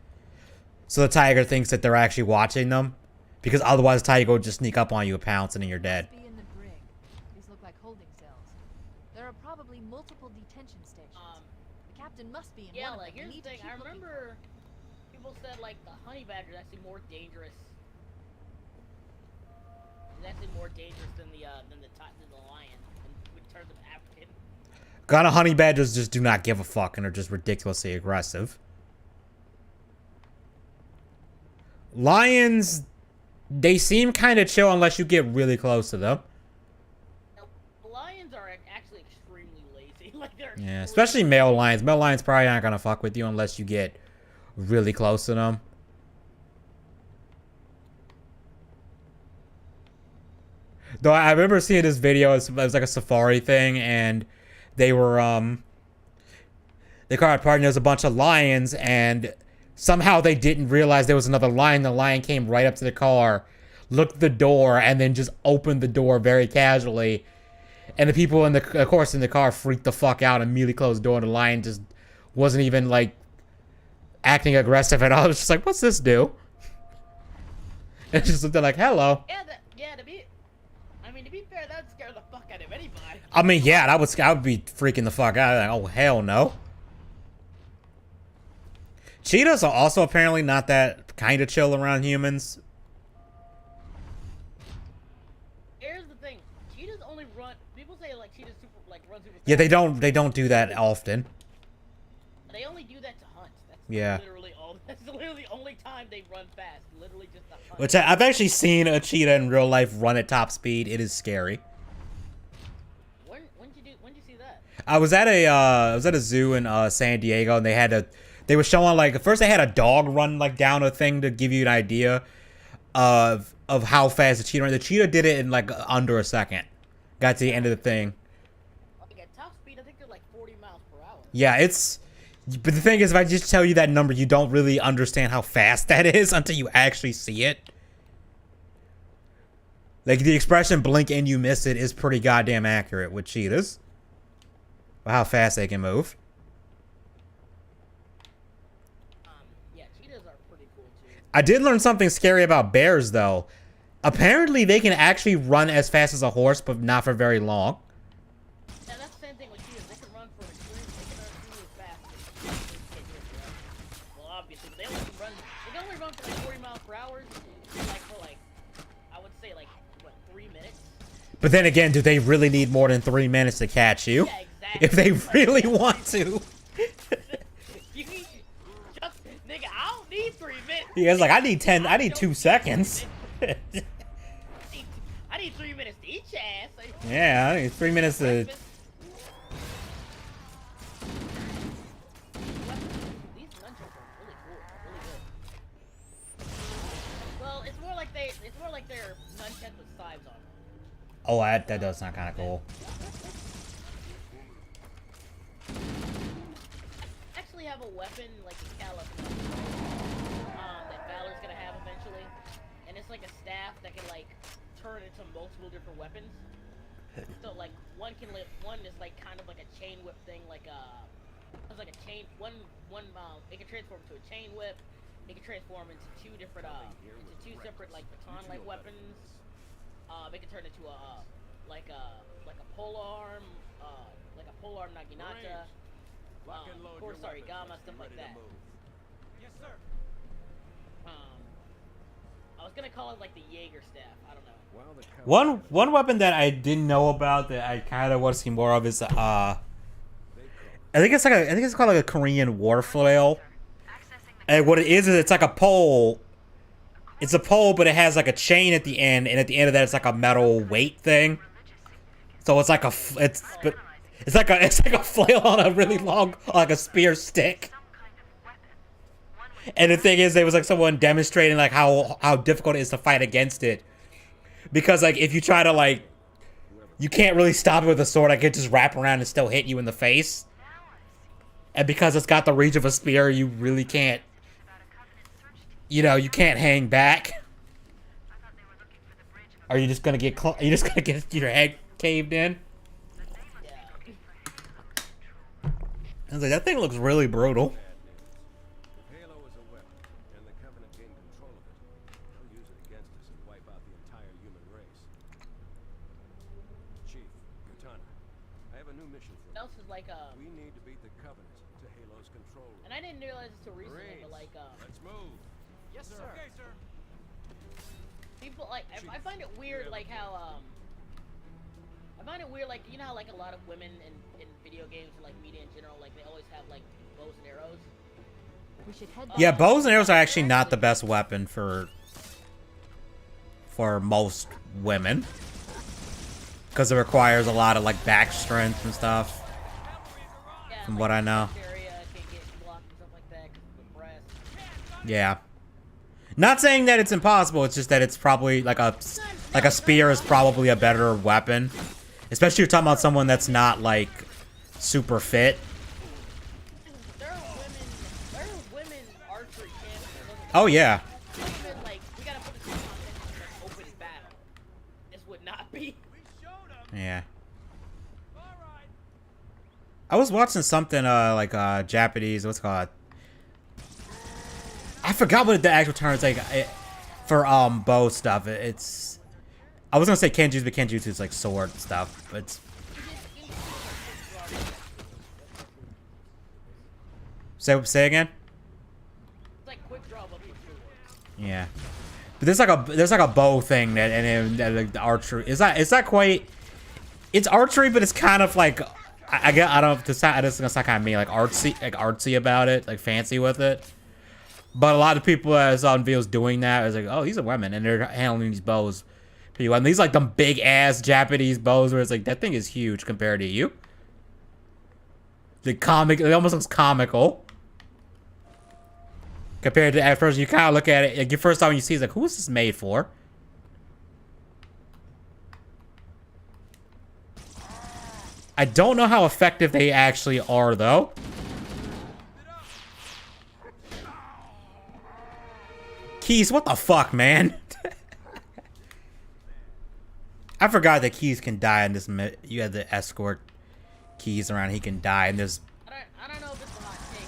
So the tiger thinks that they're actually watching them, because otherwise the tiger will just sneak up on you and pounce, and then you're dead. Be in the brig. These look like holding cells. There are probably multiple detention stations. The captain must be in one of them. Yeah, like here's the thing. I remember people said like the honey badger is actually more dangerous. It's actually more dangerous than the lion in terms of African. Ghana honey badgers just do not give a fuck and are just ridiculously aggressive. Lions, they seem kind of chill unless you get really close to them. Lions are actually extremely lazy. Like they're Yeah, especially male lions. Male lions probably aren't gonna fuck with you unless you get really close to them. Though I remember seeing this video, it was like a safari thing, and they were, they caught a party, and there was a bunch of lions, and somehow they didn't realize there was another lion. The lion came right up to the car, looked at the door, and then just opened the door very casually. And the people in the, of course, in the car freaked the fuck out and immediately closed the door, and the lion just wasn't even, like, acting aggressive at all. It was just like, what's this do? And just looked at like, hello. Yeah, to be fair, that'd scare the fuck out of anybody. I mean, yeah, I would be freaking the fuck out. Like, oh, hell no. Cheetahs are also apparently not that kind of chill around humans. Here's the thing. Cheetahs only run, people say like cheetahs run super fast. Yeah, they don't do that often. They only do that to hunt. Yeah. That's literally the only time they run fast. Literally just to hunt. Which I've actually seen a cheetah in real life run at top speed. It is scary. When did you see that? I was at a zoo in San Diego, and they were showing like, first they had a dog run like down a thing to give you an idea of how fast the cheetah ran. The cheetah did it in like under a second. Got to the end of the thing. Like at top speed, I think they're like 40 miles per hour. Yeah, but the thing is, if I just tell you that number, you don't really understand how fast that is until you actually see it. Like, the expression blink and you miss it is pretty goddamn accurate with cheetahs. How fast they can move. Yeah, cheetahs are pretty cool too. I did learn something scary about bears, though. Apparently, they can actually run as fast as a horse, but not for very long. Yeah, that's the same thing with cheetahs. They can run for extremely fast. Well, obviously, they can only run for like 40 miles per hour. Like for like, I would say like, what, 3 minutes? But then again, do they really need more than 3 minutes to catch you? Yeah, exactly. If they really want to. You need just, nigga, I don't need 3 minutes. He was like, I need 2 seconds. I need 3 minutes to eat your ass. Yeah, I need 3 minutes to... These nunchucks are really cool, really good. Well, it's more like they're nunchucks with scythes on them. Oh, that does sound kind of cool. I actually have a weapon like a callus that Valor's gonna have eventually, and it's like a staff that can like turn into multiple different weapons. So like one is like kind of like a chain whip thing, like it's like a chain it can transform into a chain whip. It can transform into two separate like baton-like weapons. It can turn into like a polearm, naginata, Gamma, stuff like that. Yes, sir. I was gonna call it like the Jaeger staff. I don't know. One weapon that I didn't know about that I kind of want to see more of is I think it's called like a Korean war flail. And what it is it's like a pole. It's a pole, but it has like a chain at the end, and at the end of that, it's like a metal weight thing. So it's like it's like a flail on a really long, like a spear stick. And the thing is, there was like someone demonstrating like how difficult it is to fight against it, because like if you try to like you can't really stop it with a sword. I could just wrap around and still hit you in the face. And because it's got the reach of a spear, you really can't, you know, you can't hang back. Are you just gonna get are you just gonna get your head caved in? I was like, that thing looks really brutal. If Halo is a weapon, and the Covenant gain control of it, they'll use it against us and wipe out the entire human race. Chief, Katana, I have a new mission for you. Else is like We need to beat the Covenant to Halo's control. and I didn't realize this till recently, but like Let's move. Yes, sir. Okay, sir. people like I find it weird like how I find it weird like you know how like a lot of women in video games and like media in general like they always have like bows and arrows. We should head Yeah, bows and arrows are actually not the best weapon for most women. Because it requires a lot of like back strength and stuff. Yeah, From like, what I know. area can get blocked and stuff like that 'cause of the breast. Yeah. Not saying that it's impossible, it's just that it's probably like a spear is probably a better weapon. Especially if you're talking about someone that's not like super fit. There are women archery champions. Oh yeah. Even like we gotta put this in context of like open battle. This would not be. Yeah. I was watching something like Japanese, what's it called? I forgot what the actual term is like for bow stuff. It's I was gonna say Kenjutsu, but Kenjutsu is like sword stuff. But it's... Say again? It's like quick draw but with swords. Yeah. But there's like a bow thing that and like the archery. It's not quite. It's archery, but it's kind of like I don't know if this is gonna sound kind of mean like artsy about it, like fancy with it. But a lot of people I saw in videos doing that is like, oh, these are women, and they're handling these bows pretty well. And these like them big ass Japanese bows where it's like that thing is huge compared to you. It almost looks comical compared to at first. You kind of look at it like your first time you see it's like, who is this made for? I don't know how effective they actually are though. Keys, what the fuck, man? I forgot that Keys can die in this. You had the escort Keys around. He can die, and there's. I don't know if it's a hot take,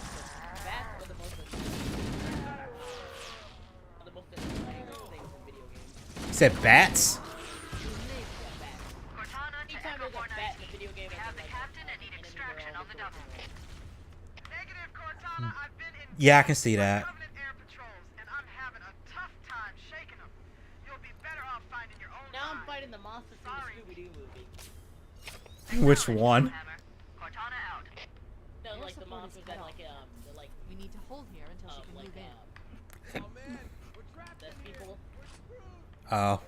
but bats are the most exciting things in video games. You said bats? Anytime there's a bat in a video game, have the captain and need extraction on the double. Negative, Cortana. I've been in Yeah, I can see that. Covenant air patrols, and I'm having a tough time shaking them. You'll be better off finding your own. Now I'm fighting the monsters from the Scooby-Doo movie. Which one? Cortana out. No, like the monsters that like they're like We need to hold here until she can like move in. Oh man, we're trapped dead in here. people. Oh.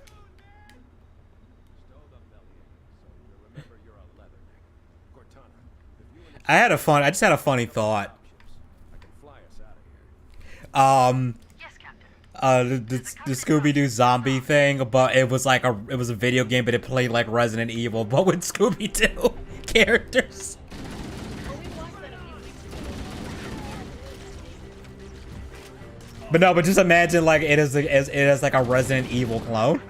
Stole the Melian, so you remember you're a leatherneck. Cortana, if you and I just had a funny thought. I can fly us out of here. Yes, Captain. The Scooby-Doo zombie thing, but it was like a video game, but it played like Resident Evil, but with Scooby-Doo characters. But no, but just imagine like it is like a Resident Evil clone.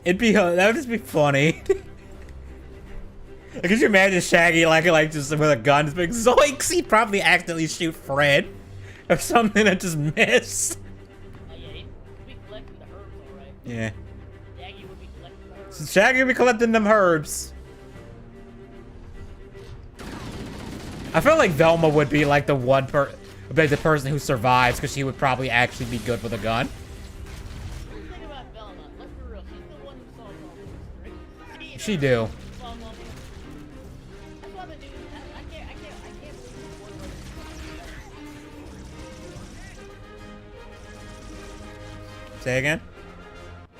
That would just be funny. Like, could you imagine Shaggy like just with a gun, just like zoinks? He'd probably accidentally shoot Fred or something that just missed. Oh yeah, he'd be collecting the herbs, alright. Yeah. Shaggy would be collecting the herbs. So Shaggy would be collecting them herbs. I feel like Velma would be like the the person who survives because she would probably actually be good with a gun. What do you think about Velma? Let's be real, she's the one who solves all the mysteries. She do. That's why the dude, I can't believe one person. Say again?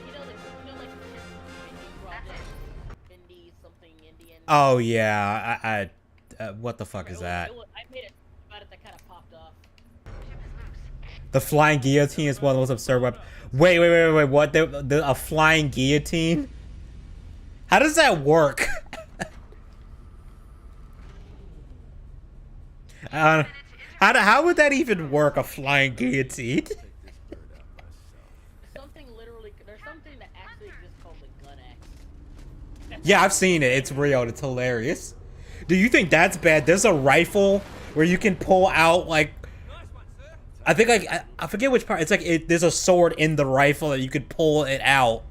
You know, like Indie project, Indie something Indian. Oh yeah, what the fuck is that? I made it about it that kind of popped off. The flying guillotine is one of the most absurd weapons. Wait, what? A flying guillotine? How does that work? How would that even work, a flying guillotine? Something literally, there's something that actually exists called the gun axe. Yeah, I've seen it. It's real. It's hilarious. Do you think that's bad? There's a rifle where you can pull out, like, I think, like, I forget which part. It's like there's a sword in the rifle that you could pull it out.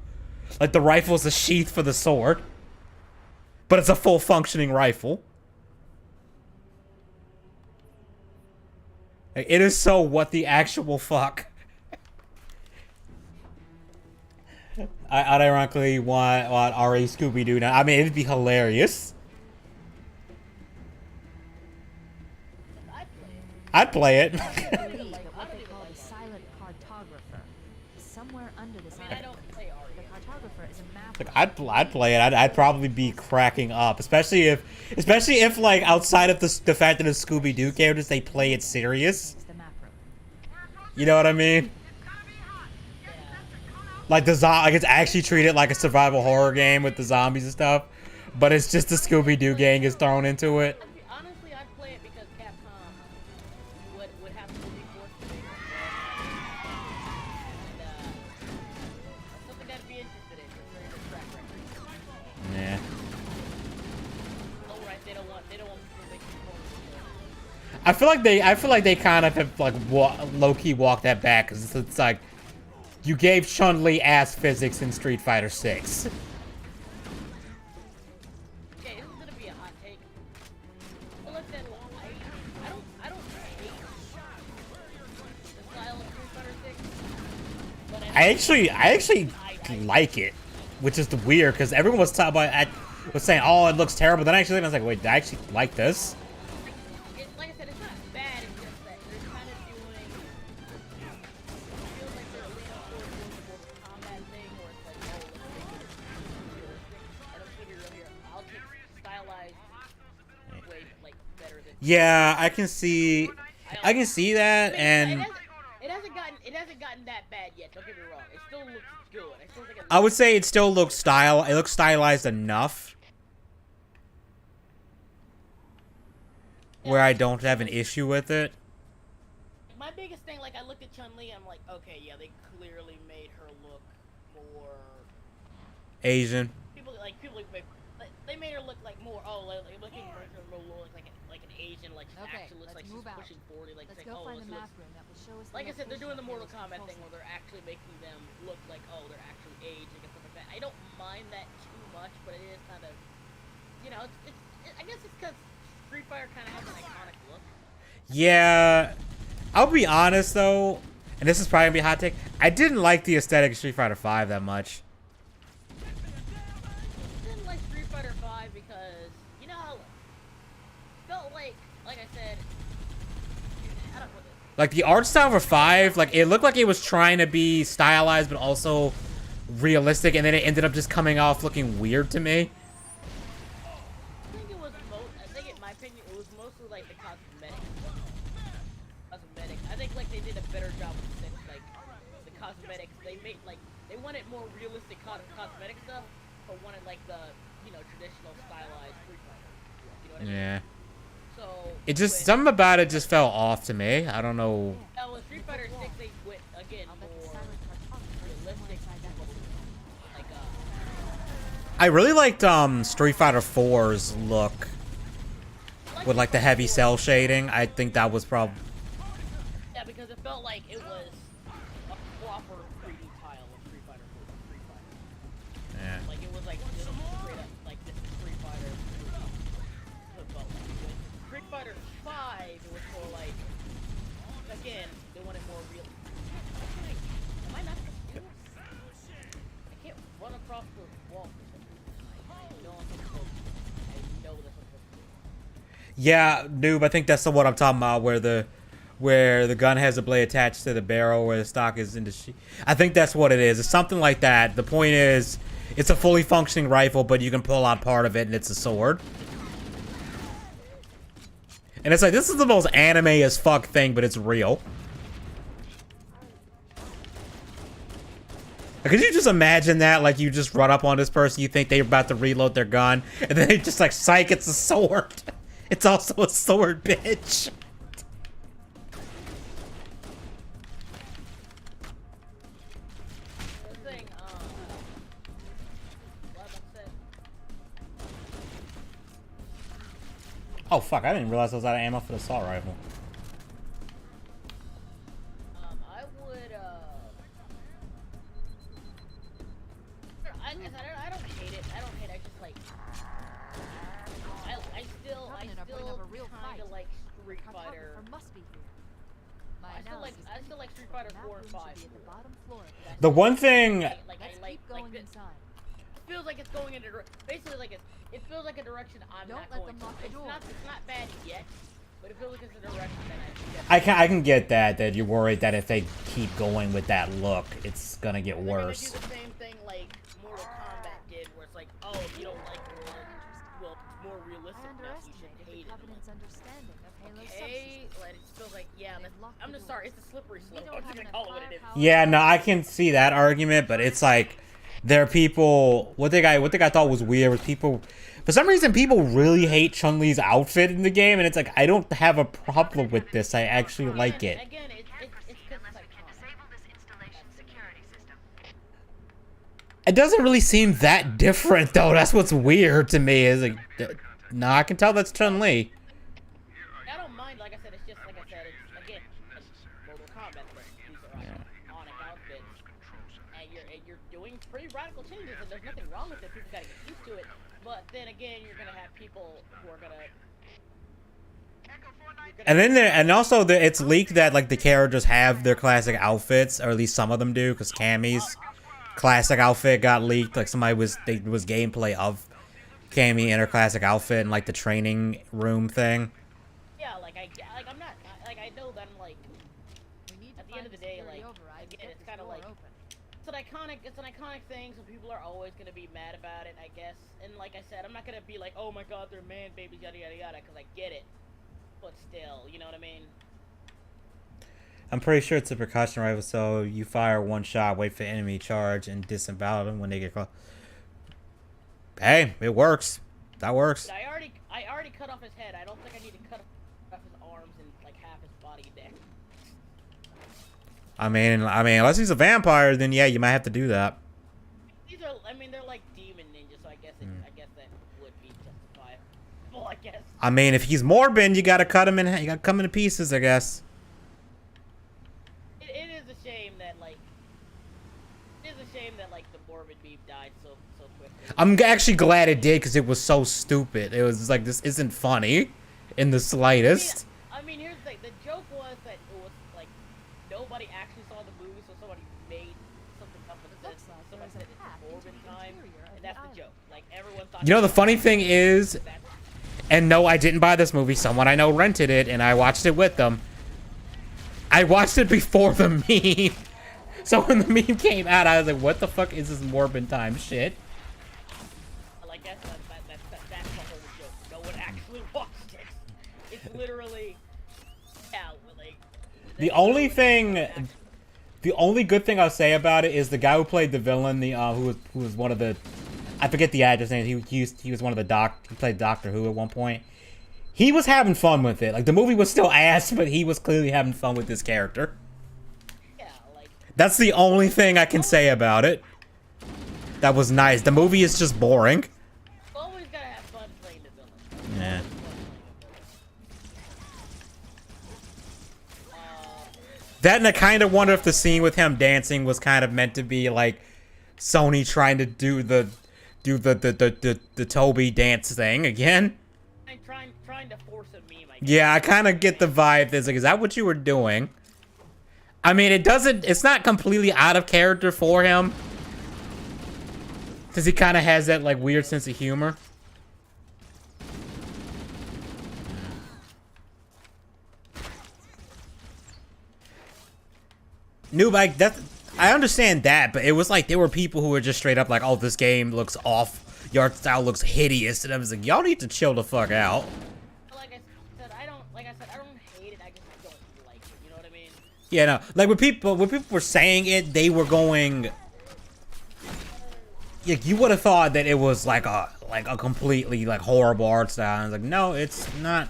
Like, the rifle's a sheath for the sword. But it's a full functioning rifle. Like, it is so what the actual fuck. I unironically want RA Scooby-Doo now. I mean, it'd be hilarious. I'd play it. What they call the silent cartographer. Somewhere under this. I mean, I don't play RE. The cartographer is a map. Like, I'd play it. I'd probably be cracking up, especially if like outside of the fact that it's Scooby-Doo characters, they play it serious. You know what I mean? Like like it's actually treated like a survival horror game with the zombies and stuff, but it's just the Scooby-Doo gang is thrown into it. Honestly, I'd play it because Capcom would have to be forced to make it. And something I'd be interested in. Considering their track record. Yeah. Oh right, they don't want people making controllers. I feel like they kind of have like low-key walked that back, because it's like you gave Chun-Li ass physics in Street Fighter 6. Okay, this is gonna be a hot take. Well, look, then, I don't hate the style of Street Fighter 6. But I actually like it, which is weird because everyone was talking about was saying, "Oh, it looks terrible." Then actually, I was like, "Wait, I actually like this." Like I said, it's not bad. It's just that they're kind of doing. It feels like they're leaning towards doing more of a combat thing, or it's like, oh, let's make it realistic. And I'm gonna be real here. I'll take stylized way like better than. Yeah, I can see that, and it hasn't gotten that bad yet. Don't get me wrong. It still looks good. I still think I would say it still looks it looks stylized enough where I don't have an issue with it. My biggest thing, like, I looked at Chun-Li, I'm like, okay, yeah, they clearly made her look more Asian. People they made her look like more. Oh, like looking more like an Asian, like she Okay, actually looks like let's she's move out. pushing 40. Like, Let's it's like, go oh, find this the map looks. room that will show us. Like I said, they're doing the Mortal location of Kombat those thing where they're actually making them look like, oh, they're actually aging and stuff like that. I don't mind that too much, but it is kind of, you know, I guess it's because Street Fighter kind of has an iconic look. Yeah, I'll be honest though, and this is probably gonna be a hot take. I didn't like the aesthetic of Street Fighter 5 that much. Didn't like Street Fighter 5 because, you know, how felt like I said, I don't know. Like the art style for 5, like it looked like it was trying to be stylized but also realistic, and then it ended up just coming off looking weird to me. I think in my opinion, it was mostly like the cosmetics. I think like they did a better job with like the cosmetics. They made like they wanted more realistic cosmetic stuff, but wanted like the traditional stylized Street Fighter. You know what I mean? Yeah. So It just something about it just fell off to me. I don't know. with Street Fighter 6, they went again more realistic. Like I really liked Street Fighter 4's look with like the heavy cell shading. I think that was probably. Yeah, because it felt like it was a proper 3D tile of Street Fighter 4. Street Fighter. Yeah. Like it was like this straight up like this is Street Fighter 3D. So it felt like with Street Fighter 5, it was more like again they wanted more real. Am I not? I can't run across the wall. I know I'm supposed to. I know this. Yeah, noob. I think that's the one I'm talking about, where the gun has a blade attached to the barrel, where the stock is in the sheath. I think that's what it is. It's something like that. The point is, it's a fully functioning rifle, but you can pull out part of it, and it's a sword. And it's like, this is the most anime as fuck thing, but it's real. Could you just imagine that? Like, you just run up on this person, you think they're about to reload their gun, and then they just like, psych, it's a sword. It's also a sword, bitch. Oh fuck, I didn't realize I was out of ammo for the assault rifle. I would, I don't hate it. I don't hate it. I just like, I still kinda like Street Fighter. I still like Street Fighter 4 and 5. The one thing... It feels like it's going in a basically like it feels like a direction I'm not going to. It's not bad yet, but it feels like it's a direction that I can get that you're worried that if they keep going with that look, it's gonna get worse. They're gonna do the same thing like Mortal Kombat did, where it's like, oh, if you don't like blood, well, it's more realistic now, so you should hate it. Okay, like, it feels like, yeah, I'm just sorry, it's a slippery slope. I'm just gonna call it what it is. Yeah, no, I can see that argument, but it's like there are people. What the guy thought was weird was people. For some reason, people really hate Chun-Li's outfit in the game, and it's like I don't have a problem with this. I actually like it. Again, it's It doesn't really seem that different, though. That's what's weird to me. Is like, no, I can tell that's Chun-Li. I don't mind. Like I said, it's just like I said. It's, again, Mortal Kombat. These are iconic outfits, and you're doing pretty radical changes, and there's nothing wrong with it. People gotta get used to it. But then again, you're gonna have people who are gonna. And then also it's leaked that like the characters have their classic outfits, or at least some of them do, because Cammy's classic outfit got leaked. Like somebody was gameplay of Cammy in her classic outfit and like the training room thing. Yeah, I'm not I know that I'm like at the end of the day, like again, it's kind of like it's an iconic thing, so people are always gonna be mad about it, I guess. And like I said, I'm not gonna be like, oh my god, they're man babies, yada yada yada, because I get it. But still, you know what I mean? I'm pretty sure it's a percussion rifle, so you fire one shot, wait for enemy charge, and disembowel them when they get close. Hey, it works. That works. I already cut off his head. I don't think I need to cut off his arms and like half his body neck. I mean, unless he's a vampire, then yeah, you might have to do that. These are, they're like demon ninjas, so I guess that would be justifiable, I guess. I mean, if he's Morbin, you gotta cut him in. You gotta cut him into pieces, I guess. It is a shame that the Morbid beef died so quickly. I'm actually glad it did, because it was so stupid. It was like, this isn't funny in the slightest. I mean, here's the thing. The joke was that it was like nobody actually saw the movie, so somebody made something up and said somebody said it's Morbid time, and that's the joke. Like everyone thought. You know, the funny thing is, and no, I didn't buy this movie. Someone I know rented it, and I watched it with them. I watched it before the meme. So when the meme came out, I was like, what the fuck is this Morbid time shit? Like, that's the whole joke. No one actually watched it. It's literally, yeah, like... The only good thing I'll say about it is the guy who played the villain, who was one of the... I forget the actor's name. He was one of the he played Doctor Who at one point. He was having fun with it. Like, the movie was still ass, but he was clearly having fun with this character. Yeah, like... That's the only thing I can say about it. That was nice. The movie is just boring. Always gotta have fun playing the villain. Yeah. That, and I kind of wonder if the scene with him dancing was kind of meant to be like Sony trying to do the Toby dance thing again. Trying to force a meme, I guess. Yeah, I kind of get the vibe. There's like, is that what you were doing? I mean, it's not completely out of character for him. Because he kind of has that like weird sense of humor. I understand that, but it was like there were people who were just straight up like, "Oh, this game looks off. Your art style looks hideous," and I was like, "Y'all need to chill the fuck out." Like I said, I don't hate it. I just don't like it. You know what I mean? Yeah, no. Like when people were saying it, they were going you would have thought that it was like a completely like horrible art style. And I was like, no, it's not.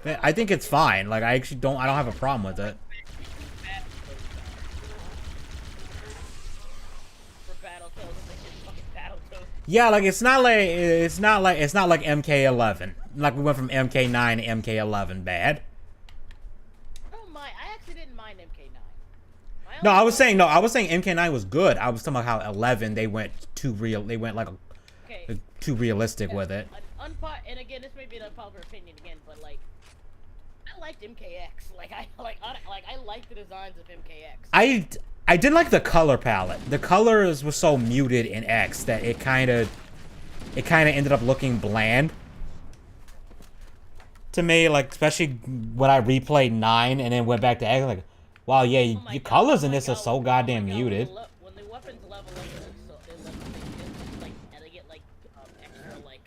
I think it's fine. Like, I actually don't have a problem with it. Yeah, like it's not like MK11. Like we went from MK9 to MK11 bad. I don't mind. I actually didn't mind MK9. No, I was saying MK9 was good. I was talking about how 11 they went too real. They went like too realistic with it. And again, this may be an unpopular opinion again, but like I liked MKX. Like I liked the designs of MKX. I didn't like the color palette. The colors were so muted in X that it kind of ended up looking bland to me. Like, especially when I replayed 9 and then went back to X, like, wow, yeah, your colors in this are so goddamn muted. When the weapons level up, and they get like extra like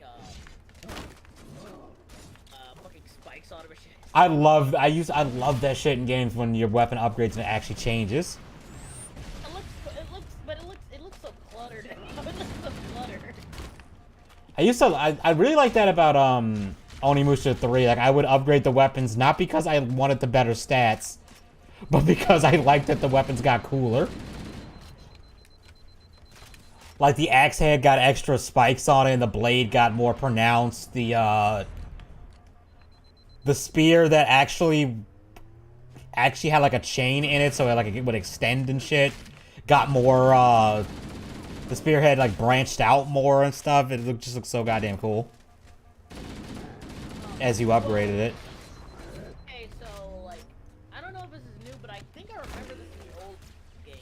fucking spikes on them and shit. I love that shit in games when your weapon upgrades and it actually changes. It looks so cluttered. It looks so cluttered. I really like that about Onimusha 3. Like, I would upgrade the weapons not because I wanted the better stats, but because I liked that the weapons got cooler. Like, the axe head got extra spikes on it and the blade got more pronounced. The spear that actually had like a chain in it, so it would extend and shit, got more the spearhead like branched out more and stuff. It just looks so goddamn cool as you upgraded it. Okay, so like I don't know if this is new, but I think I remember this in the old game.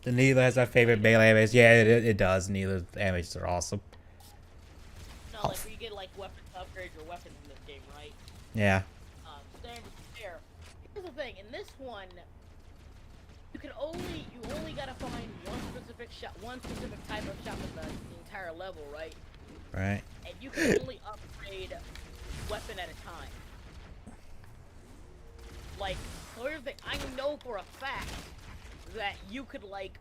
The Neela has our favorite melee animes. Yeah, it does. Neela's animations are awesome. No, like where you get like weapons to upgrade your weapons in this game, right? Yeah. There. Here's the thing. In this one, you only gotta find one specific type of shot in the entire level, right? Right. And you can only upgrade weapon at a time. Like, so here's the thing. I know for a fact that you could like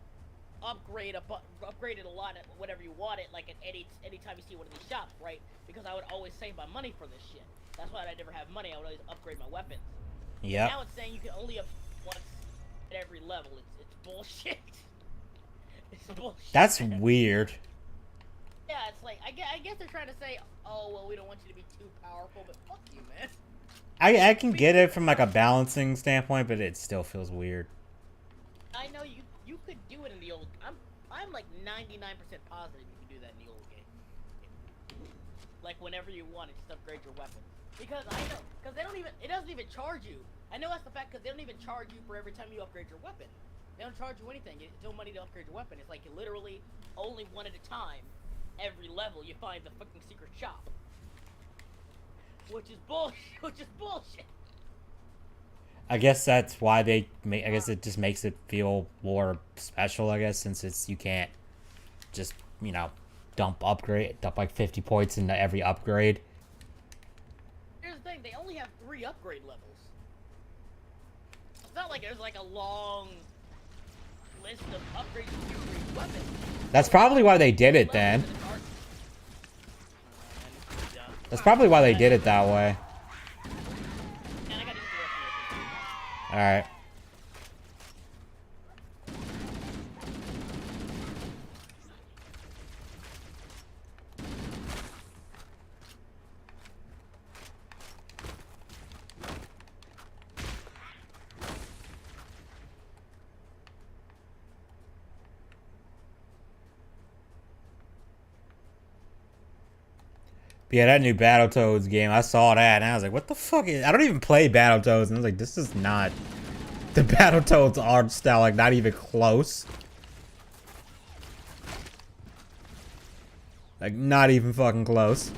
upgrade it a lot at whenever you want it, like at any time you see one of these shops, right? Because I would always save my money for this shit. That's why I never have money. I would always upgrade my weapons. Yeah. Now it's saying you can only upgrade once at every level. It's bullshit. It's bullshit. That's weird. Yeah, it's like I guess they're trying to say, oh well, we don't want you to be too powerful, but fuck you, man. I can get it from like a balancing standpoint, but it still feels weird. I know you could do it in the old. I'm like 99% positive you can do that in the old game. Like whenever you want it, just upgrade your weapon. Because I know, because it doesn't even charge you. I know that's the fact, because they don't even charge you for every time you upgrade your weapon. They don't charge you anything. It's no money to upgrade your weapon. It's like you literally only one at a time. Every level you find the fucking secret shop. Which is bullshit. I guess that's why they make. I guess it just makes it feel more special. I guess since you can't just dump like 50 points into every upgrade. Here's the thing: they only have 3 upgrade levels. It's not like there's like a long list of upgrades to your weapons. That's probably why they did it then. That's probably why they did it that way. Alright. Yeah, that new Battletoads game, I saw that and I was like, what the fuck is... I don't even play Battletoads, and I was like, this is not the Battletoads art style, like, not even close. Like, not even fucking close.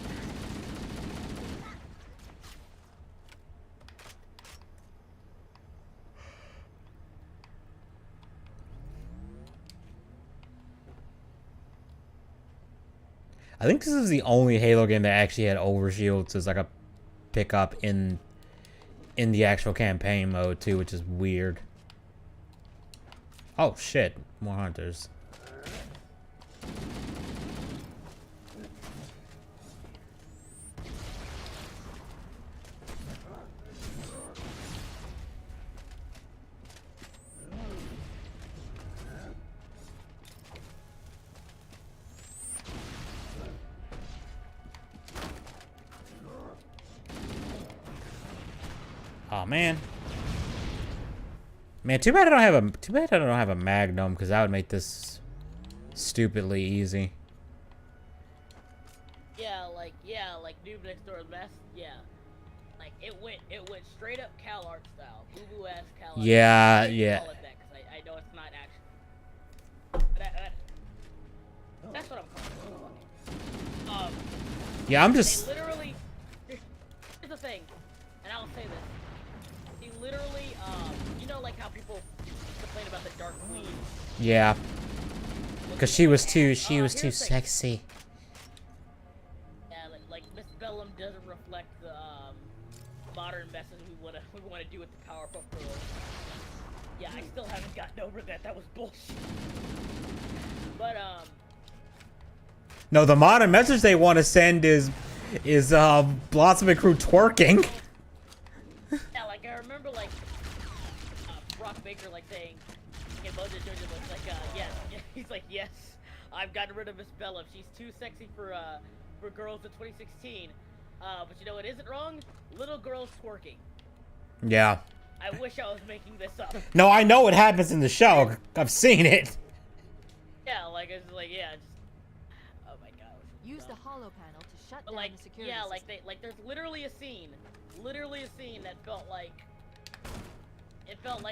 I think this is the only Halo game that actually had overshields as like a pickup in the actual campaign mode too, which is weird. Oh shit, more hunters. Oh man. Man, too bad I don't have a Magnum, because that would make this stupidly easy. Yeah, like Noob Next Door's best. Yeah, like it went straight up Cal Art style, boo boo ass Cal Art. Yeah, Style. yeah. Call it that because I know it's not actually. That's what I'm calling it. Yeah, I'm just. They literally. Here's the thing, and I'll say this. He literally, you know, like how people complain about the Dark Queen. Yeah. Because she was too sexy. Yeah, like Miss Bellum doesn't reflect the modern message we wanna do with the Powerpuff Girls. Yeah, I still haven't gotten over that. That was bullshit. But No, the modern message they want to send is Blossom and Crew twerking. Yeah, like I remember like Brock Baker like saying in Mojo Jojo was like yes, he's like yes, I've gotten rid of Miss Bellum. She's too sexy for girls in 2016. But you know what isn't wrong? Little girls twerking. Yeah. I wish I was making this up. No, I know what happens in the show. I've seen it. Yeah, like it's like yeah, just oh my gosh. Use the hollow panel to shut down like the security yeah, system. like there's literally a scene that felt like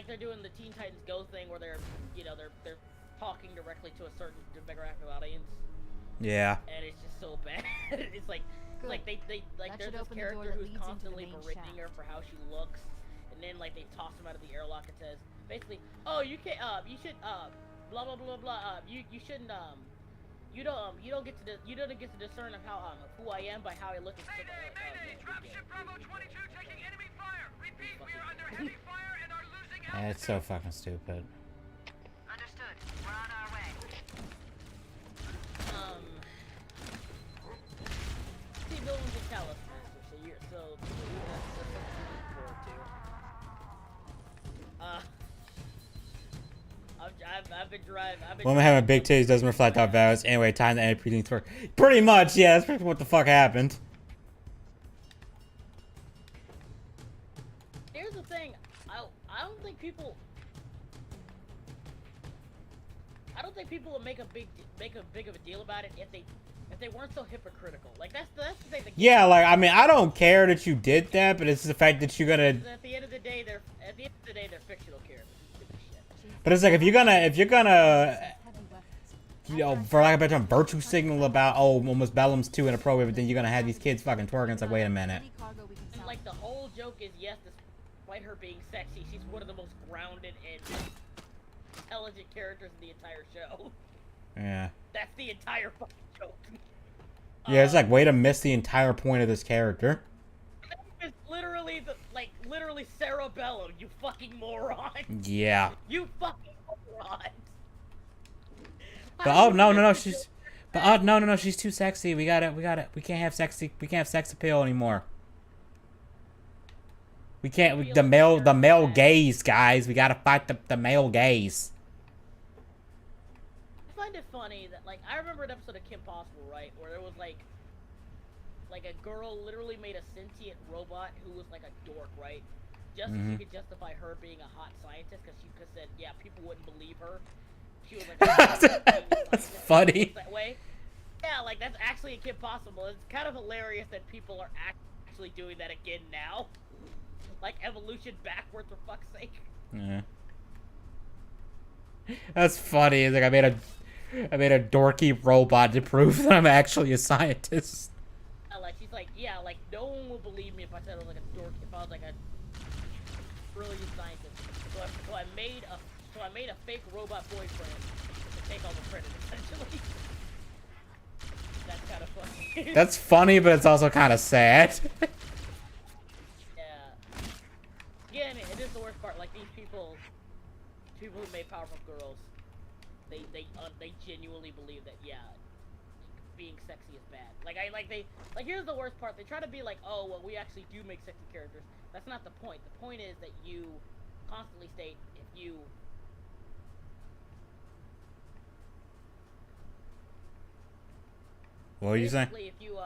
they're doing the Teen Titans Go thing where they're talking directly to a certain demographic audience. Yeah. And it's just so bad. It's like they there's this character who's constantly berating her for how she looks, and then like they toss him out of the airlock and says basically, oh you can't you should blah blah blah blah you shouldn't you don't get to discern of how of who I am by how I look at Mayday! Dropship Bravo 22 taking enemy fire. Repeat, we are under heavy fire and are losing altitude. That's so fucking stupid. Understood. We're on our way. See, no one's a Callus Master, so you're that's something to look forward to. I've been driving. Women having big titties doesn't reflect our values. Anyway, time to end preteen twerk. Pretty much, yeah. That's pretty what the fuck happened. Here's the thing. I don't think people would make a big of a deal about it if they weren't so hypocritical. Like that's the thing. Yeah, like I mean, I don't care that you did that, but it's the fact that you're gonna. At the end of the day, they're fictional characters. But it's like if you're gonna, you know, for lack of a better term, virtue signal about Miss Bellum's too inappropriate, but then you're gonna have these kids fucking twerking. It's like, wait a minute. And like the whole joke is yes, despite her being sexy, she's one of the most grounded and intelligent characters in the entire show. Yeah. That's the entire fucking joke. Yeah, it's like way to miss the entire point of this character. It's literally literally Sarah Bellum, you fucking moron. Yeah. You fucking moron. But no, she's too sexy. We can't have sex appeal anymore. We can't the male gaze, guys. We gotta fight the male gaze. I find it funny that like I remember an episode of Kim Possible, right, where there was like a girl literally made a sentient robot who was like a dork, right? Just so she could justify her being a hot scientist, because she said, yeah, people wouldn't believe her. She was like, that's funny. That way. Yeah, like that's actually a Kim Possible. It's kind of hilarious that people are actually doing that again now. Like evolution backwards, for fuck's sake. Yeah. That's funny. It's like I made a dorky robot to prove that I'm actually a scientist. Like she's like, yeah, like no one will believe me if I said I was like a dork, if I was like a brilliant scientist. So I made a fake robot boyfriend to take all the credit, essentially. That's kind of funny. That's funny, but it's also kind of sad. Yeah, I mean, it is the worst part. Like these people who made Powerpuff Girls, they genuinely believe that being sexy is bad. Here's the worst part. They try to be like, oh well, we actually do make sexy characters. That's not the point. The point is that you constantly state if you What were you saying? If you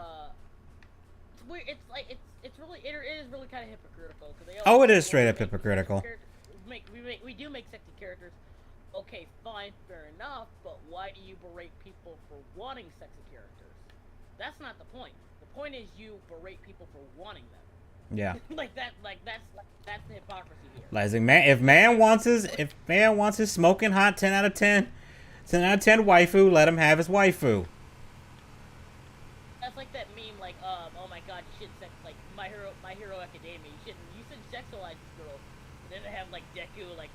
weird. It's like it's really it is really kind of hypocritical because they. Oh, always it is want straight to up make hypocritical. We do make sexy characters. Okay, fine, fair enough. But why do you berate people for wanting sexy characters? That's not the point. The point is you berate people for wanting them. Yeah. That's the hypocrisy here. Like, man, if man wants his smoking hot 10 out of 10 waifu, let him have his waifu. That's like that meme, like, oh my god, you shouldn't sex, like, My Hero Academia, you shouldn't sexualize this girl. And then they have, like, Deku, like...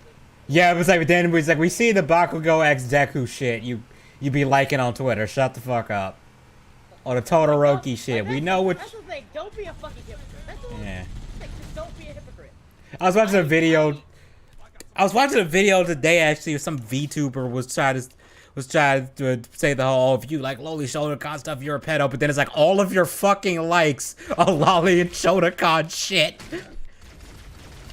Yeah, it was like, then it was like, we see the Bakugo X Deku shit you be liking on Twitter. Shut the fuck up. Or the Todoroki shit. We know what... That's the thing, don't be a fucking hypocrite. That's the Yeah. thing, just don't be a hypocrite. I was watching a video... I was watching a video today, actually, of some VTuber was trying to say the whole, if you like lolly Shotokan stuff, you're a pedo, but then it's like, all of your fucking likes are lolly and Shotokan shit.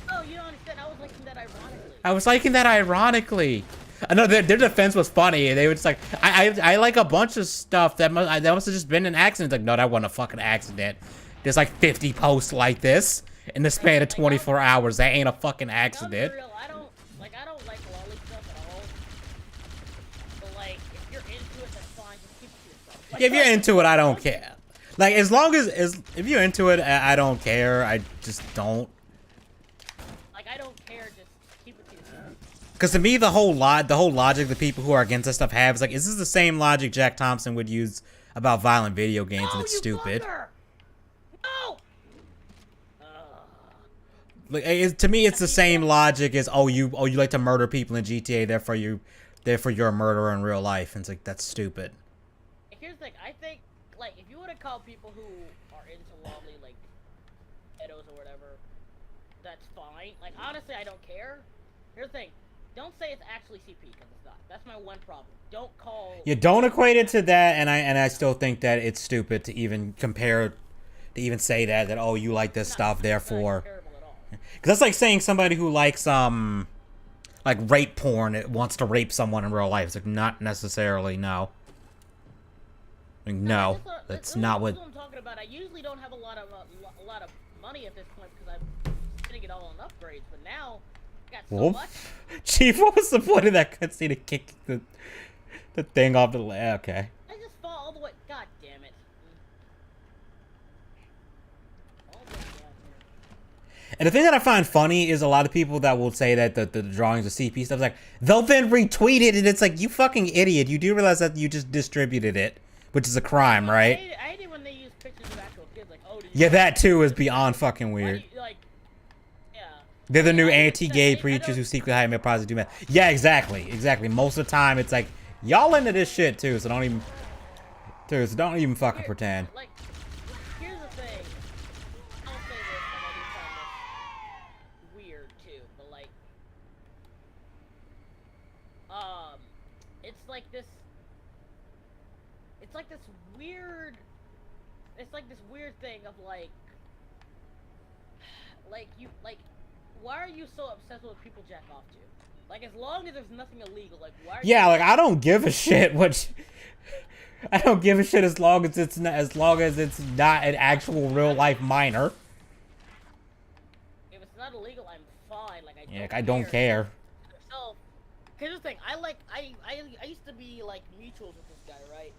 Oh, you don't understand, I was liking that ironically. I was liking that ironically. I know their defense was funny. They were just like, I like a bunch of stuff that must have just been an accident. Like, no, that wasn't a fucking accident. There's like 50 posts like this in the span of 24 hours. That ain't a fucking accident. I don't like lolly stuff at all. But like, if you're into it, that's fine. Just keep it to yourself. Like, If you're into it, I don't care. Like, as long as if you're into it, I don't care. I just don't. Like, I don't care. Just keep it to yourself. Because to me, the whole logic the people who are against this stuff have is like, is this the same logic Jack Thompson would use about violent video games, and it's stupid. No. Like, to me, it's the same logic as you like to murder people in GTA, therefore you're a murderer in real life. And it's like, that's stupid. Here's the thing, I think, like, if you were to call people who are into lolly, like, pedos or whatever, that's fine. Like, honestly, I don't care. Here's the thing, don't say it's actually CP, because it's not. That's my one problem. Don't call... You don't equate it to that, and I still think that it's stupid to even compare, to even say that oh, you like this stuff, therefore... Because that's like saying somebody who likes, like, rape porn, it wants to rape someone in real life. It's like, not necessarily, no. Like, no, that's not what... That's what I'm talking about. I usually don't have a lot of money at this point because I'm spending it all on upgrades, but now I got so much. Chief, what was the point of that cutscene to kick the thing off the leg? Okay. I just fall all the way. God damn it. And the thing that I find funny is a lot of people that will say that the drawings of CP stuff is like, they'll then retweet it, and it's like, you fucking idiot. You do realize that you just distributed it, which is a crime, right? I hate it when they use pictures of actual kids, like, oh, yeah, that too is beyond fucking weird. They're the new anti-gay preachers who secretly hide their positive meth. Yeah, exactly. Most of the time, it's like, y'all into this shit too, so don't even fucking pretend. Like, here's the thing. I'll say this, and I do find this weird too, but like, it's like this weird thing of like why are you so obsessed with what people jack off to? Like, as long as there's nothing illegal, like, why are you... Yeah, like, I don't give a shit I don't give a shit as long as it's not an actual real life minor. If it's not illegal, I'm fine. Like, I don't care. So, here's the thing. I used to be like mutuals with this guy, right?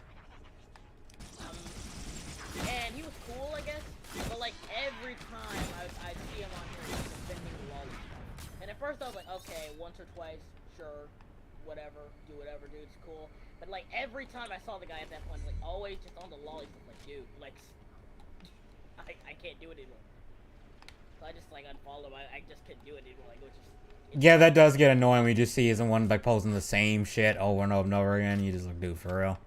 And he was cool, I guess. But like every time I'd see him on here, he was defending the lolly stuff. And at first I was like, okay, once or twice, sure, whatever, do whatever, dude, it's cool. But like every time I saw the guy at that point, like always just on the lolly stuff, like, dude, like, I can't do it anymore. So I just like unfollowed him. I just couldn't do it anymore. Like, it was just. Yeah, that does get annoying when you just see someone like posting the same shit over and over and over again. You just like, dude, for real.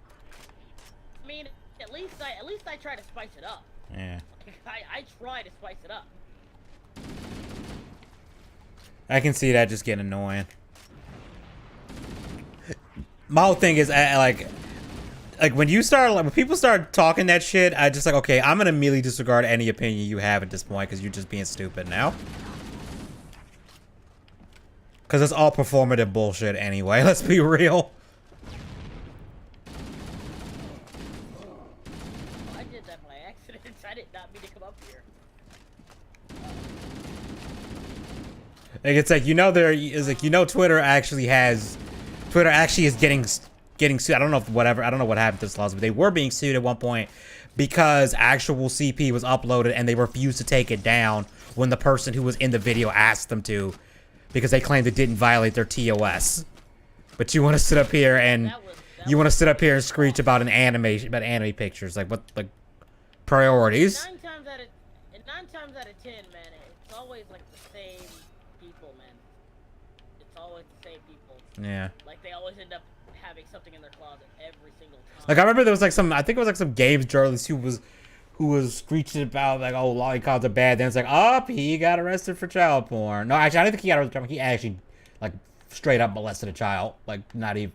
I mean, at least I try to spice it up. Yeah. I try to spice it up. I can see that just getting annoying. My whole thing is like when people start talking that shit, I just like, okay, I'm gonna immediately disregard any opinion you have at this point because you're just being stupid now. Because it's all performative bullshit anyway. Let's be real. I did that by accident. I did not mean to come up Like, it's like, you know, Twitter actually is getting sued. I don't know what happened to this lawsuit, but they were being sued at one point because actual CP was uploaded and they refused to take it down when the person who was in the video asked them to, because they claimed it didn't violate their TOS. But you want to sit up here and screech about anime pictures, like what, like priorities? 9 times out of 10, man, it's always like the same people, man. It's always the same people. Yeah. Like they always end up having something in their closet every single time. Like I remember there was like I think it was like some games journalist who was screeching about like, oh, lollipops are bad. Then it's like, oh, he got arrested for child porn. No, actually, I didn't think he got arrested for child porn. He actually like straight up molested a child. Like not even,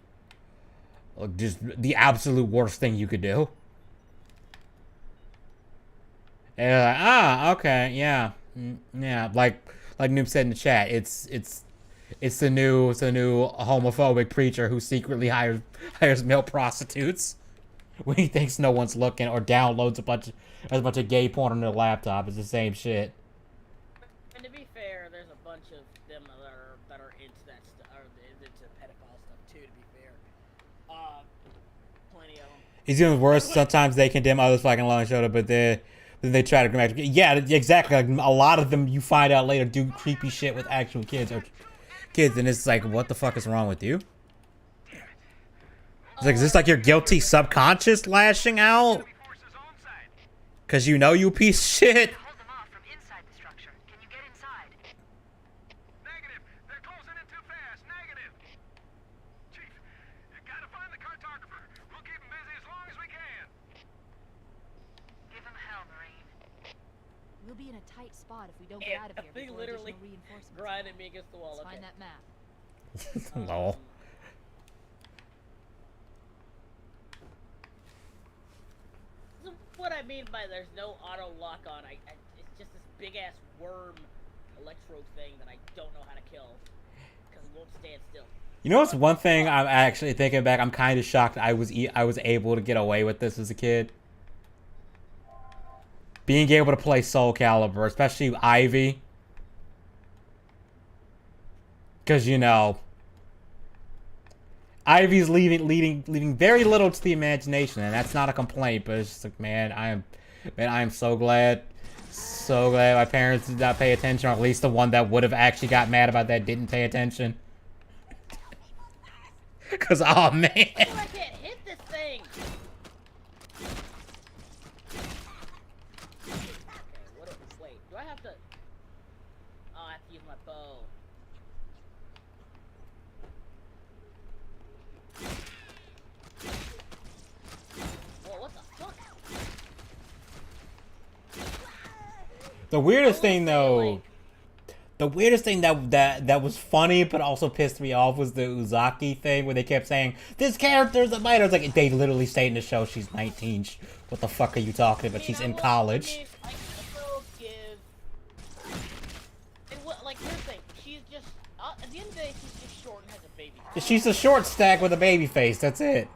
like, just the absolute worst thing you could do. And you're like, okay, yeah, yeah. Like Noob said in the chat, it's the new homophobic preacher who secretly hires male prostitutes when he thinks no one's looking, or downloads a bunch of gay porn on their laptop. It's the same shit. And to be fair, there's a bunch of them that are into that stuff, or into pedophile stuff too. To be fair, plenty of them. It's even worse. Sometimes they condemn others fucking long shoulder, but then they try to come back. Yeah, exactly. Like, a lot of them you find out later do creepy shit with actual kids, and it's like, what the fuck is wrong with you? It's like, is this like your guilty subconscious lashing out? Cause you know you piece of shit. Hold them off from inside the structure. Can you get inside? Negative. They're closing in too fast. Negative. Chief, you gotta find the cartographer. We'll keep him busy as long as we can. Give him hell, Marine. We'll be in a tight spot if we don't get out of here They before literally additional reinforcements. grinded me against the wall. Let's Okay. find that map. No. So what I mean by there's no auto lock on, it's just this big ass worm electrode thing that I don't know how to kill because it won't stand still. You know what's one thing I'm actually thinking back? I'm kind of shocked I was able to get away with this as a kid. Being able to play Soul Calibur, especially Ivy. Because, you know, Ivy's leaving very little to the imagination, and that's not a complaint, but it's just like, man, I am so glad my parents did not pay attention, or at least the one that would have actually got mad about that didn't pay attention. Because, oh man. Oh, I can't hit this thing. Okay, wait, do I have to? Oh, I have to use my bow. Whoa, what the fuck? The weirdest thing, though, that was funny but also pissed me off was the Uzaki thing where they kept saying, this character's a minor. It's like, they literally say in the show she's 19. What the fuck are you talking about? She's in college. I will give... Like, here's the thing. She's just... at the end of the day, she's just short and has a baby. She's a short stack with a baby face. That's it.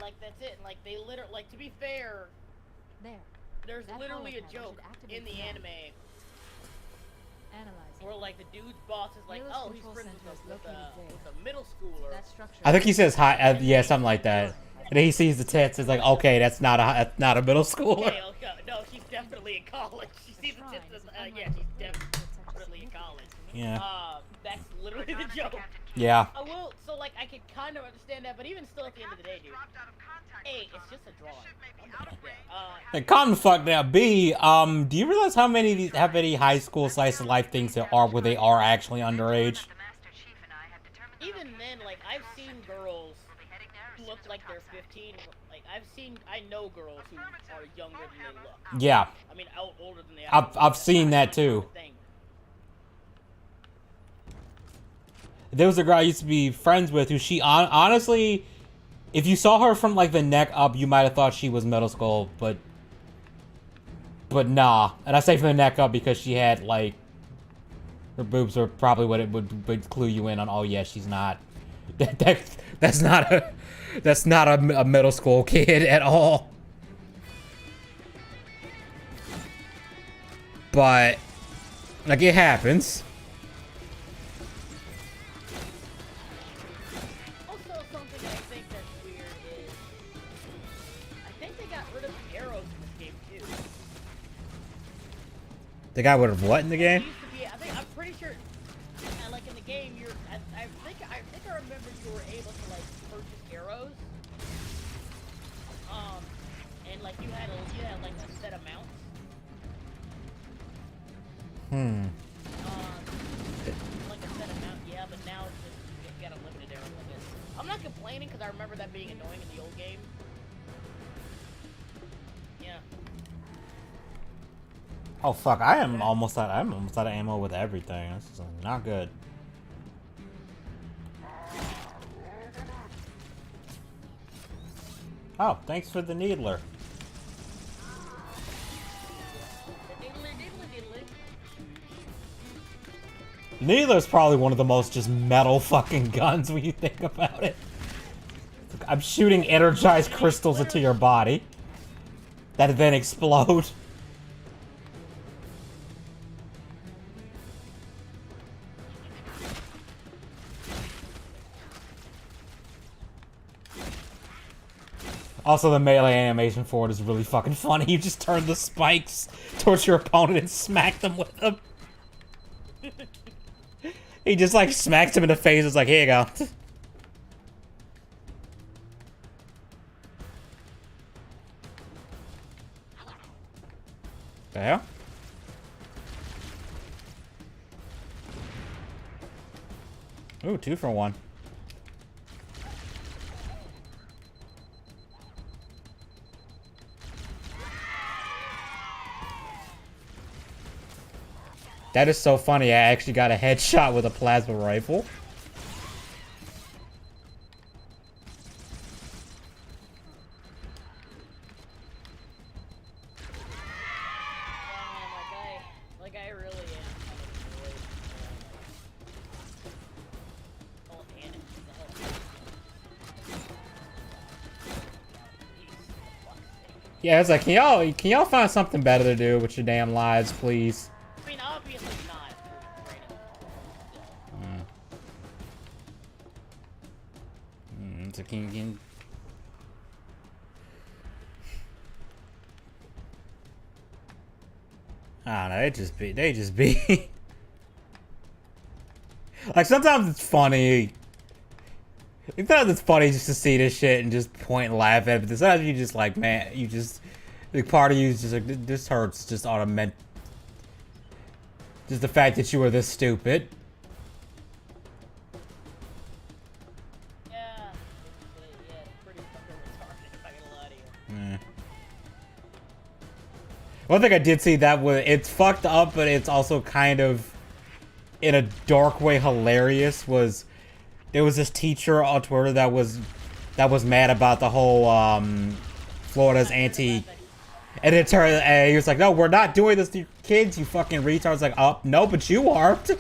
Like, that's it. Like, they literally... Like, to be fair... There's literally a joke in the anime where, like, the dude's boss is like, oh, he's friends with a middle schooler. I think he says hi. Yeah, something like that. And then he sees the tits. It's like, okay, that's not a middle schooler. Okay, no, she's definitely in college. She sees the tits. Yeah, she's definitely in college. Yeah. That's literally the joke. Yeah. I will. So, like, I can kind of understand that, but even still, at the end of the day, dude. A, it's just a drawing. And Cotton fuck now. B, do you realize how many high school slice of life things there are where they are actually underage? Even then, like, I've seen girls look like they're 15. Like, I know girls who are younger than they look. Yeah. I mean, older than they are. I've seen that too. There was a girl I used to be friends with who honestly, if you saw her from like the neck up, you might have thought she was middle school, but nah. And I say from the neck up because she had like, her boobs are probably what it would clue you in on. Oh yeah, she's not. That's not a middle school kid at all. But like, it happens. The guy would have what in the game? Used to be, I'm pretty sure, like in the game, I think I remember you were able to like purchase arrows. And like you had like a set amount. Like a set amount, yeah, but now it's just you get a limited arrow limit. I'm not complaining because I remember that being annoying in the old game. Yeah. Oh fuck! I'm almost out of ammo with everything. This is not good. Oh, thanks for the needler. Needler's probably one of the most just metal fucking guns when you think about it. I'm shooting energized crystals into your body that then explode. Also, the melee animation for it is really fucking funny. You just turn the spikes towards your opponent and smack them with them. He just like smacks him in the face. It's like, here you go. The hell? Ooh, 2 for 1. That is so funny. I actually got a headshot with a plasma rifle. Like I really am kind of annoyed. Oh, damn it. Yeah, it's like, can y'all find something better to do with your damn lives, please? I mean, obviously not. It's a king. I don't know, they just be like, sometimes it's funny. Sometimes it's funny just to see this shit and just point and laugh at it, but sometimes you just like, man, you just, like, part of you is just like, this hurts just automatic. Just the fact that you were this stupid. Yeah, it's pretty fucking retarded, if I can lie to you. Yeah. One thing I did see that was, it's fucked up, but it's also kind of, in a dark way, hilarious, was there was this teacher on Twitter that was mad about the whole Florida's anti, and it turned, and he was like, no, we're not doing this to your kids, you fucking retards. Like, oh no, but you are. It's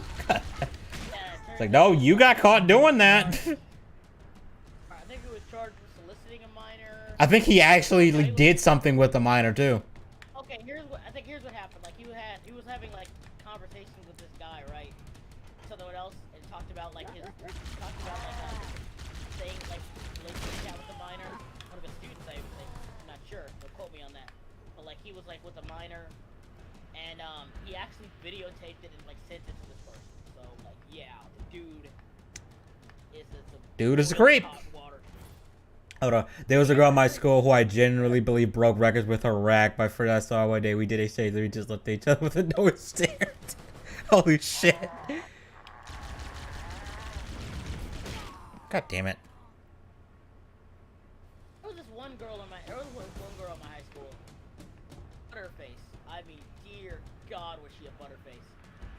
like, no, you got caught doing that. I think he was charged with soliciting a minor. I think he actually did something with the minor too. Okay, here's what happened. Like he was having like conversations with this guy, right? Someone else, and talked about like saying like relationship with the minor. One of the students, I'm not sure. Don't quote me on that. But like he was like with a minor, and he actually videotaped it and like sent it to this person. So like, yeah, the dude is a creep. Hold on. There was a girl in my school who I genuinely believe broke records with her rack. My friend I saw one day, we did a stage that we just looked at each other with a nose stared. Holy shit. God damn it. There was one girl in my high school. Butterface. I mean, dear God, was she a butterface.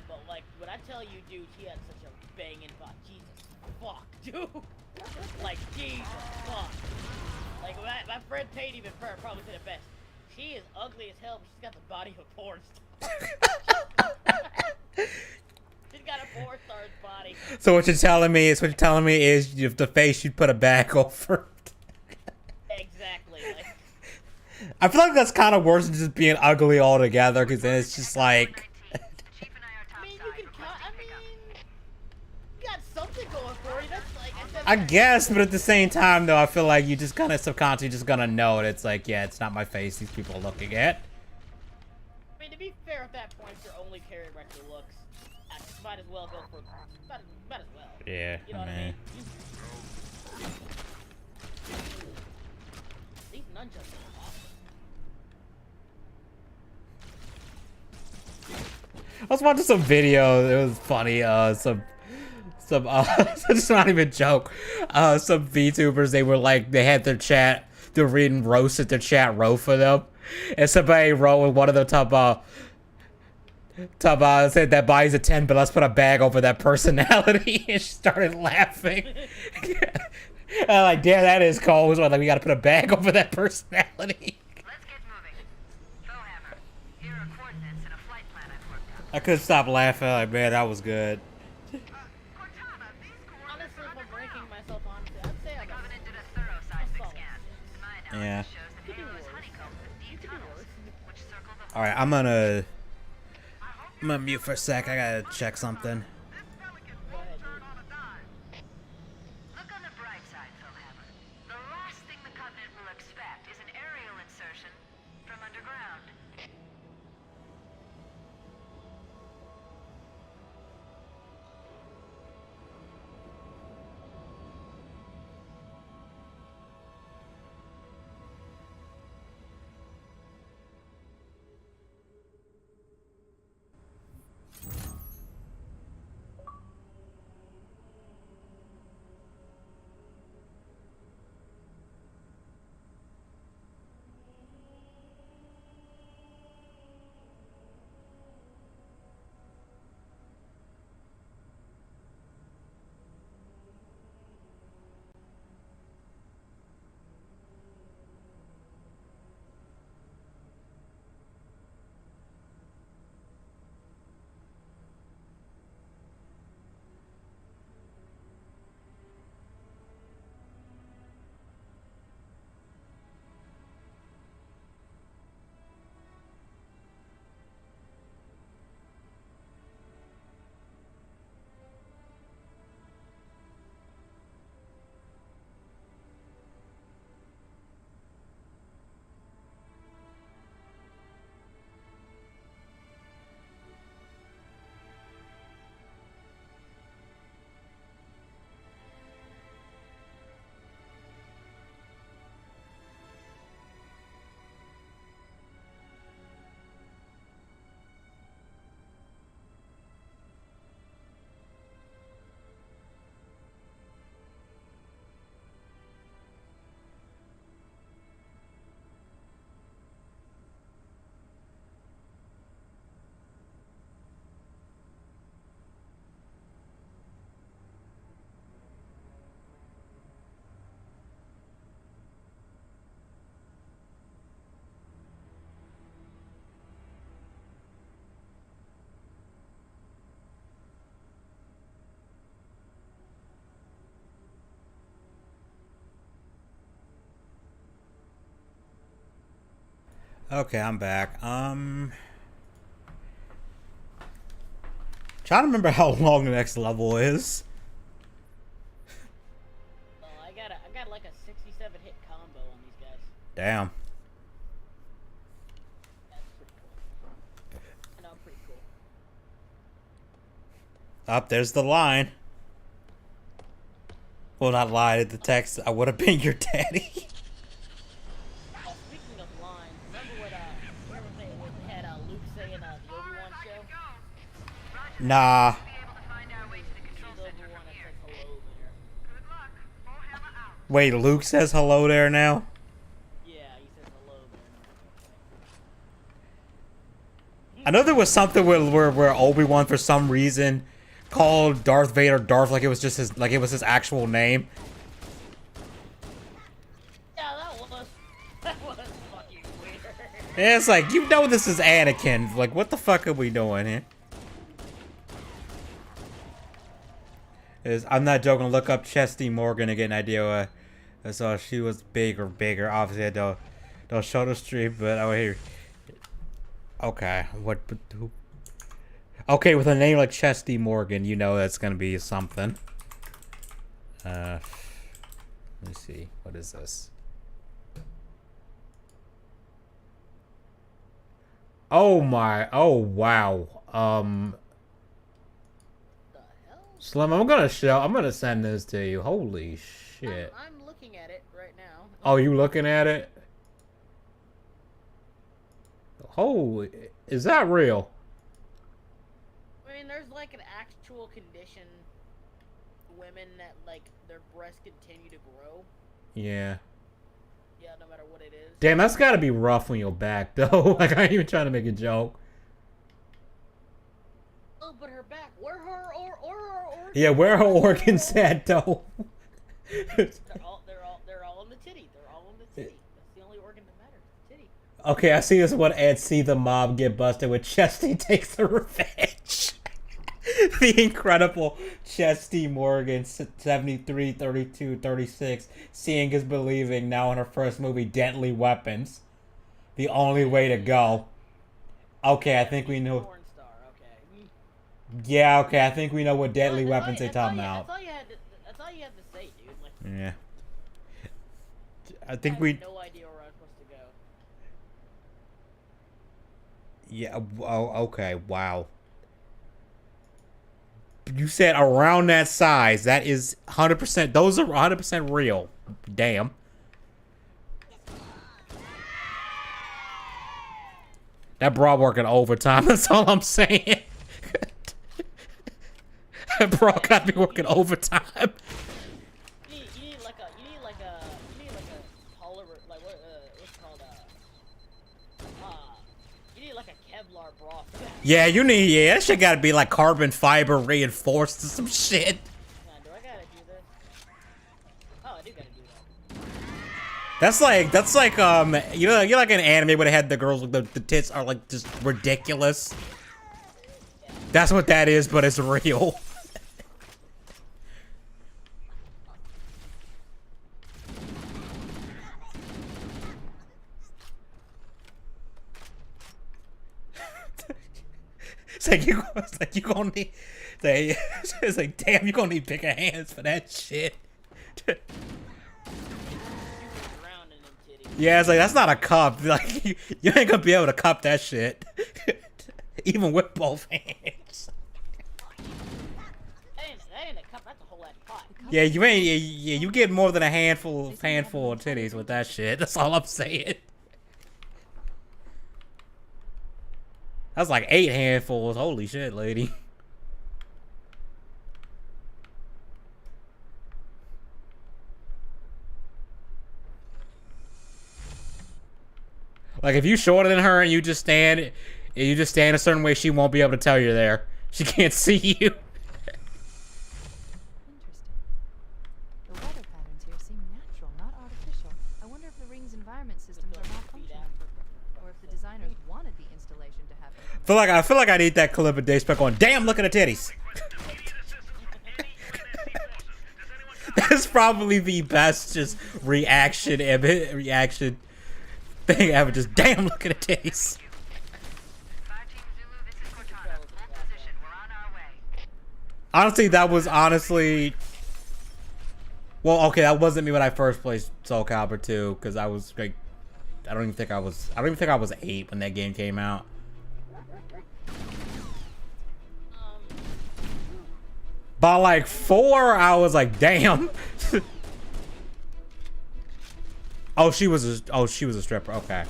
But like, when I tell you, dude, she had such a banging butt. Jesus fuck, dude. Like, Jesus fuck. Like, my friend Tate even probably said it best. She is ugly as hell, but she's got the body of a porn star. She's got a porn star's body. So what you're telling me is, if the face you'd put a bag over. Exactly. Like, I feel like that's kind of worse than just being ugly altogether, because then it's just like. Something going for you. That's like I guess, but at the same time, though, I feel like you just kind of subconsciously just gonna know it. It's like, yeah, it's not my face these people are looking at. I mean, to be fair, at that point your only carry rector looks. Might as well go for might as well. Yeah, You know what I mean? These nunchucks are awesome. I was watching some video. It was funny. Some it's not even a joke. Some VTubers, they had their chat. They're reading roast at their chat wrote for them, and somebody wrote with one of the top said that buys a 10, but let's put a bag over that personality. And she started laughing. I'm like, damn, that is cold. Like, we gotta put a bag over that personality. Let's get moving. Bowhammer, here are coordinates and a flight plan I've worked out. I couldn't stop laughing. Like, man, that was good. Cortana, these coordinates Honestly, are if I'm underground. ranking myself honestly, I'd say The I'm Covenant did a thorough seismic scan. My Yeah. analysis shows that Halo's honeycombed with deep tunnels, which circle the All right, I'm gonna mute for a sec. I gotta check something. Look on the bright side, Philhammer. The last thing the Covenant will expect is an aerial insertion from underground. Okay, I'm back. Trying to remember how long the next level is. Well, I got like a 67 hit combo on these guys. Damn. That's pretty cool. I know, pretty cool. Up there's the line. Well, not line. The text. I would have been your daddy. Speaking of lines, remember what they had Luke say in the Obi-Wan show? Nah. Wait, Luke says hello there now? Yeah, he says hello there. I know there was something where Obi-Wan for some reason called Darth Vader Darth like it was just his actual name. Yeah, that was fucking weird. Yeah, it's like, you know this is Anakin. Like, what the fuck are we doing here? I'm not joking. Look up Chesty Morgan to get an idea. I saw she was bigger. Obviously, I don't show the stream, but I hear. Okay, what? Who? Okay, with a name like Chesty Morgan, you know that's gonna be something. Let me see. What is this? Oh my. Oh wow. The hell? Slim, I'm gonna send this to you. Holy shit. I'm looking at it right now. Oh, you looking at it? Holy, is that real? I mean, there's like an actual condition. Women that like their breasts continue to grow. Yeah. Yeah, no matter what it is. Damn, that's gotta be rough on your back, though. Like, I ain't even trying to make a joke. Oh, but her back. Where her organs? Yeah, where her organs at, though? they're all in the titty. They're all in the titty. That's the only organ that matters. The titty. Okay, I see this one. Ed, see the mob get busted with Chesty takes the revenge. The incredible Chesty Morgan, 73, 32, 36. Seeing is believing. Now in her first movie, Deadly Weapons. The only way to go. Okay, I think we know. Porn star, okay. Yeah, okay, I think we know what Deadly Weapons they talking about. That's all you had to say, dude. Like, Yeah. I think we. No idea where I'm supposed to go. Yeah. Oh, okay. Wow. You said around that size. That is 100%. Those are 100% real. Damn. That bra working overtime. That's all I'm saying. That bra got me working overtime. You need like a polymer, like what's it called, you need like a Kevlar bra for that. Yeah, you need, yeah, that shit gotta be like carbon fiber reinforced or some shit. Do I gotta do this? Oh, I do gotta do that. That's like, you know like an anime where they had the girls with the tits are like just ridiculous. That's what that is, but it's real. It's like you gonna need. It's like damn, you gonna need bigger hands for that shit. Yeah, it's like that's not a cup. Like you ain't gonna be able to cup that shit, even with both hands. That ain't a cup. That's a whole lot of pot. Yeah, you ain't. Yeah, you get more than a handful of titties with that shit. That's all I'm saying. That's like 8 handfuls. Holy shit, lady. Like if you shorter than her and you just stand a certain way, she won't be able to tell you're there. She can't see you. Interesting. The weather patterns here seem natural, not artificial. I wonder if the ring's environment systems are malfunctioning, or if the designers wanted the installation to have. I feel like I need that clip of Dave Spec going, damn, look at the titties. That's probably the best just reaction thing ever. Just damn, look at the titties. Honestly, that was well, okay, that wasn't me when I first played Soul Calibur 2, because I was like, I don't even think I was 8 when that game came out. By like 4, I was like, damn. Oh, she was a stripper. Okay.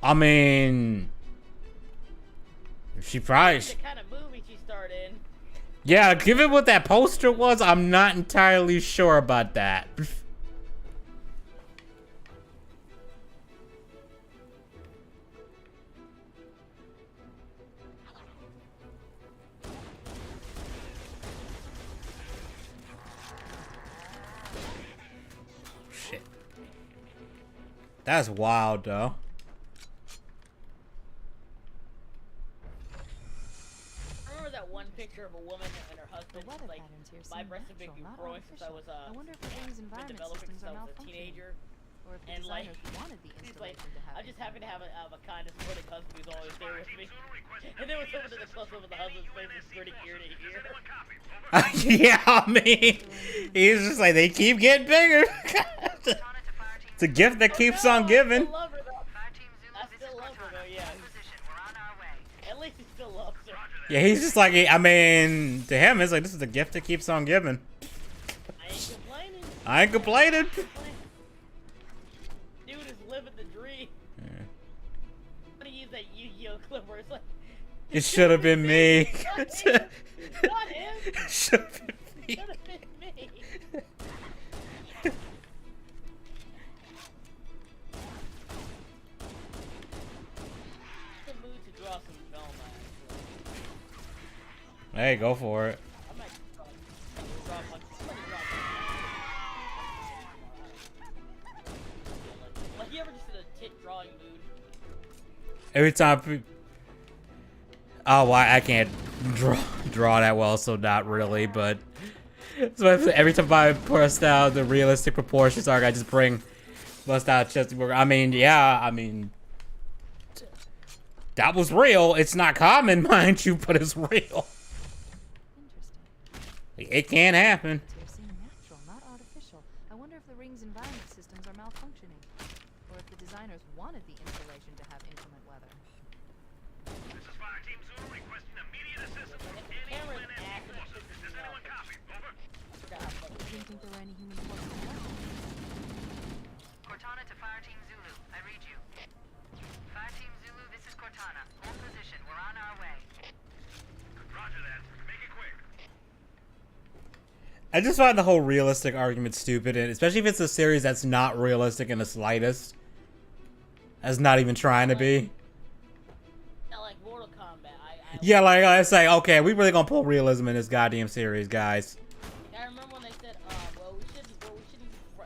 I mean, she probably. The kind of movie she starred in. Yeah, given what that poster was, I'm not entirely sure about that. Shit. That's wild, though. Remember that one picture of a woman and her husband? Like, my breasts have been growing since I was been developing since I was a teenager. And like, she's like, I'm just happy to have a kind of supporting husband who's always there with me. And then when someone did a close up of the husband's face, it's pretty ear to ear. Yeah, I mean, he's just like, they keep getting bigger. It's a gift that keeps on giving. I still love her though. I still love her though, yeah. At least he still loves her. Yeah, he's just like, I mean, to him, it's like, this is a gift that keeps on giving. I ain't complaining. I ain't complaining. Dude is living the dream. Yeah. I'm gonna use that Yu-Gi-Oh clip where it's like, It should have been me. Not him. It should have been me. Should have been me. The mood to draw some film, actually. Hey, go for it. I might draw like you ever just in a tit drawing mood? Every time. Oh, well, I can't draw that well, so not really. But so every time I bust out the realistic proportions arc, I just bust out chest work. I mean, yeah, I mean, that was real. It's not common, mind you, but it's real. It can happen. They seem natural, not artificial. I wonder if the ring's environment systems are malfunctioning, or if the designers wanted the installation to have inclement weather. This is Fire Team Zulu requesting immediate assistance from any UNSC forces. Does anyone copy? Over. Didn't think there were any human forces left. Cortana to Fire Team Zulu. I read you. Fire Team Zulu, this is Cortana. Hold position. We're on our way. Roger that. Make it quick. I just find the whole realistic argument stupid, and especially if it's a series that's not realistic in the slightest. That's not even trying to be. Not like Mortal Kombat. Yeah, like I say, okay, we really gonna pull realism in this goddamn series, guys. I remember when they said, well, we shouldn't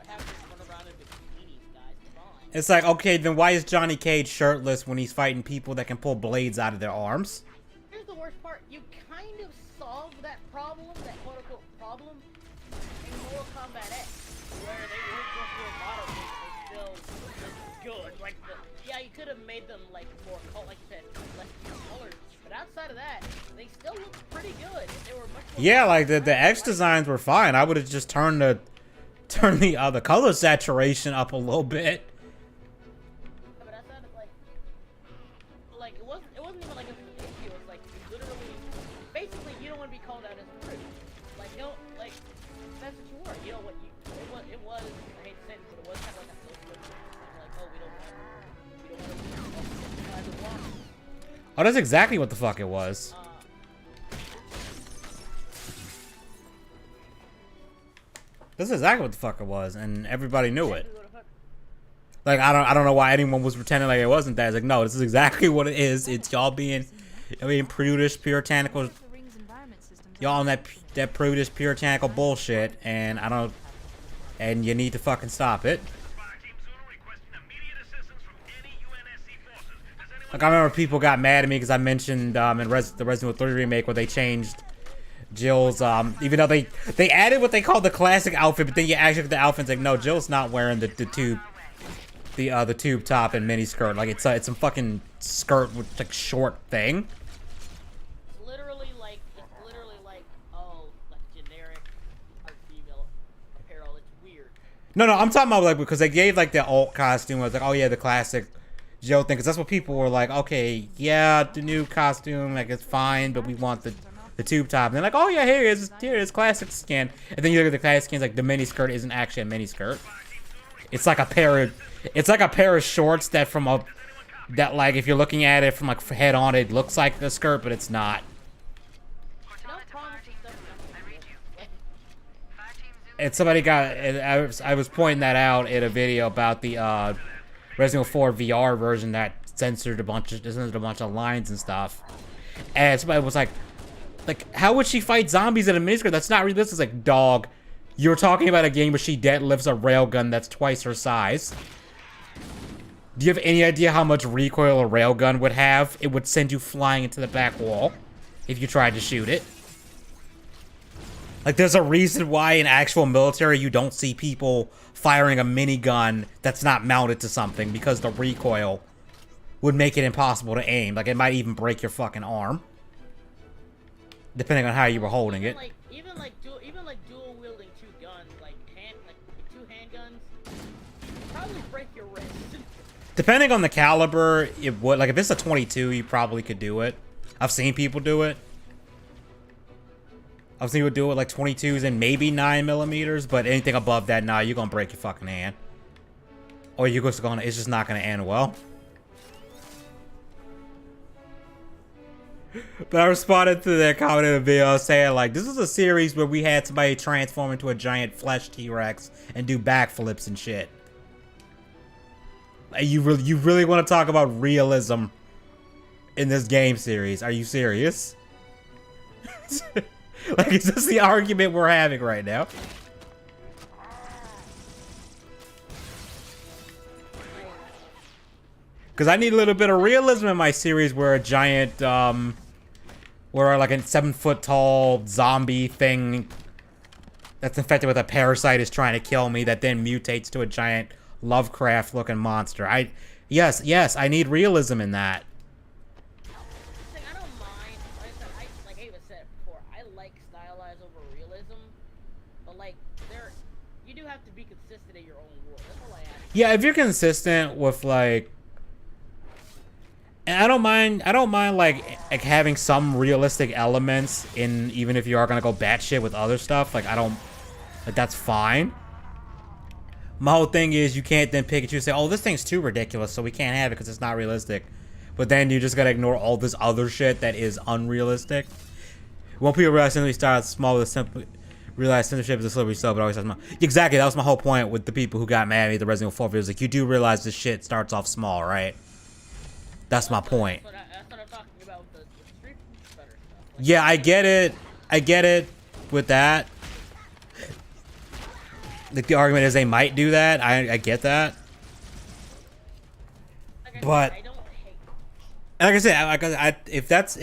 have to run around in bikinis, guys. Come on. It's like, okay, then why is Johnny Cage shirtless when he's fighting people that can pull blades out of their arms? Here's the worst part. You kind of solved that problem, that quote-unquote problem, in Mortal Kombat X, where they weren't just real model games, they still looked good. Like, yeah, you could have made them, like, more, like you said, less colored. But outside of that, they still looked pretty good. They were much more Like the X designs were fine. I would have just turned the color saturation up a little bit. But outside of like it wasn't even like an issue. It was like literally, basically, you don't want to be called out as rude. Like you don't like that's what you were. You know what you it was. I hate to say it, but it was kind of like a social thing. Like, oh, we don't want to walk. Oh, that's exactly what the fuck it was. This is exactly what the fuck it was, and everybody knew it. Like, I don't know why anyone was pretending like it wasn't that. It's like, no, this is exactly what it is. It's y'all being prudish, puritanical. Y'all on that prudish, puritanical bullshit, and and you need to fucking stop it. Like, I remember people got mad at me because I mentioned in the Resident Evil 3 remake where they changed Jill's, even though they added what they call the classic outfit, but then you actually look at the outfit, it's like, no, Jill's not wearing the tube top and mini skirt. Like, it's some fucking skirt with like short thing. It's literally like oh, like generic female apparel. It's weird. No, I'm talking about like because they gave like the alt costume. I was like, oh yeah, the classic Jill thing, because that's what people were like. Okay, yeah, the new costume, like it's fine, but we want the tube top. And they're like, oh yeah, here it is classic skin. And then you look at the classic skins, like the mini skirt isn't actually a mini skirt. It's like a pair of shorts that like if you're looking at it from like head on, it looks like a skirt, but it's not. And somebody I was pointing that out in a video about the Resident Evil 4 VR version that censored a bunch of lines and stuff. And somebody was like, how would she fight zombies in a miniskirt? That's not realistic. It's like, dog, you're talking about a game where she deadlifts a railgun that's twice her size. Do you have any idea how much recoil a railgun would have? It would send you flying into the back wall if you tried to shoot it. Like, there's a reason why in actual military you don't see people firing a minigun that's not mounted to something, because the recoil would make it impossible to aim. Like, it might even break your fucking arm, depending on how you were holding it. Even like dual wielding two guns, like two handguns, probably break your wrist. Depending on the caliber, it would. Like, if it's a 22, you probably could do it. I've seen people do it. I've seen people do it like 22s and maybe 9mm, but anything above that, nah, you're gonna break your fucking hand. Or you're just gonna, it's just not gonna end well. But I responded to that comment in the video saying, like, this is a series where we had somebody transform into a giant flesh T-Rex and do backflips and shit. Like, you really want to talk about realism in this game series? Are you serious? Like, is this the argument we're having right now? Because I need a little bit of realism in my series where a giant, where like a 7-foot tall zombie thing that's infected with a parasite is trying to kill me that then mutates to a giant Lovecraft looking monster. Yes, I need realism in that. I don't mind. Like I said, like Ava said before, I like stylized over realism, but like you do have to be consistent in your own world. That's all I ask. Yeah, if you're consistent with like, and I don't mind like having some realistic elements in, even if you are gonna go batshit with other stuff. Like that's fine. My whole thing is you can't then pick and choose and say, oh, this thing's too ridiculous, so we can't have it because it's not realistic. But then you just gotta ignore all this other shit that is unrealistic. When people realize simply start small with simply realize censorship is a slippery slope, but always has exactly, that was my whole point with the people who got mad at me at the Resident Evil 4 videos. Like, you do realize this shit starts off small, right? That's my point. That's what I'm talking about with the Street Fighter stuff. Like, yeah, I get it with that. Like, the argument is they might do that. I get that. But like I said, if that's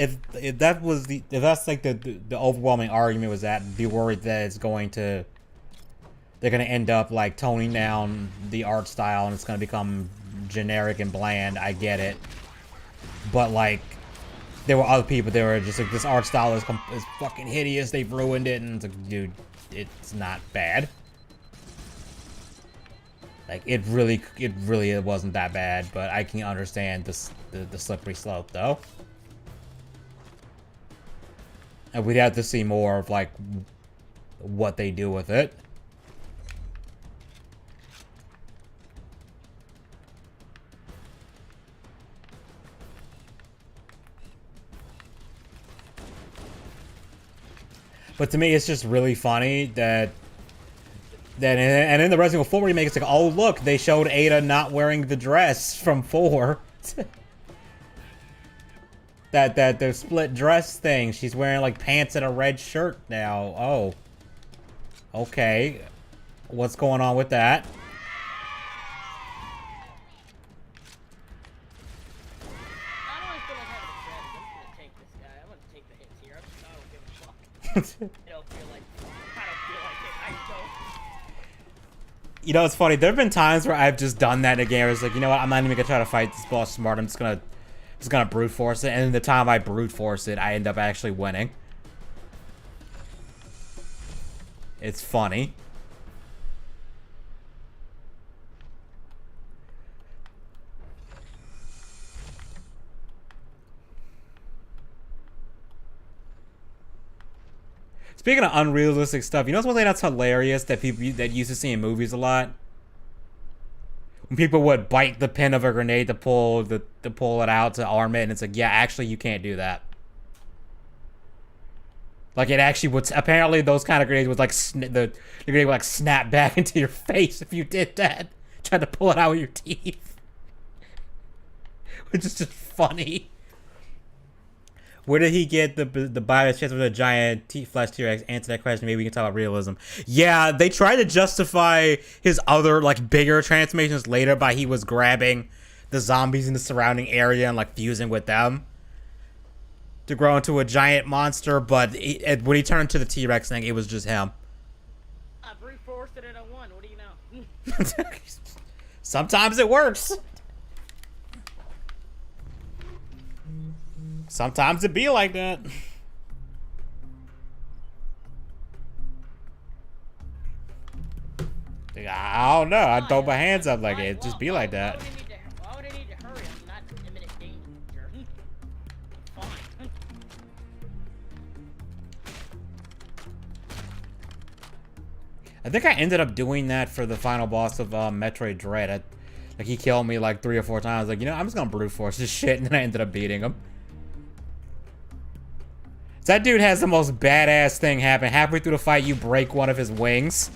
like the overwhelming argument was that, be worried that it's going to, they're gonna end up like toning down the art style and it's gonna become generic and bland. I get it. But like, there were other people that were just like, this art style is fucking hideous, they've ruined it, and it's like, dude, it's not bad. Like, it really wasn't that bad, but I can understand the slippery slope though. And we'd have to see more of like what they do with it. But to me, it's just really funny that and in the Resident Evil 4 remake, it's like, oh look, they showed Ada not wearing the dress from 4. that the split dress thing. She's wearing like pants and a red shirt now. Oh. Okay. What's going on with that? You know, it's funny. There have been times where I've just done that in a game. Where it's like, you know what? I'm not even gonna try to fight this boss smart. I'm just gonna brute force it. And in the time I brute force it, I end up actually winning. It's funny. Speaking of unrealistic stuff, you know what's one thing that's hilarious that people that used to see in movies a lot? When people would bite the pin of a grenade to pull it out to arm it, and it's like, yeah, actually you can't do that. Like, it actually would. Apparently, those kind of grenades would like the grenade would like snap back into your face if you did that. Try to pull it out with your teeth, which is just funny. Where did he get the bias chance with a giant flesh T-Rex? Answer that question. Maybe we can talk about realism. Yeah, they tried to justify his other like bigger transformations later by he was grabbing the zombies in the surrounding area and like fusing with them to grow into a giant monster. But when he turned to the T-Rex thing, it was just him. I brute forced it and I won. What do you know? Sometimes it works. Sometimes it be like that. I don't know. I throw my hands up like it. Just be like that. Why would I need to hurry? I'm not in imminent danger. Fine. I think I ended up doing that for the final boss of Metroid Dread. Like, he killed me like 3 or 4 times. Like, you know, I'm just gonna brute force this shit, and then I ended up beating him. So that dude has the most badass thing happen. Halfway through the fight, you break one of his wings.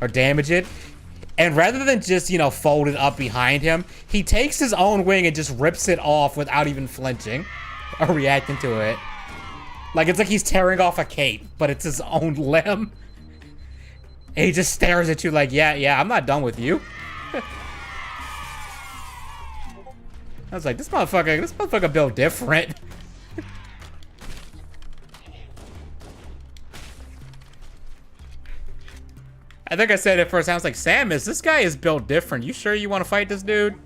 Or damage it. And rather than just, you know, fold it up behind him, he takes his own wing and just rips it off without even flinching. Or reacting to it. Like, it's like he's tearing off a cape, but it's his own limb. And he just stares at you like, yeah, I'm not done with you. I was like, this motherfucker built different. I think I said it first. I was like, Samus, this guy is built different. You sure you want to fight this dude?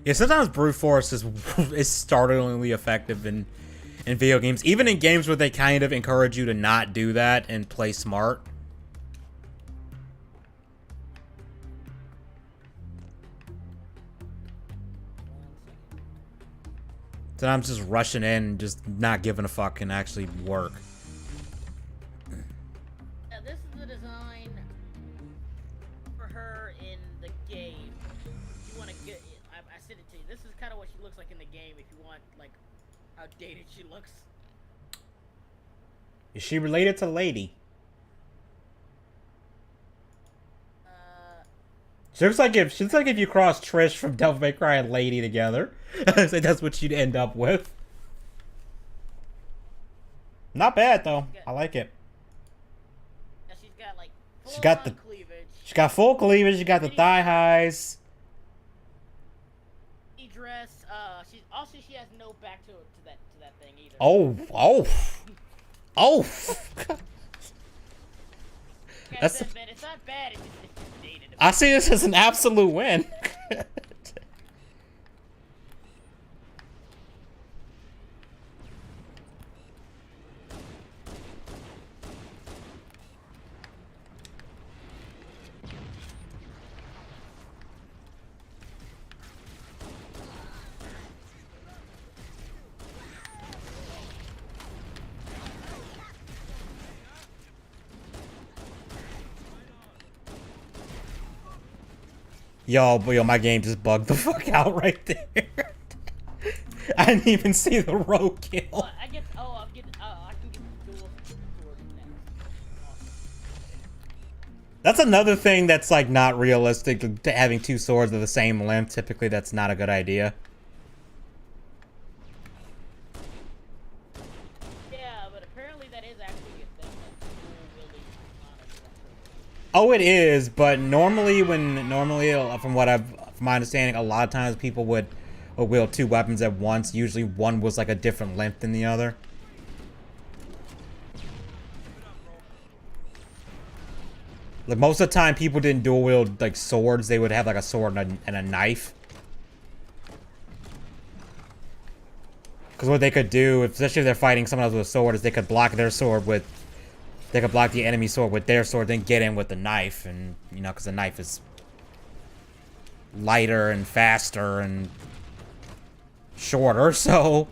Yeah, sometimes brute force is startlingly effective in video games. Even in games where they kind of encourage you to not do that and play smart. Sometimes just rushing in and just not giving a fuck can actually work. Now, this is the design for her in the game. If you want to get, I said it to you. This is kind of what she looks like in the game. If you want, like, how dated she looks. Is she related to Lady? She looks like if you cross Trish from Devil May Cry and Lady together. So that's what you'd end up with. Not bad though. I like it. She's got like cleavage. She got full cleavage. She got the thigh highs. Dress. She has no back to that thing either. Oh. That's. Man, it's not bad. It's dated. I see this as an absolute win. Yo, my game just bugged the fuck out right there. I didn't even see the rogue kill. I can get the dual sword next. That's another thing that's like not realistic. Having 2 swords of the same length, typically that's not a good idea. Yeah, but apparently that is actually a thing. Oh, it is, but normally from my understanding, a lot of times people would wield 2 weapons at once. Usually one was like a different length than the other. Like most of the time people didn't dual wield like swords, they would have like a sword and a knife. Because what they could do, especially if they're fighting someone else with a sword, is they could block their sword with they could block the enemy sword with their sword, then get in with the knife, and you know, because the knife is lighter and faster and shorter, so.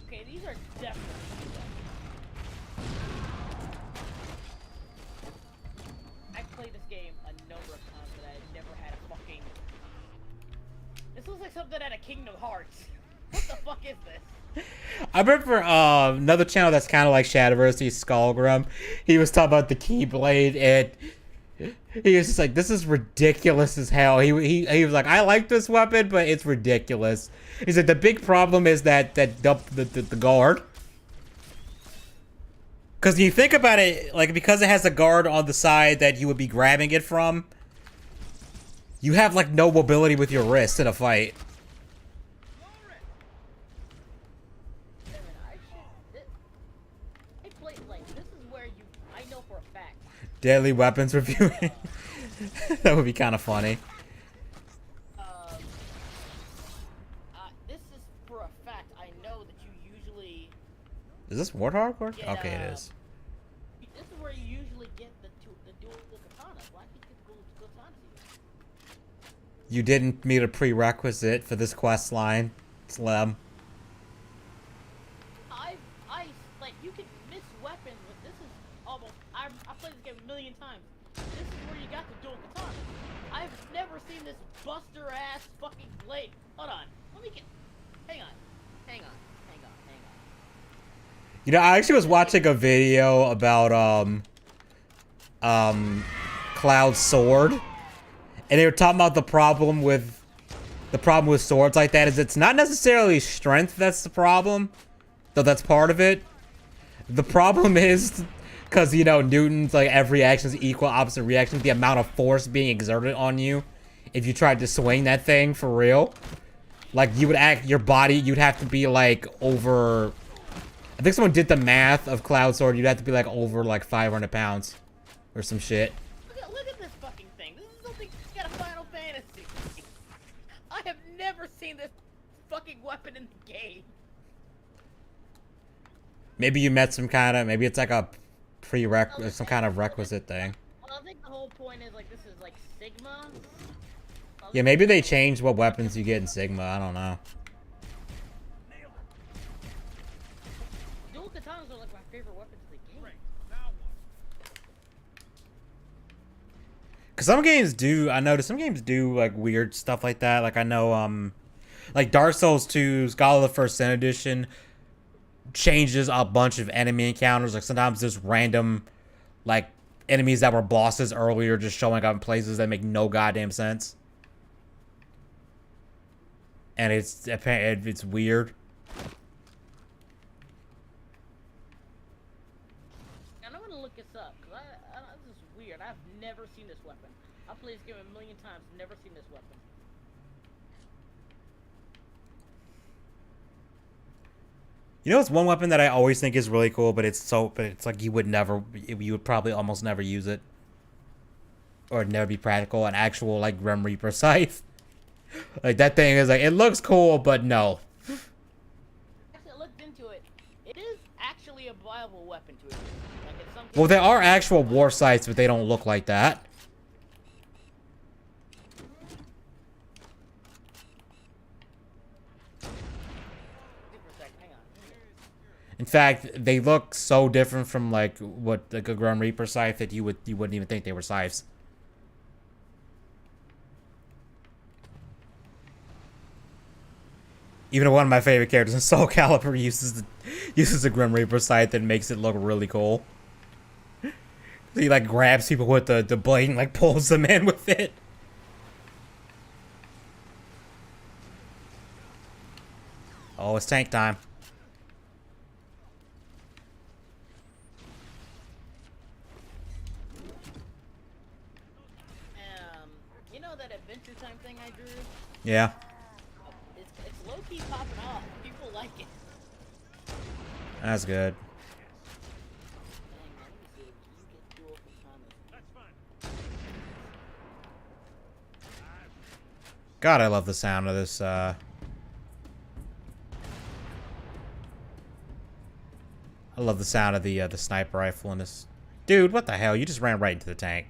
Okay, these are definitely. I've played this game a number of times, and I never had a fucking. This looks like something out of Kingdom Hearts. What the fuck is this? I remember another channel that's kind of like Shadowversity, Skullgrim. He was talking about the Keyblade, and he was just like, "This is ridiculous as hell." He was like, "I like this weapon, but it's ridiculous." He said the big problem is that the guard. Because you think about it, like because it has a guard on the side that you would be grabbing it from, you have like no mobility with your wrist in a fight. Deadly weapons reviewing. That would be kind of funny. Is this Warthog? Yeah, Okay, it is. This is where you usually get the dual katanas. Why can't you get dual katanas here? You didn't meet a prerequisite for this quest line, Slim. Like, you can miss weapons, but this is almost, I played this game a million times. This is where you got the dual katana. I've never seen this buster ass fucking blade. Hold on, let me get, hang on. You know, I actually was watching a video about, Cloud's sword. And they were talking about the problem with swords like that is it's not necessarily strength that's the problem. Though that's part of it. The problem is, because, you know, Newton's, like, every action is equal opposite reaction. The amount of force being exerted on you if you tried to swing that thing for real. Like, you would your body, you'd have to be, like, over... I think someone did the math of Cloud Sword. You'd have to be, like, over, like, 500 pounds. Or some shit. Look at this fucking thing. This is something out of Final Fantasy. I have never seen this fucking weapon in the game. Maybe you met some kind of... Maybe it's, like, a prerequisite... Some kind of requisite thing. Well, I think the whole point is, like, this is, like, Sigma. Yeah, maybe they changed what weapons you get in Sigma. I don't know. Dual katanas are, like, my favorite weapons in the game. Cause some games do, I noticed some games do like weird stuff like that. Like I know, like Dark Souls 2's God of the First Sin Edition changes a bunch of enemy encounters. Like sometimes there's random, like enemies that were bosses earlier just showing up in places that make no goddamn sense. And it's weird. And I'm gonna look this up because this is weird. I've never seen this weapon. I played this game a million times, never seen this weapon. You know, it's one weapon that I always think is really cool, but it's like you would probably almost never use it, or it'd never be practical. An actual like Grim Reaper scythe. Like that thing is like, it looks cool, but no. Actually, I looked into it. It is actually a viable weapon to it. Like, it's something. Well, there are actual war scythes, but they don't look like that. In fact, they look so different from like what like a Grim Reaper scythe that you wouldn't even think they were scythes. Even one of my favorite characters in Soul Calibur uses a Grim Reaper scythe that makes it look really cool. He like grabs people with the blade and like pulls them in with it. Oh, it's tank time. You know that Adventure Time thing I drew? Yeah. It's low-key popping off. People like it. That's good. God, I love the sound of this, I love the sound of the sniper rifle in this. Dude, what the hell? You just ran right into the tank.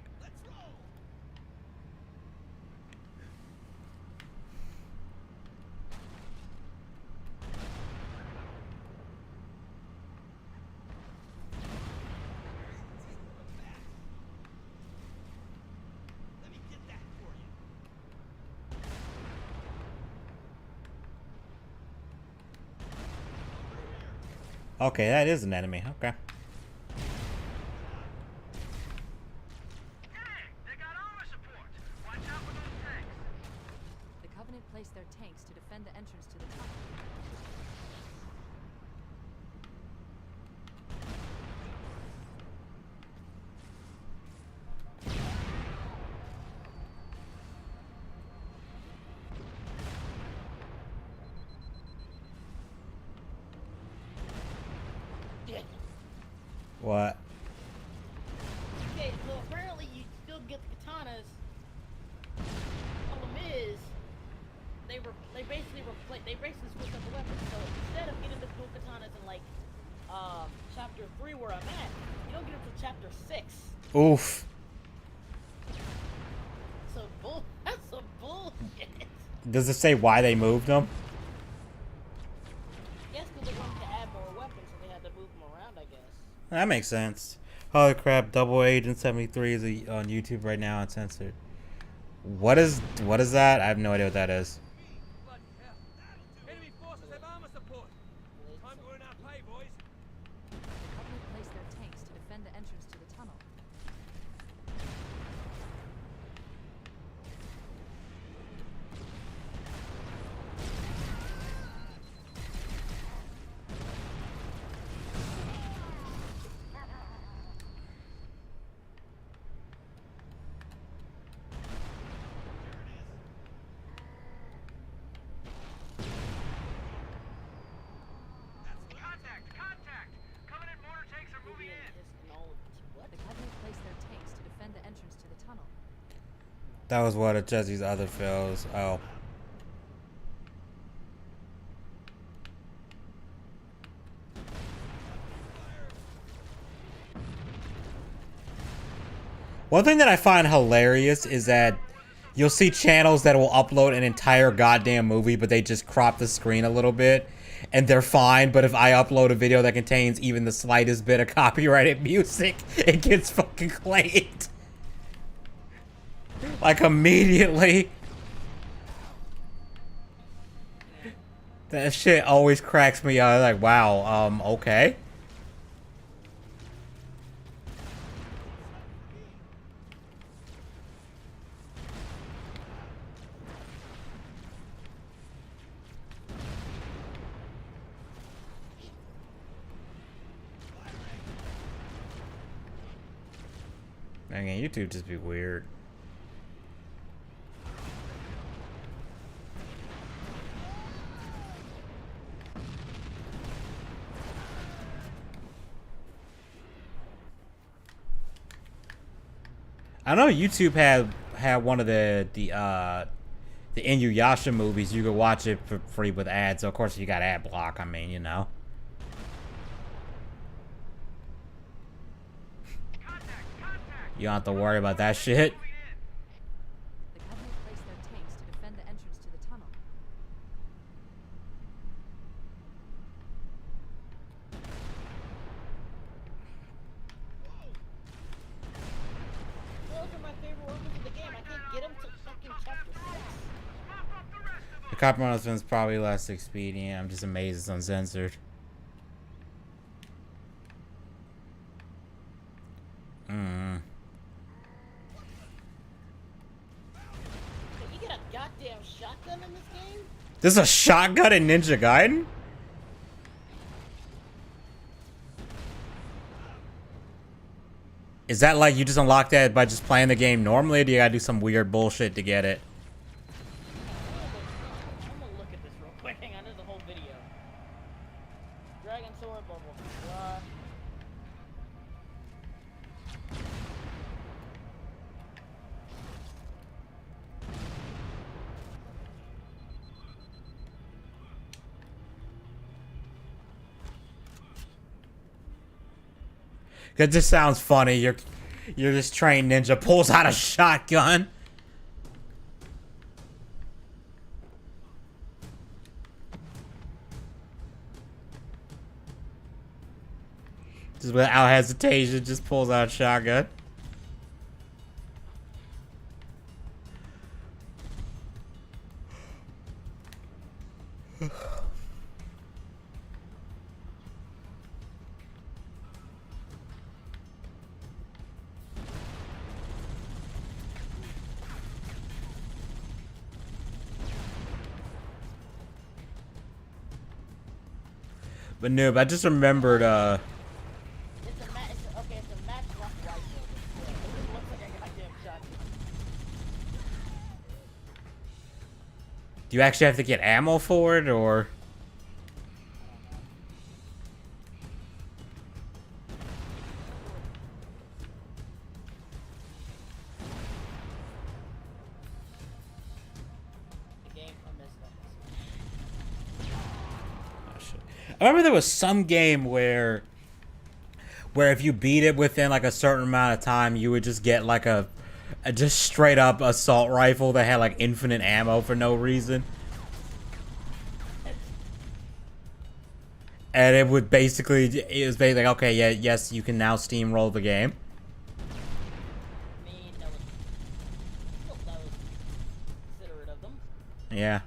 Okay, that is an enemy. Okay. The Covenant placed their tanks to defend the entrance to the tunnel. What? Okay, so apparently you still get the katanas. Problem is, they basically switched up the weapons. So instead of getting the dual katanas and like chapter 3 where I'm at, you don't get it till chapter 6. Oof. That's some bullshit. Does it say why they moved them? Yes, because they wanted to add more weapons, so they had to move them around, I guess. That makes sense. Holy crap! Double Agent 73 is on YouTube right now uncensored. What is that? I have no idea what that is. Bloody hell. Enemy forces have armor support. Time to earn our pay, boys. The Covenant placed their tanks to defend the entrance to the tunnel. Contact! Covenant mortar tanks are moving in. The Covenant placed their tanks to defend the entrance to the tunnel. That was one of Jesse's other fails. Oh. One thing that I find hilarious is that you'll see channels that will upload an entire goddamn movie, but they just crop the screen a little bit, and they're fine. But if I upload a video that contains even the slightest bit of copyrighted music, it gets fucking claimed. Like, immediately. That shit always cracks me up. Like, wow, okay. Again, YouTube just be weird. I know YouTube had one of the Inuyasha movies. You could watch it for free with ads. So of course you got ad block. I mean, you know. You don't have to worry about that shit. The Covenant placed their tanks to defend the entrance to the tunnel. Those are my favorite weapons in the game. I can't get them to fucking chapter 6. The copy on this one's probably less expedient. I'm just amazed it's uncensored. You get a goddamn shotgun in this game? There's a shotgun in Ninja Gaiden? Is that like you just unlock that by just playing the game normally, or do you gotta do some weird bullshit to get it? I'm gonna look at this real quick. Hang on, there's a whole video. Dragon sword, blah blah blah. That just sounds funny. You're this trained ninja pulls out a shotgun. Just without hesitation, just pulls out a shotgun. But noob, I just remembered, It's a matchlock rifle. It just looks like a goddamn shotgun. do you actually have to get ammo for it, or? I remember there was some game where if you beat it within like a certain amount of time, you would just get like a just straight up assault rifle that had like infinite ammo for no reason. And it was basically like, okay, yeah, yes, you can now steamroll the game. I mean, that was considerate of them. Yeah.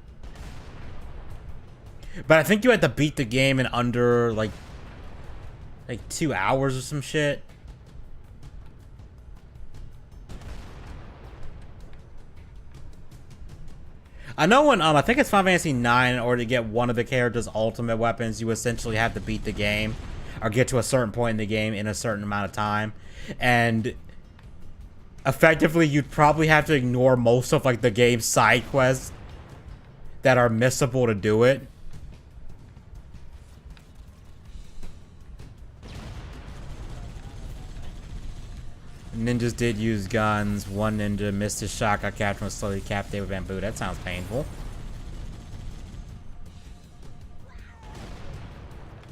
But I think you had to beat the game in under like 2 hours or some shit. I know when I think it's Final Fantasy IX, in order to get one of the character's ultimate weapons, you essentially have to beat the game or get to a certain point in the game in a certain amount of time. And effectively, you'd probably have to ignore most of like the game's side quests that are missable to do it. Ninjas did use guns. One ninja missed his shot, got captured, was slowly decapitated with bamboo. That sounds painful.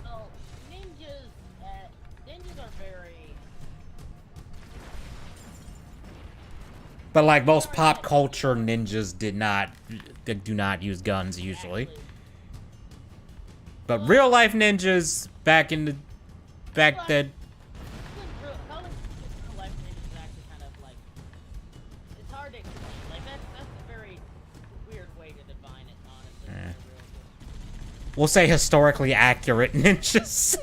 Oh, ninjas are very... But like most pop culture ninjas do not use guns usually. But real life ninjas back then. We'll say historically accurate ninjas.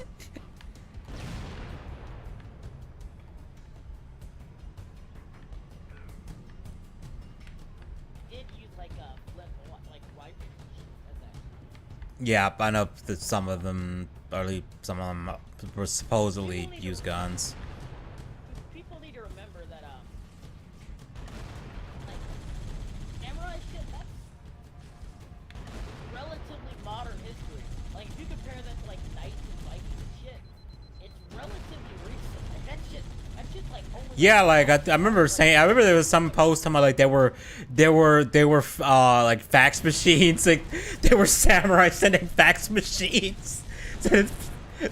Yeah, I know that some of them were supposedly use guns. People need to remember that, like, samurai shit, that's relatively modern history. Like, if you compare that to, like, knights and Vikings and shit, it's relatively recent. Like, that shit's, like, only... Yeah, like, I remember there was some post talking about, like, there were like, fax machines, like, there were samurai sending fax machines. So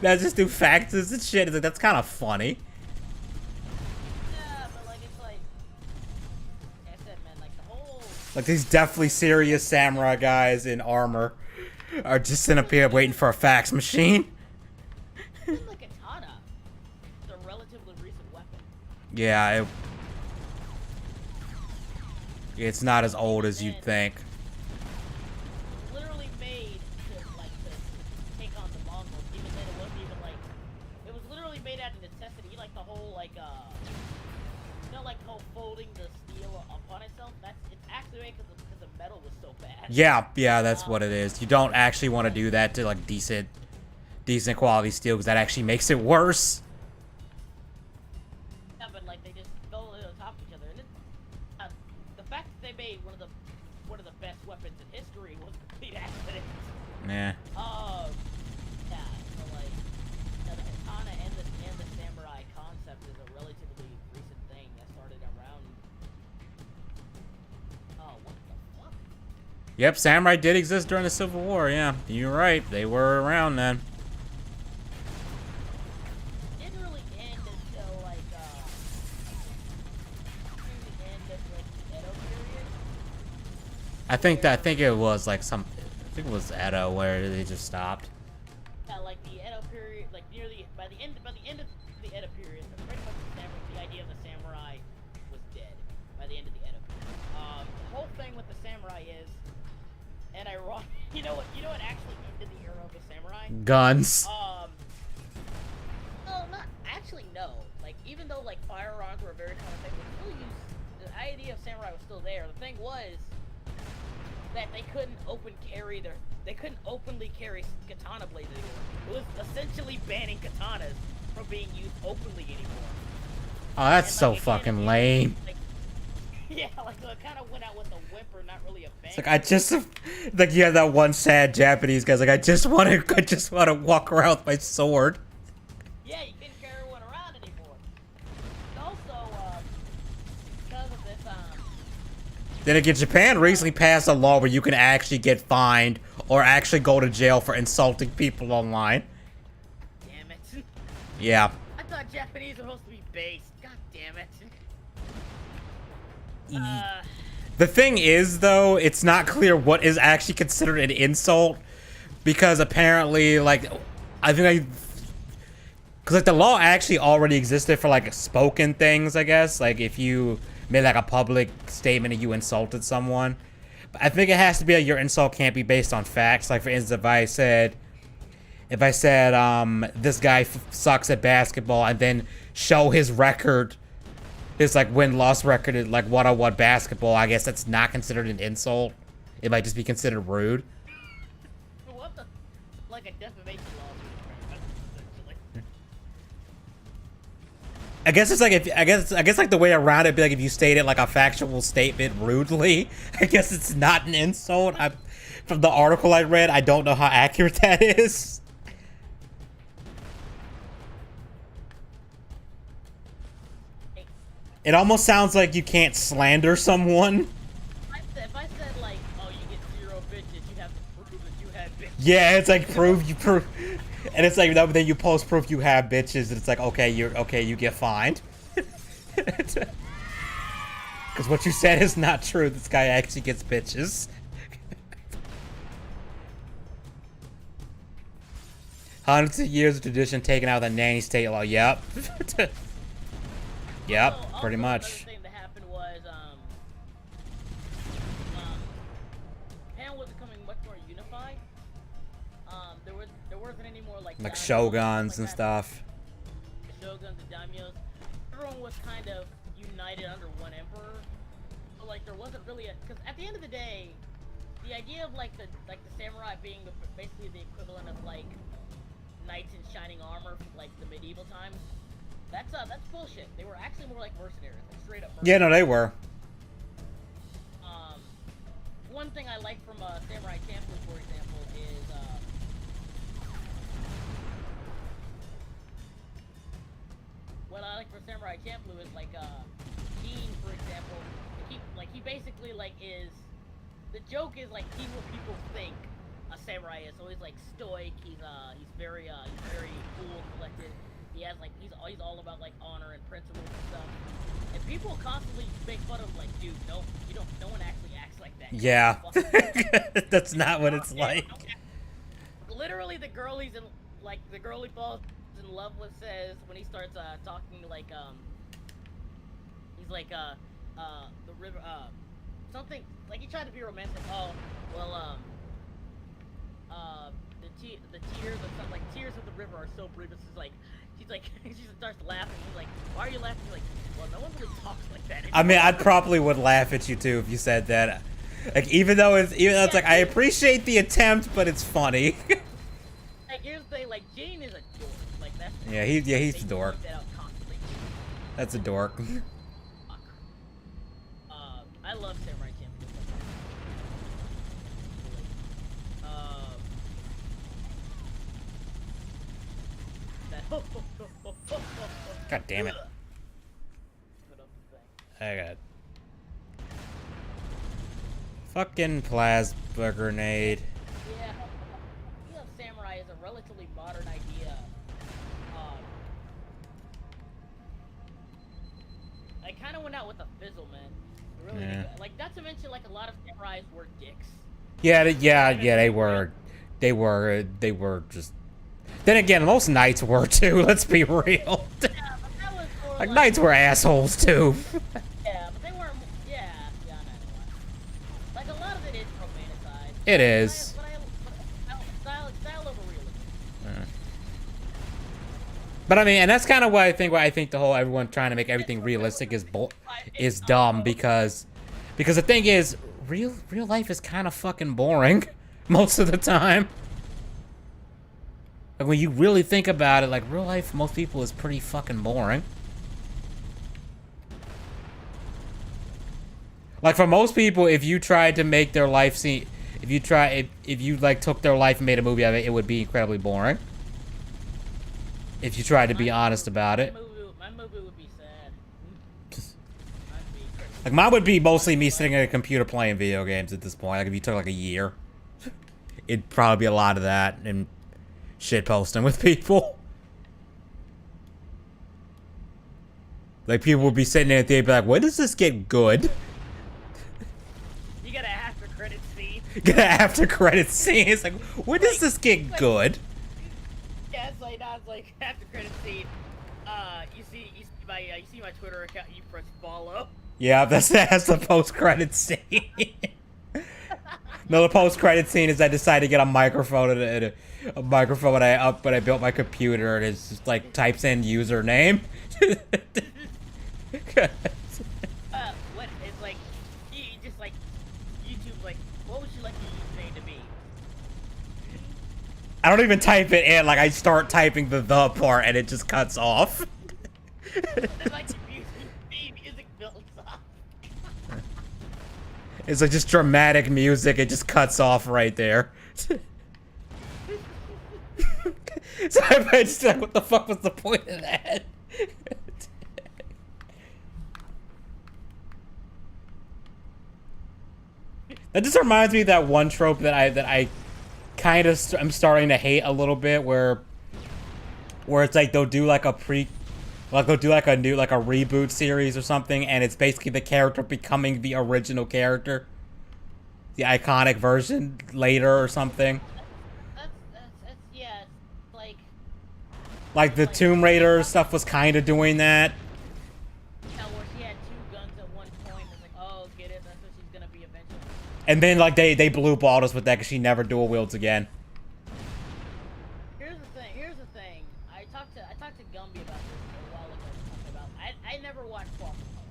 that just do faxes and shit. It's like, that's kind of funny. Yeah, but, like, it's like I said, man, like, the whole... Like, these definitely serious samurai guys in armor are just sitting up here waiting for a fax machine. Even the katana is a relatively recent weapon. Yeah, it's not as old as you'd think. Literally made to take on the Mongols, even then it wasn't even like... It was literally made out of necessity, like the whole, like, you know, like the whole folding the steel upon itself? It's actually made because the metal was so bad. Yeah, that's what it is. You don't actually want to do that to, like, decent quality steel, because that actually makes it worse. Yeah, but, like, they just go on top of each other. And the fact that they made one of the best weapons in history was a complete accident. Yeah. Yeah, so, like, the katana and the samurai concept is a relatively recent thing that started around... Oh, what the fuck? Yep, samurai did exist during the Civil War, yeah. You're right, they were around then. It didn't really end until, like, the end of, like, the Edo period. I think it was like I think it was Edo where they just stopped. Yeah, like the Edo period, like by the end of the Edo period, pretty much the idea of the samurai was dead by the end of the Edo period. The whole thing with the samurai is, and ironic, you know what actually ended the era of the samurai? Guns. No, not actually, no. Like, even though like firearms were a very common thing, we still used the idea of samurai was still there. The thing was that they couldn't openly carry katana blades anymore. It was essentially banning katanas from being used openly anymore. Oh, that's and, so like, fucking lame. Like, yeah, like so it kind of went out with a whimper, not really a bang. It's like like you have that one sad Japanese guy's like, I just want to walk around with my sword. Yeah, you couldn't carry one around anymore. Also, because of this, Then again, Japan recently passed a law where you can actually get fined or actually go to jail for insulting people online. Damn it. Yeah. I thought Japanese were supposed to be based. God damn it. The thing is, though, it's not clear what is actually considered an insult, because apparently, like, I think because like the law actually already existed for like spoken things, I guess. Like if you made like a public statement and you insulted someone. But I think it has to be like your insult can't be based on facts. Like for instance, if I said this guy sucks at basketball and then show his record, his like win-loss record in like one-on-one basketball, I guess that's not considered an insult. It might just be considered rude. What the? Like a defamation law. I guess it's like if I guess like the way around it'd be like if you stated like a factual statement rudely. I guess it's not an insult. From the article I read, I don't know how accurate that is. It almost sounds like you can't slander someone. If I said like, oh, you get 0 bitches, you have to prove that you had bitches. Yeah, it's like prove. And it's like then you post proof you have bitches, and it's like okay, you get fined. Because what you said is not true. This guy actually gets bitches. Hundreds of years of tradition taken out of the nanny state law. Yep. Yep, pretty much. Another thing that happened was Japan was becoming much more unified. There wasn't any more like shoguns and stuff. The shoguns, the daimyos. Everyone was kind of united under one emperor. So like there wasn't really because at the end of the day, the idea of like the samurai being basically the equivalent of like knights in shining armor from like the medieval times. That's bullshit. They were actually more like mercenaries, like straight up mercenaries. Yeah, no, they were. One thing I like from Samurai Champloo, for example, is what I like for Samurai Champloo is like Gene, for example. He basically like is the joke is like he's what people think a samurai is. So he's like stoic. He's very cool and collected. He has like he's all about like honor and principles and stuff. And people constantly make fun of him, like, dude, no one actually acts like that. Yeah. That's not what it's like. Literally the girl he falls in love with says when he starts talking like he's like the river something like he tried to be romantic. Oh well the tears of something like tears of the river are so brief. It's just like she starts laughing. He's like, why are you laughing? He's like, well, no one really talks like that anymore. I mean, I probably would laugh at you too if you said that. Like, even though it's like I appreciate the attempt, but it's funny. Like, here's the thing, like Jane is a dork. Like that's he's a dork. That's a dork. I love Samurai Champloo. God damn it. I got fucking plasma grenade. Yeah, you know, samurai is a relatively modern idea. I kind of went out with a fizzle, man. Really, Yeah. like not to mention, like a lot of samurais were dicks. Yeah, they were. They were just. Then again, most knights were too. Let's be real. Yeah, but that was more like knights were assholes too. Yeah, but they weren't. Yeah, I know. Like a lot of it is romanticized. It is. Style over realism. But I mean, and that's kind of why I think the whole everyone trying to make everything realistic is dumb because the thing is real life is kind of fucking boring most of the time. Like when you really think about it, like real life for most people is pretty fucking boring. Like for most people, if you tried to make their life seem, if you like took their life and made a movie out of it, it would be incredibly boring. If you tried to be honest about it. My movie would be sad. Like mine would be mostly me sitting at a computer playing video games at this point. Like if you took like a year. it'd probably be a lot of that and shit posting with people. Like, people would be sitting there at the end, be like, when does this get good? You got a after credit scene. Get an after credit scene. It's like, when does this get good? Yeah, it's like after credit scene. You see my Twitter account. You press follow. Yeah, that's the post credit scene. No, the post credit scene is I decided to get a microphone and a microphone when I built my computer, and it's just like types in username. What is like? You just like YouTube. Like, what would you like the username to be? I don't even type it in. Like, I start typing the part, and it just cuts off. It's like music builds up. It's like just dramatic music. It just cuts off right there. So I just like, what the fuck was the point of that? That just reminds me of that one trope that I kind of I'm starting to hate a little bit, where it's like they'll do like a they'll do like a new like a reboot series or something, and it's basically the character becoming the original character, the iconic version later or something. That's yeah, it's like the Tomb Raider stuff was kind of doing that. Yeah, where she had 2 guns at one point. It's like, oh, get it? That's what she's gonna be eventually. And then like they blue balled us with that because she never dual wields again. Here's the thing. I talked to Gumby about this a while ago. I never watched Far From Home.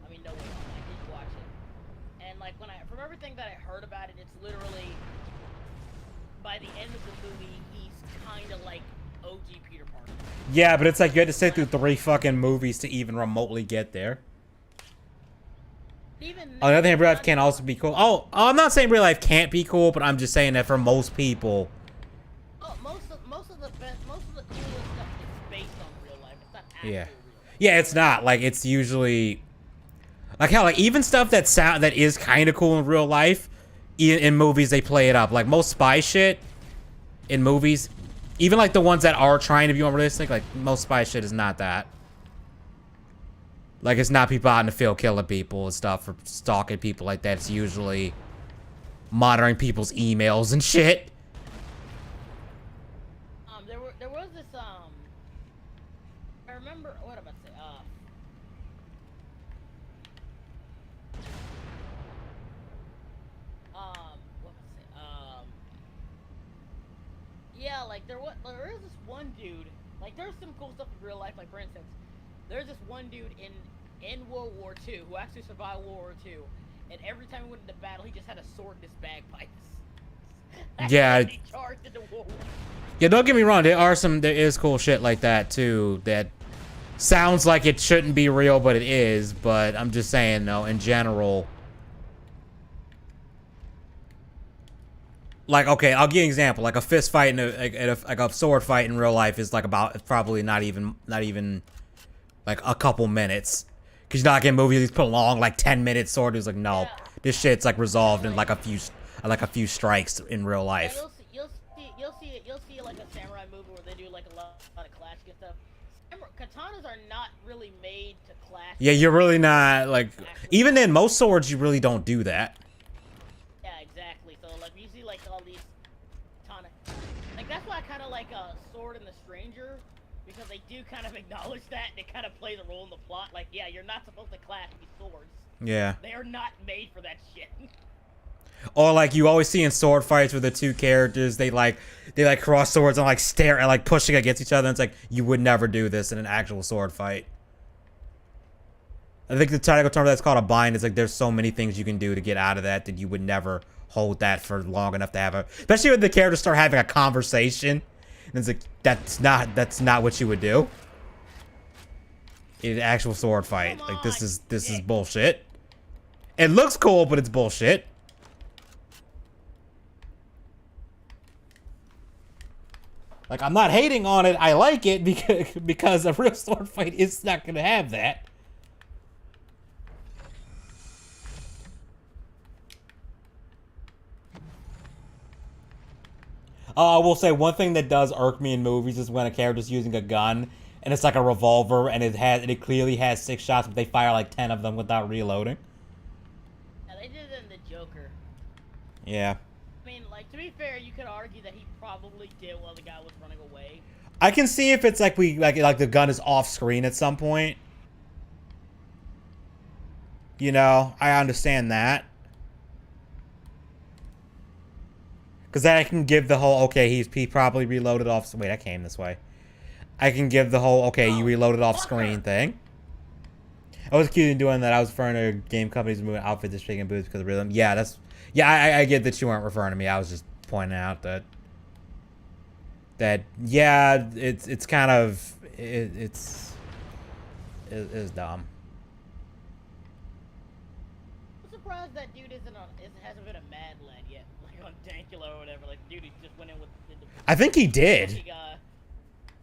I mean, no way. I did watch it. And like from everything that I heard about it, it's literally by the end of the movie, he's kind of like OG Peter Parker. Yeah, but it's like you had to sit through 3 fucking movies to even remotely get there. On the other hand, real life can also be cool. Oh, I'm not saying real life can't be cool, but I'm just saying that for most people. Oh, most of the coolest stuff is based on real life. It's not actually Yeah. real life. Yeah, it's not. Like, it's usually like how like even stuff that is kind of cool in real life, in movies they play it up. Like most spy shit in movies, even like the ones that are trying to be unrealistic, like most spy shit is not that. Like, it's not people out in the field killing people and stuff or stalking people like that. It's usually monitoring people's emails and shit. There was this I remember what am I say? What am I say? Yeah, like there is this one dude. Like, there's some cool stuff in real life. Like, for instance, there's this one dude in World War II who actually survived World War II, and every time he went into battle, he just had a sword in his bagpipes. Yeah. He charged into World War. Yeah, don't get me wrong. There is cool shit like that too. That sounds like it shouldn't be real, but it is. But I'm just saying, though, in general. Like, okay, I'll give you an example. Like a fist fight like a sword fight in real life is like probably not even like a couple minutes. Cause you're not getting movies these prolonged like 10-minute sword. It's like, no, yeah. This shit's like resolved in like a few strikes in real life. Yeah, you'll see like a samurai movie where they do like a lot of clashing and stuff. Katanas are not really made to clash. Yeah, you're really not like even in most swords you really don't do that. Yeah, exactly. So like you see like all these katana, like that's why I kind of like Sword and the Stranger. Because they do kind of acknowledge that, and it kind of plays a role in the plot. Like, yeah, you're not supposed to clash these swords. Yeah. They are not made for that shit. Or like you always see in sword fights with the 2 characters, they cross swords and like stare at like pushing against each other. And it's like you would never do this in an actual sword fight. I think the technical term that's called a bind is like there's so many things you can do to get out of that you would never hold that for long enough to have especially when the characters start having a conversation. And it's like that's not what you would do in an actual sword fight. Like this is bullshit. It looks cool, but it's bullshit. Like, I'm not hating on it. I like it because a real sword fight is not gonna have that. I will say one thing that does irk me in movies is when a character's using a gun and it's like a revolver and it clearly has 6 shots, but they fire like 10 of them without reloading. Yeah, they did it in the Joker. Yeah. I mean, like, to be fair, you could argue that he probably did while the guy was running away. I can see if it's like like the gun is off screen at some point. You know, I understand that. Because then I can give the whole, okay, he probably reloaded off... Wait, I came this way. I can give the whole, okay, you reloaded off screen thing. I was accused of doing that. I was referring to game companies moving outfits to shaking boots because of rhythm. Yeah, that's... Yeah, I get that you weren't referring to me. I was just pointing out that... yeah, it's kind of... It's dumb. I'm surprised that dude hasn't been a Mad Lad yet. Like on Dankula or whatever. Like, dude, he just went in with... I think he did.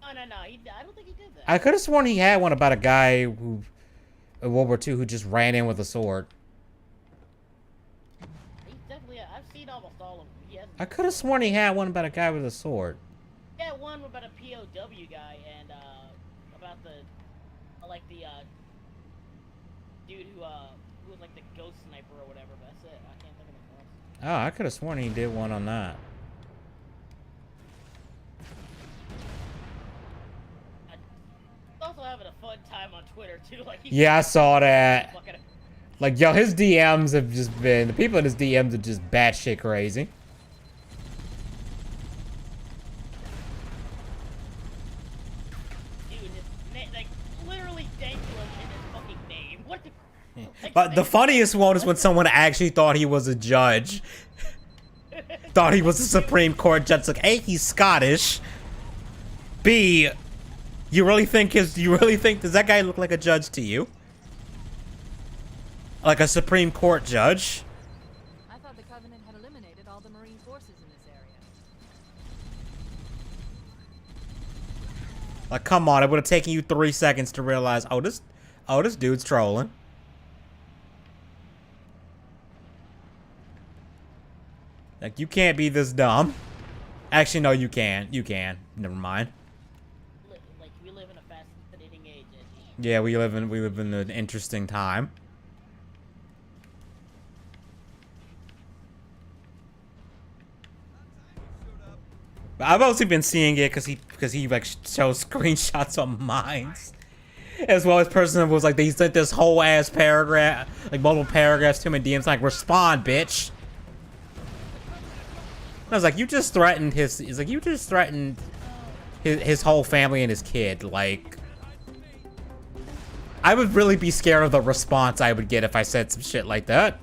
Oh, no. I don't think he did that. I could have sworn he had one about a guy who... in World War II who just ran in with a sword. He's definitely... I've seen almost all of them. I could have sworn he had one about a guy with a sword. Yeah, one about a POW guy and about the dude who was like the ghost sniper or whatever. But that's it. I can't think of anything else. Oh, I could have sworn he did one on that. Also having a fun time on Twitter too. Like yeah, I saw that. Like, yo, his DMs have just been... The people in his DMs are just batshit crazy. But the funniest one is when someone actually thought he was a judge. Thought he was a Supreme Court judge. Like, A, he's Scottish. B, you really think does that guy look like a judge to you? Like a Supreme Court judge? I thought the Covenant had eliminated all the Marine forces in this area. Like, come on, it would have taken you 3 seconds to realize, oh, this dude's trolling. Like, you can't be this dumb. Actually, no, you can. You can. Never mind. Like, we live in a fascinating age, Edgy. Yeah, we live in an interesting time. But I've mostly been seeing it because he like shows screenshots on Minds. As well as person was like, they sent this whole ass paragraph, like multiple paragraphs to him in DMs like, respond, bitch. I was like, you just threatened his... He's like, you just threatened his whole family and his kid. Like, I would really be scared of the response I would get if I said some shit like that.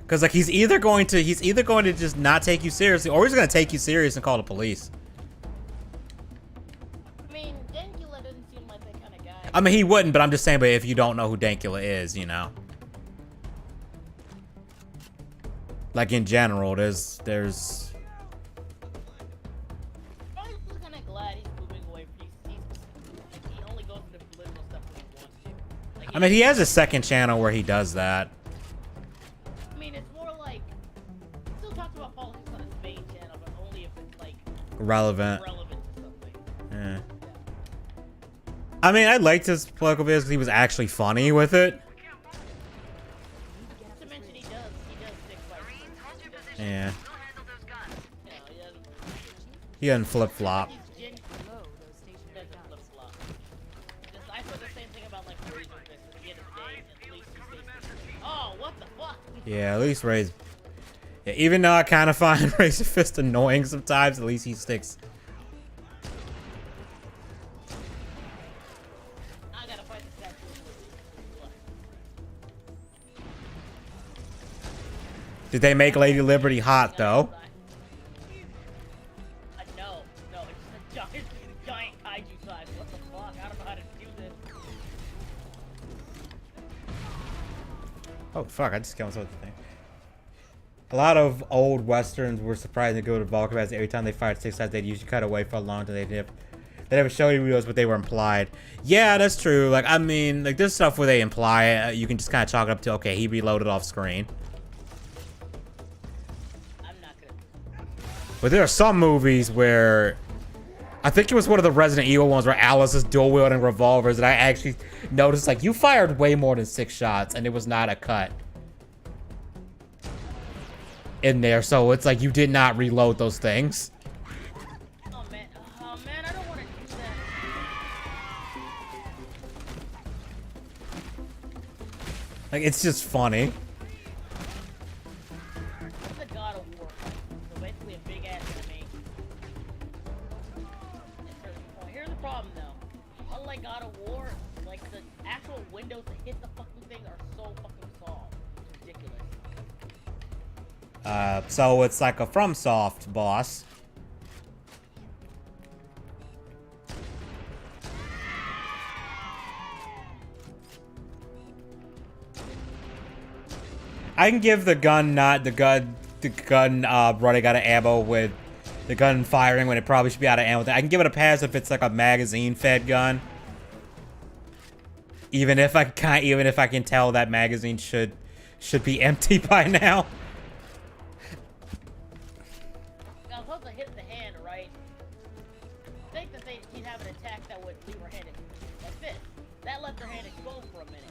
Because, like, he's either going to just not take you seriously, or he's going to take you serious and call the police. I mean, Dankula doesn't seem like that kind of guy. I mean, he wouldn't, but I'm just saying, but if you don't know who Dankula is, you know. Like, in general, there's... I'm kind of glad he's moving away from he only goes into political stuff when he wants to. Like, I mean, he has a second channel where he does that. I mean, it's more like... He still talks about politics on his main channel, but only if it's, like... Relevant. Relevant to something. Yeah. I mean, I liked his political videos because he was actually funny with it. Yeah. He doesn't flip-flop. Oh, what the fuck? Yeah, at least Ray's... Yeah, even though I kind of find Razor Fist annoying sometimes, at least he sticks. Did they make Lady Liberty hot, though? No, it's a giant kaiju size. What the fuck? I don't know how to do this. Oh, fuck, I just killed myself with the thing. A lot of old westerns were surprising to go to Vulcan as every time they fired 6 shots, they'd usually cut away for a long time. They never show you videos, but they were implied. Yeah, that's true. Like, I mean, like, there's stuff where they imply it. You can just kind of chalk it up to, okay, he reloaded off screen. But there are some movies where, I think it was one of the Resident Evil ones where Alice is dual wielding revolvers, and I actually noticed like you fired way more than 6 shots, and it was not a cut in there. So it's like you did not reload those things. Oh man, I don't want to do that. Like it's just funny. It's a God of War, so basically a big ass enemy. Here's the problem though. Unlike God of War, like the actual windows to hit the fucking thing are so fucking small. It's ridiculous. So it's like a FromSoft boss. I can give the gun running out of ammo with the gun firing when it probably should be out of ammo. I can give it a pass if it's like a magazine-fed gun. Even if I can tell that magazine should be empty by now. I was supposed to hit the hand, right? I think that he'd have an attack that would leave her hand like this. That left her hand exposed for a minute.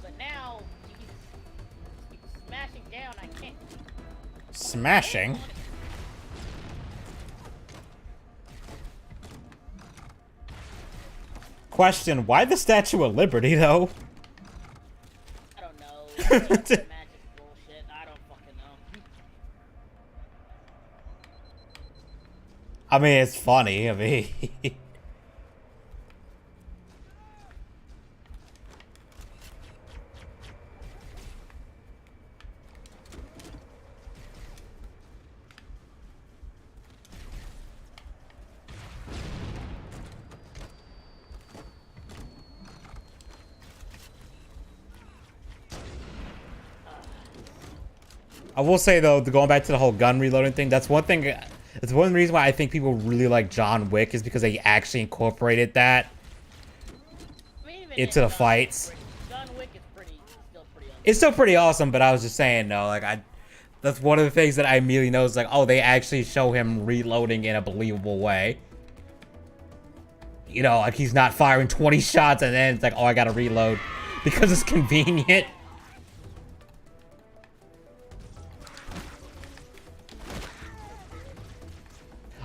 But now she keeps smashing down. I can't. Smashing? Question, why the Statue of Liberty, though? I don't know. Magic bullshit. I don't fucking know. I mean, it's funny. I mean... I will say though, going back to the whole gun reloading thing, that's one thing. That's one reason why I think people really like John Wick is because they actually incorporated that into the fights. John Wick is still pretty awesome. It's still pretty awesome, but I was just saying though, like that's one of the things that I immediately noticed. Like, oh, they actually show him reloading in a believable way. You know, like he's not firing 20 shots and then it's like, oh, I gotta reload because it's convenient.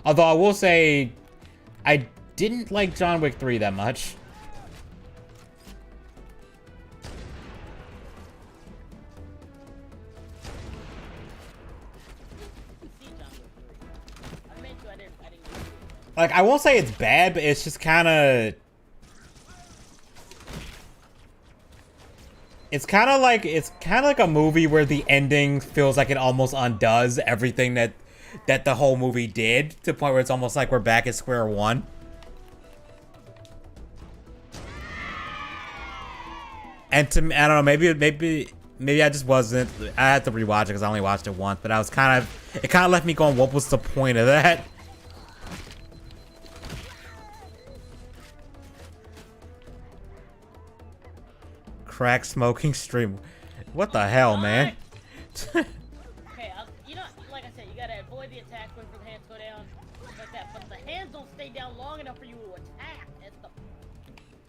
Although I will say, I didn't like John Wick 3 that much. Like, I won't say it's bad, but it's just kind of... It's kind of like a movie where the ending feels like it almost undoes everything that the whole movie did, to the point where it's almost like we're back at square one. And to me, I don't know, maybe I just wasn't. I had to rewatch it because I only watched it once, but I was it kind of left me going, what was the point of that? Crack smoking stream. What the hell, man? Okay, you know, like I said, you gotta avoid the attack when the hands go down, like that. But the hands don't stay down long enough for you to attack. That's the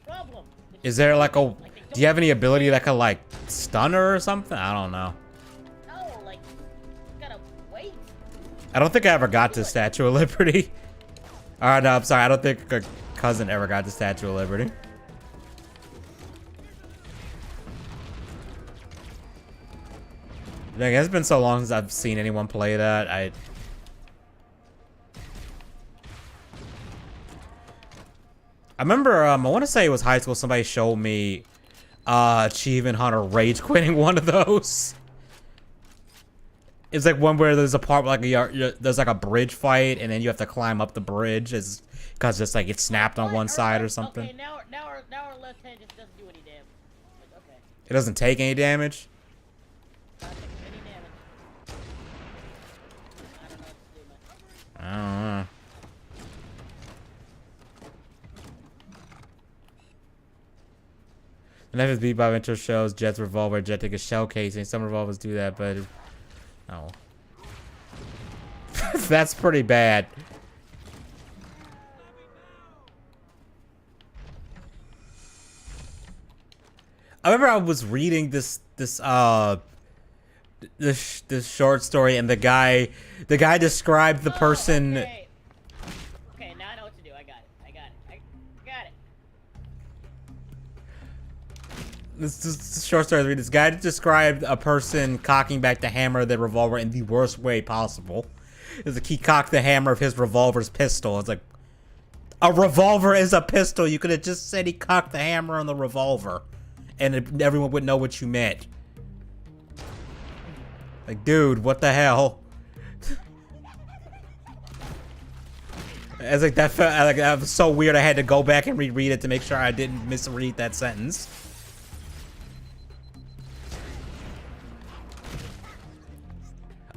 problem. Is there like a? Do you have any ability that could like stun her or something? I don't know. No, like you gotta wait. I don't think I ever got to Statue of Liberty. Alright, no, I'm sorry. I don't think a cousin ever got to Statue of Liberty. Dang, it's been so long since I've seen anyone play that. I remember, I want to say it was high school, somebody showed me Achievement Hunter rage quitting one of those. It's like one where there's a part like there's like a bridge fight, and then you have to climb up the bridge because it's like it snapped on one side or something. Okay, now our left hand just doesn't do any damage. Like, okay. It doesn't take any damage? I don't know. The FSB by intro shows Jet's revolver. Jet take a shell casing. Some revolvers do that, but no. That's pretty bad. I remember I was reading this short story, and the guy described the person. Okay. Okay, now I know what to do. I got it. I got it. This short story I was reading. This guy described a person cocking back the hammer of the revolver in the worst way possible. It's like he cocked the hammer of his revolver's pistol. It's like, a revolver is a pistol. You could have just said he cocked the hammer on the revolver, and everyone would know what you meant. Like, dude, what the hell? It's like that was so weird. I had to go back and reread it to make sure I didn't misread that sentence.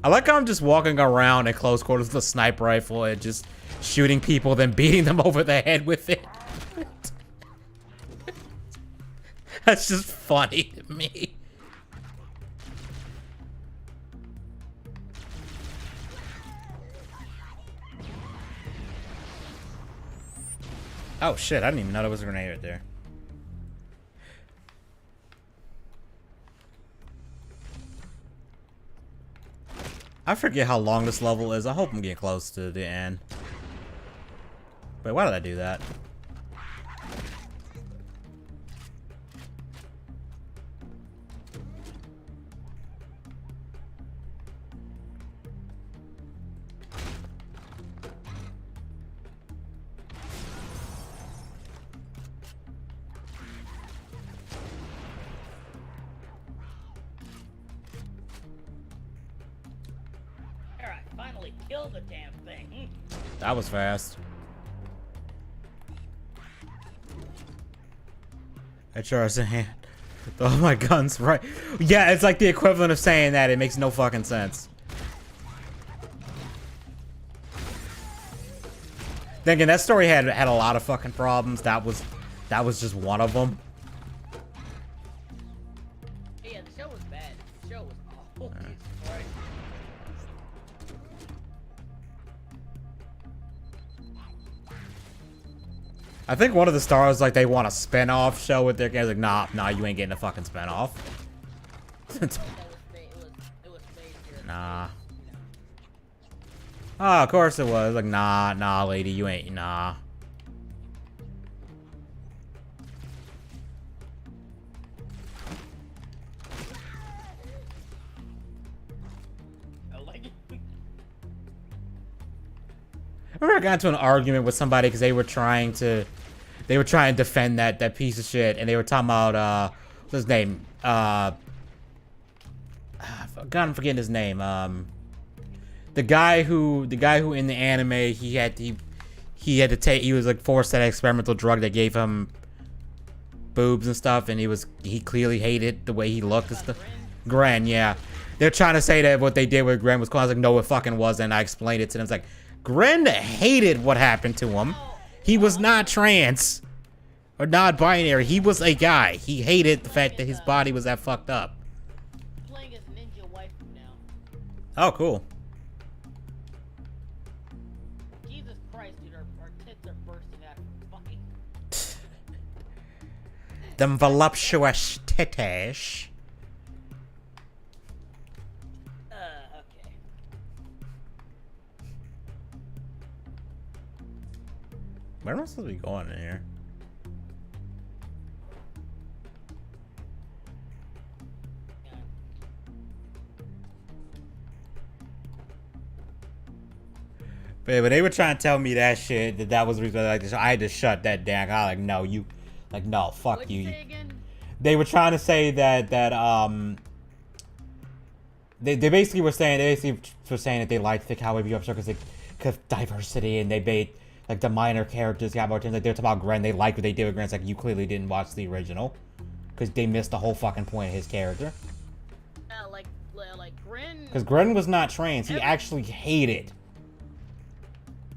I like how I'm just walking around at close quarters with a sniper rifle and just shooting people, then beating them over the head with it. That's just funny to me. Oh shit, I didn't even know there was a grenade right there. I forget how long this level is. I hope I'm getting close to the end. Wait, why did I do that? Kill the damn thing. That was fast. HR's in hand. Oh, my gun's right. Yeah, it's like the equivalent of saying that. It makes no fucking sense. Then again, that story had a lot of fucking problems. That was just one of them. Yeah, the show was bad. The show was awful. Jesus Christ. I think one of the stars, like, they want a spin-off show with their guys. Like, nah, you ain't getting a fucking spin-off. Nah. Oh, of course it was. Like, nah, lady, you ain't, nah. I remember I got into an argument with somebody because they were trying to defend that piece of shit, and they were talking about what's his name? God, I'm forgetting his name. The guy who in the anime he was like forced that experimental drug that gave him boobs and stuff, and he clearly hated the way he looked and stuff. Gren, yeah. They're trying to say that what they did with Gren was cool. I was like, no, it fucking wasn't. I explained it to them. It's like, Gren hated what happened to him. He was not trans or non-binary. He was a guy. He hated the fact that his body was that fucked up. Playing as ninja waifu now. Oh, cool. Jesus Christ, dude, our tits are bursting out of fucking. Them voluptuous titties. Okay. Where am I supposed to be going in here? But they were trying to tell me that shit, that was the reason I had to shut that down. I was like, no, no, fuck What'd you. you say again? They were trying to say that they basically were saying that they liked the Cowboy Bebop show because diversity, and they made like the minor characters got more chance. Like they were talking about Gren, they liked what they did with Gren. It's like, you clearly didn't watch the original because they missed the whole fucking point of his character. Like Gren. Because Gren was not trans. He actually hated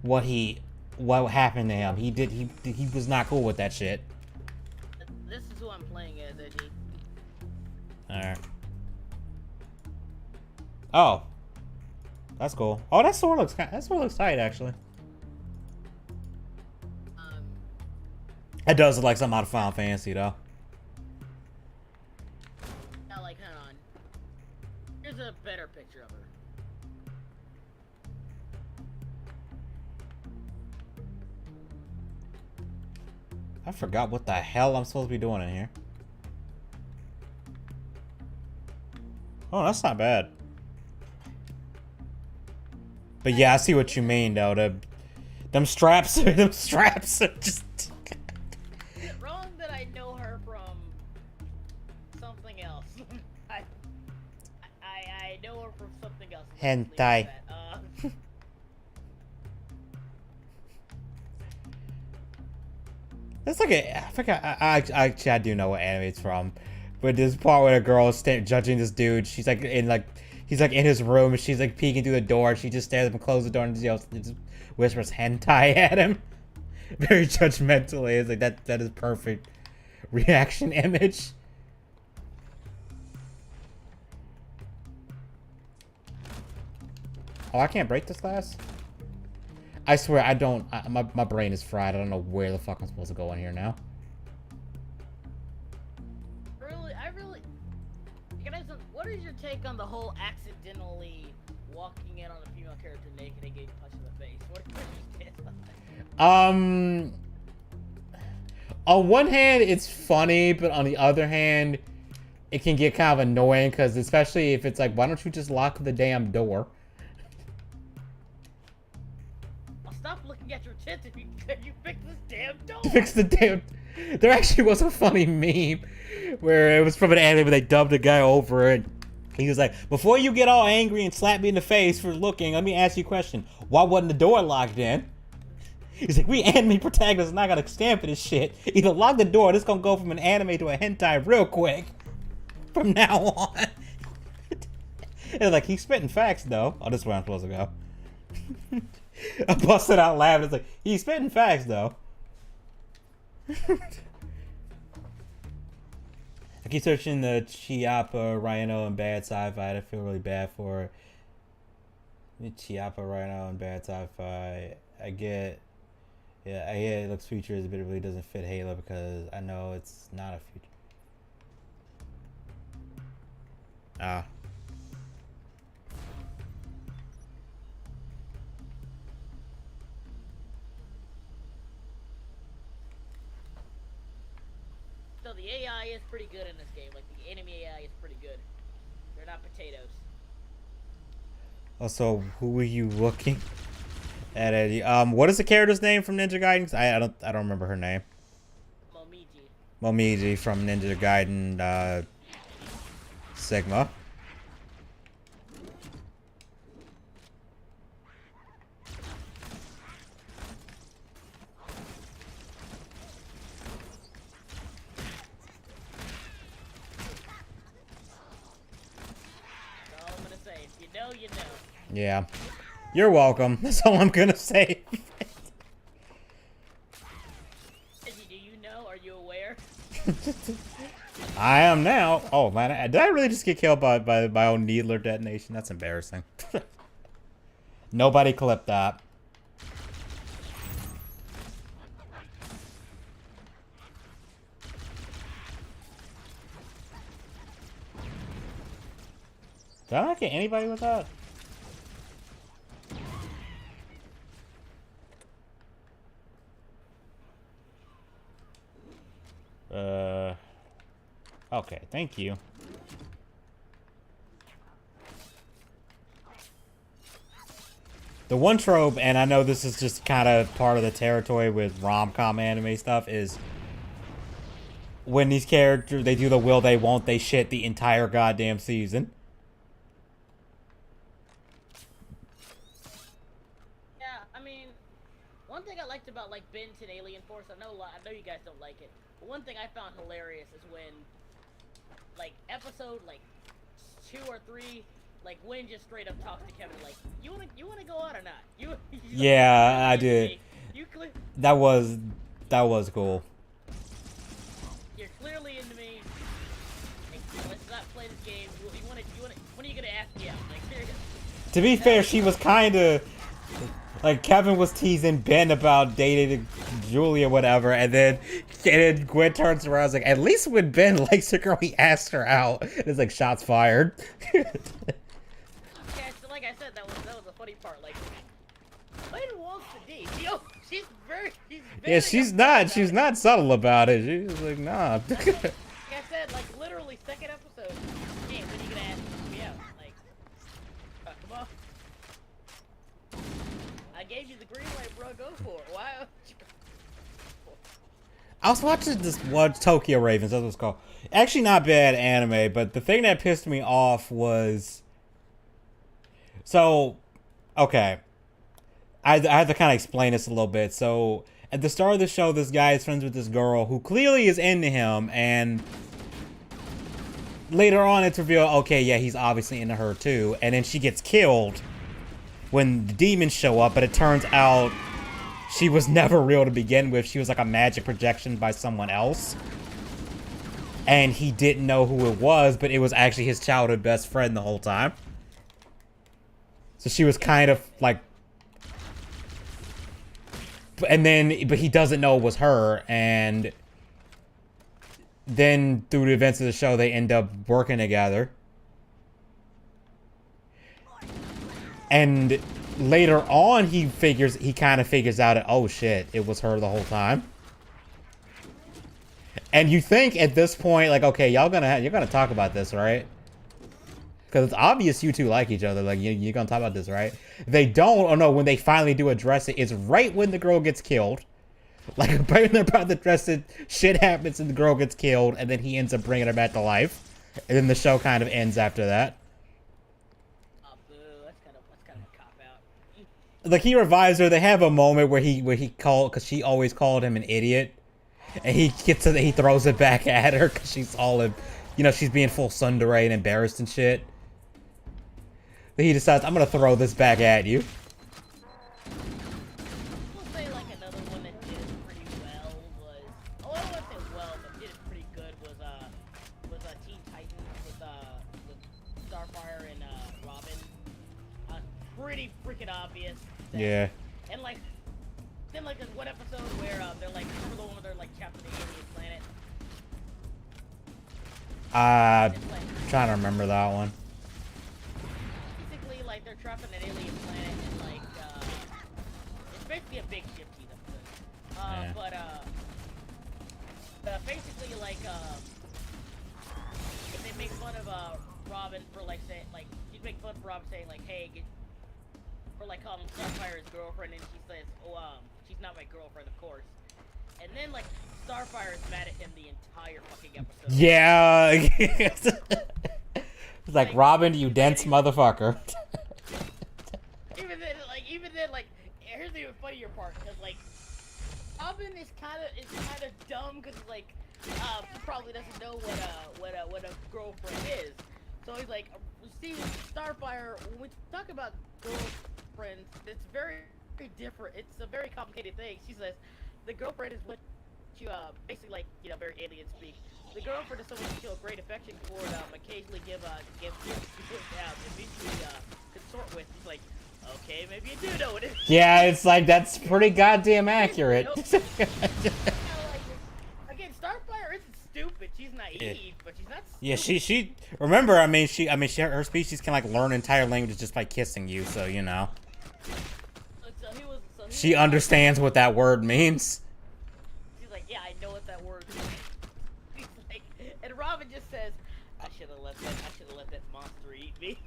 what happened to him. He was not cool with that shit. This is who I'm playing as, Edgy. Alright. Oh. That's cool. Oh, that sword looks tight actually. It does look like something out of Final Fantasy though. Now, like, hang on. Here's a better picture of her. I forgot what the hell I'm supposed to be doing in here. Oh, that's not bad. But yeah, I see what you mean though. Them straps are just. Is it wrong that I know her from something else? I know her from something else. Hentai. That's like I forgot. I do know what anime it's from, but this part where the girl is judging this dude. She's like he's like in his room and she's like peeking through the door. She just stares at him, closes the door, and just whispers hentai at him. Very judgmentally. It's like that is perfect reaction image. Oh, I can't break this glass? I swear I don't. My brain is fried. I don't know where the fuck I'm supposed to go in here now. What is your take on the whole accidentally walking in on a female character naked and getting punched in the face? What is your stance on that? On one hand, it's funny, but on the other hand, it can get kind of annoying because especially if it's like, why don't you just lock the damn door? Stop looking at your tits if you fix this damn door. Fix the damn. There actually was a funny meme where it was from an anime where they dubbed a guy over it. He was like, before you get all angry and slap me in the face for looking, let me ask you a question. Why wasn't the door locked in? He's like, we anime protagonists are not gonna stand for this shit. Either lock the door, this gonna go from an anime to a hentai real quick. From now on. It's like, he's spitting facts though. Oh, this is where I'm supposed to go. I busted out laughing. It's like, he's spitting facts though. I keep searching the Chiappa, Rhino, and bad sci-fi. I feel really bad for it. Chiappa, Rhino, and bad sci-fi. I get it looks futuristic, but it really doesn't fit Halo because I know it's not a future. Ah. So the AI is pretty good in this game. Like, the enemy AI is pretty good. They're not potatoes. Also, who are you looking at, Eddie? What is the character's name from Ninja Gaiden? I don't remember her name. Momiji from Ninja Gaiden Sigma. You know. Yeah. You're welcome. That's all I'm gonna say. Edgy, do you know? Are you aware? I am now. Oh man, did I really just get killed by my own needler detonation? That's embarrassing. Nobody clipped that. Did I not get anybody with that? Okay, thank you. The one trope, and I know this is just kind of part of the territory with rom-com anime stuff, is when these characters, they do the will they won't they shit the entire goddamn season. One thing I liked about, like, Benton Alien Force, I know you guys don't like it, but one thing I found hilarious is when, like, episode, like, 2 or 3, like, Wynn just straight up talks to Kevin, like, you wanna go out or not? Yeah, I did. That was cool. You're clearly into me. Like, let's not play this game. When are you gonna ask me out? Like, seriously. To be fair, she was kind of like Kevin was teasing Ben about dating Julie or whatever, and then Gwen turns around and is like, at least when Ben likes a girl, he asks her out. It's like shots fired. Yeah, so like I said, that was the funny part. Like, Lane wants to date. Yo, she's very. Yeah, she's not subtle about it. She's like, nah. Like I said, like literally second episode. Hey, when are you gonna ask me out? Like, come on. I gave you the green light, bro. Go for it. Why? I was watching this one, Tokyo Ravens, that's what it's called. Actually not bad anime, but the thing that pissed me off was... So, okay. I have to kind of explain this a little bit. So, at the start of the show, this guy is friends with this girl who clearly is into him, and later on it's revealed, okay, yeah, he's obviously into her too, and then she gets killed when the demons show up, but it turns out she was never real to begin with. She was like a magic projection by someone else. And he didn't know who it was, but it was actually his childhood best friend the whole time. So she was kind of like... but he doesn't know it was her, and then through the events of the show, they end up working together. And later on, he kind of figures out, oh shit, it was her the whole time. And you think at this point, like, okay, you're gonna talk about this, right? Because it's obvious you two like each other. Like, you're gonna talk about this, right? They don't. Oh no, when they finally do address it, it's right when the girl gets killed. Like, right when they're about to address it, shit happens and the girl gets killed, and then he ends up bringing her back to life. And then the show kind of ends after that. Like, he revives her. They have a moment where he called, because she always called him an idiot, and he throws it back at her because she's all in, she's being full tsundere and embarrassed and shit. But he decides, I'm gonna throw this back at you. We'll say like another one that did it pretty well was, I wouldn't say well, but did it pretty good was Teen Titans with Starfire and Robin. Pretty freaking obvious. Yeah. And like, then like there's one episode where they're like, remember the one where they're like trapped on the alien planet? Trying to remember that one. Basically, like they're trapped on an alien planet, and like it's basically a big ship team episode. Yeah. But basically like if they make fun of Robin for like saying like she'd make fun of Robin saying like, hey, for like calling Starfire his girlfriend, and she says, oh, she's not my girlfriend, of course. And then like Starfire is mad at him the entire fucking episode. Yeah. It's like, Robin, you dense motherfucker. Even then, like, here's the even funnier part, because like Robin is kind of dumb, because like she probably doesn't know what a girlfriend is. So he's like, see, Starfire, when we talk about girlfriends, it's very, very different. It's a very complicated thing. She says, the girlfriend is what you, basically like, very alien speak. The girlfriend is someone you show great affection for, occasionally eventually consort with. He's like, okay, maybe you do know what it is. Yeah, it's like, that's pretty goddamn accurate. Again, Starfire isn't stupid. She's naive, but she's not stupid. Yeah, she remember, her species can like learn entire languages just by kissing you, so she understands what that word means. She's like, yeah, I know what that word means. He's like, and Robin just says, I should have let that monster eat me.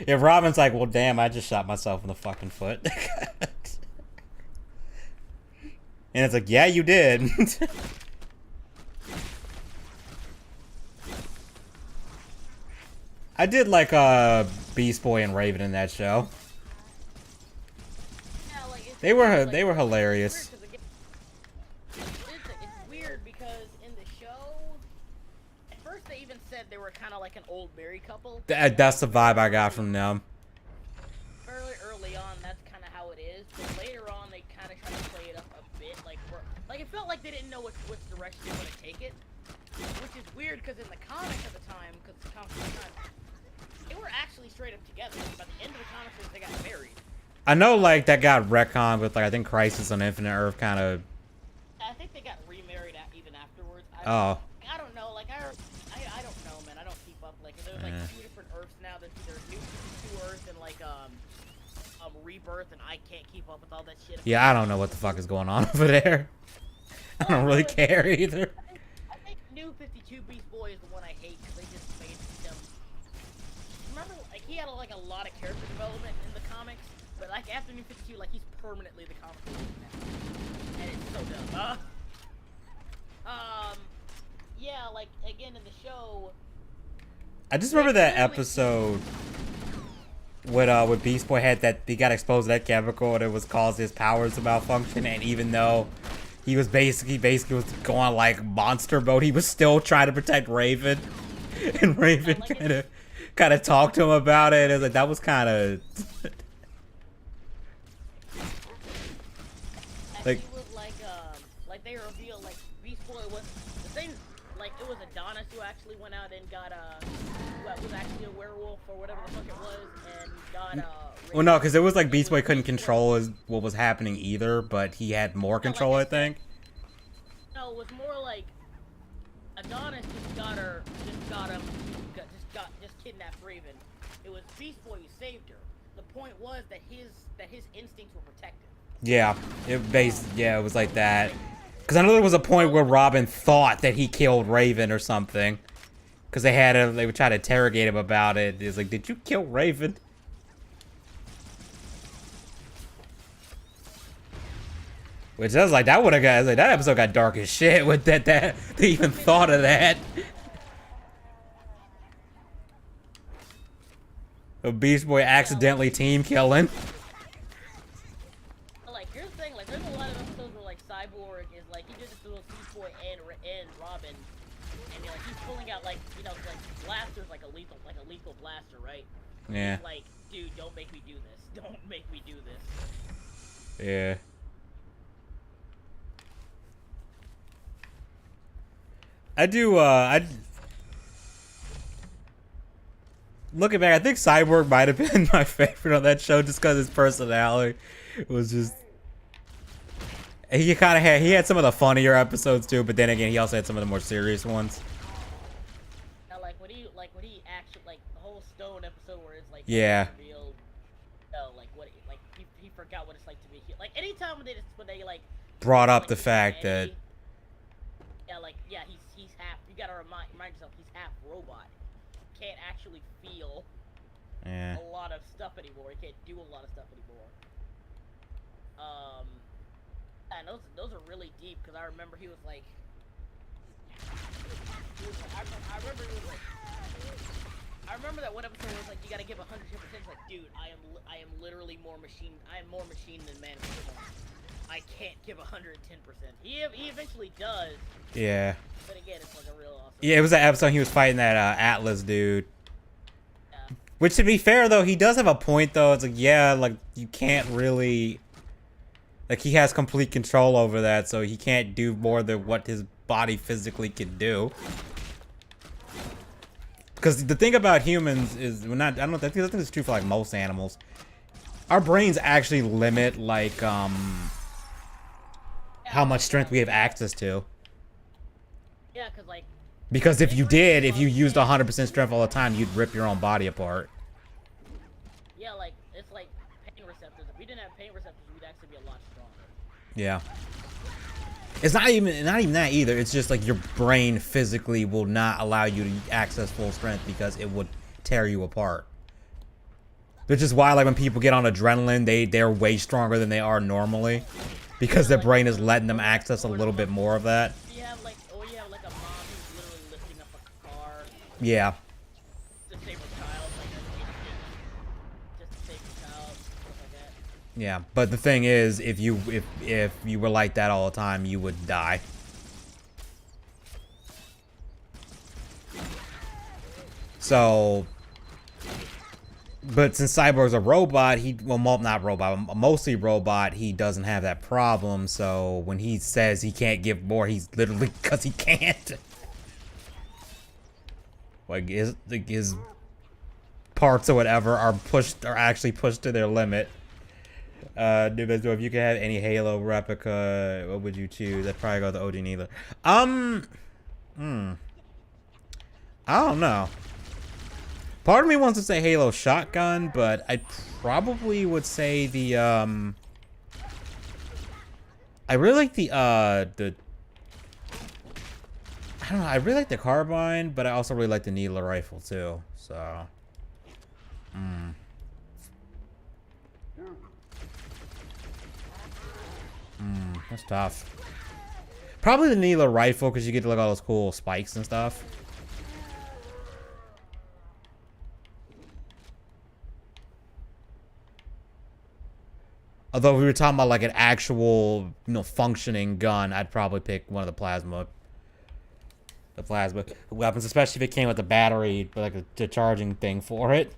Yeah, Robin's like, well, damn, I just shot myself in the fucking foot. And it's like, yeah, you did. I did like Beast Boy and Raven in that show. Yeah, like, They were hilarious. It's weird because in the show, at first they even said they were kind of like an old married couple. That's the vibe I got from them. Fairly early on, that's kind of how it is. But later on, they kind of try to play it up a bit, like it felt like they didn't know which direction they want to take it, which is weird because in the comics at the time, it were actually straight up together. Like, by the end of the comics, they got married. I know, like, that got retconned with, like, I think Crisis on Infinite Earth kind of... I think they got remarried even afterwards. Oh. I don't know. Like, I don't know, man. I don't keep up. Like, there's, like, 2 different Earths now. There's New 52 Earth and, like, Rebirth, and I can't keep up with all that shit. Yeah, I don't know what the fuck is going on over there. I don't really care either. I think New 52 Beast Boy is the one I hate because they just made him. Remember, like, he had like a lot of character development in the comics, but like after New 52, like he's permanently the comic book now, and it's so dumb. Yeah, like again in the show. I just remember that episode with Beast Boy had that he got exposed to that chemical and it was caused his powers to malfunction, and even though he was basically was going like monster mode, he was still trying to protect Raven, and Raven kind of talked to him about it. It was like that was kind of like he was like they revealed like Beast Boy was the thing, like it was Adonis who actually went out and got was actually a werewolf or whatever the fuck it was, and got well, no, because it was like Beast Boy couldn't control what was happening either, but he had more control, I think. No, it was more like Adonis just kidnapped Raven. It was Beast Boy who saved her. The point was that his instincts were protected. Yeah, it was like that. Because I know there was a point where Robin thought that he killed Raven or something. Because they would try to interrogate him about it. It's like, did you kill Raven? Which I was like, that would have got, like, that episode got dark as shit with that they even thought of that. A Beast Boy accidentally team killing. Like, here's the thing, like, there's a lot of episodes where, like, Cyborg is, like, he just does Beast Boy and Robin, and, like, he's pulling out, like, you know, like, blasters, like a lethal blaster, right? Yeah. He's like, dude, don't make me do this. Don't make me do this. Yeah. Looking back, I think Cyborg might have been my favorite on that show just because his personality was just... He had some of the funnier episodes too, but then again, he also had some of the more serious ones. Now, like when he actually, like the whole Stone episode where it's like, yeah, revealed, like what, like he forgot what it's like to be here. Like anytime when they like brought up like, the fact that, yeah, like yeah, he's half. You gotta remind yourself he's half robot. He can't actually feel a lot of stuff anymore. He can't do a lot of stuff anymore. And those are really deep because I remember he was like, I remember that one episode was like, you gotta give 110%. Like, dude, I am literally more machine. I am more machine than man. I can't give 110%. He eventually does. Yeah. But again, it's like a real awesome. Yeah, it was that episode he was fighting that Atlas dude. Yeah. Which, to be fair though, he does have a point though. It's like, yeah, like you can't really. Like, he has complete control over that, so he can't do more than what his body physically can do. Because the thing about humans is, I think it's true for, like, most animals. Our brains actually limit, like, how much strength we have access to. Yeah, because, like... Because if you used 100% strength all the time, you'd rip your own body apart. Yeah, like, it's like pain receptors. If we didn't have pain receptors, we'd actually be a lot stronger. Yeah. It's not even that either. It's just like your brain physically will not allow you to access full strength because it would tear you apart. Which is why, like, when people get on adrenaline, they're way stronger than they are normally, because their brain is letting them access a little bit more of that. You have like a mom who's literally lifting up a car. Yeah. To save a child, like just to save a child, stuff like that. Yeah, but the thing is, if you were like that all the time, you would die. So, but since Cyborg's a robot, mostly robot, he doesn't have that problem. So when he says he can't give more, he's literally because he can't. Like his parts or whatever are actually pushed to their limit. Nubezo, if you could have any Halo replica, what would you choose? I'd probably go the OG Needler. I don't know. Part of me wants to say Halo shotgun, but I probably would say the I really like the I don't know, I really like the carbine, but I also really like the Needler rifle too. So that's tough. Probably the Needler rifle because you get to look at all those cool spikes and stuff. Although if we were talking about like an actual, functioning gun, I'd probably pick one of the plasma weapons, especially if it came with a battery, like a charging thing for it.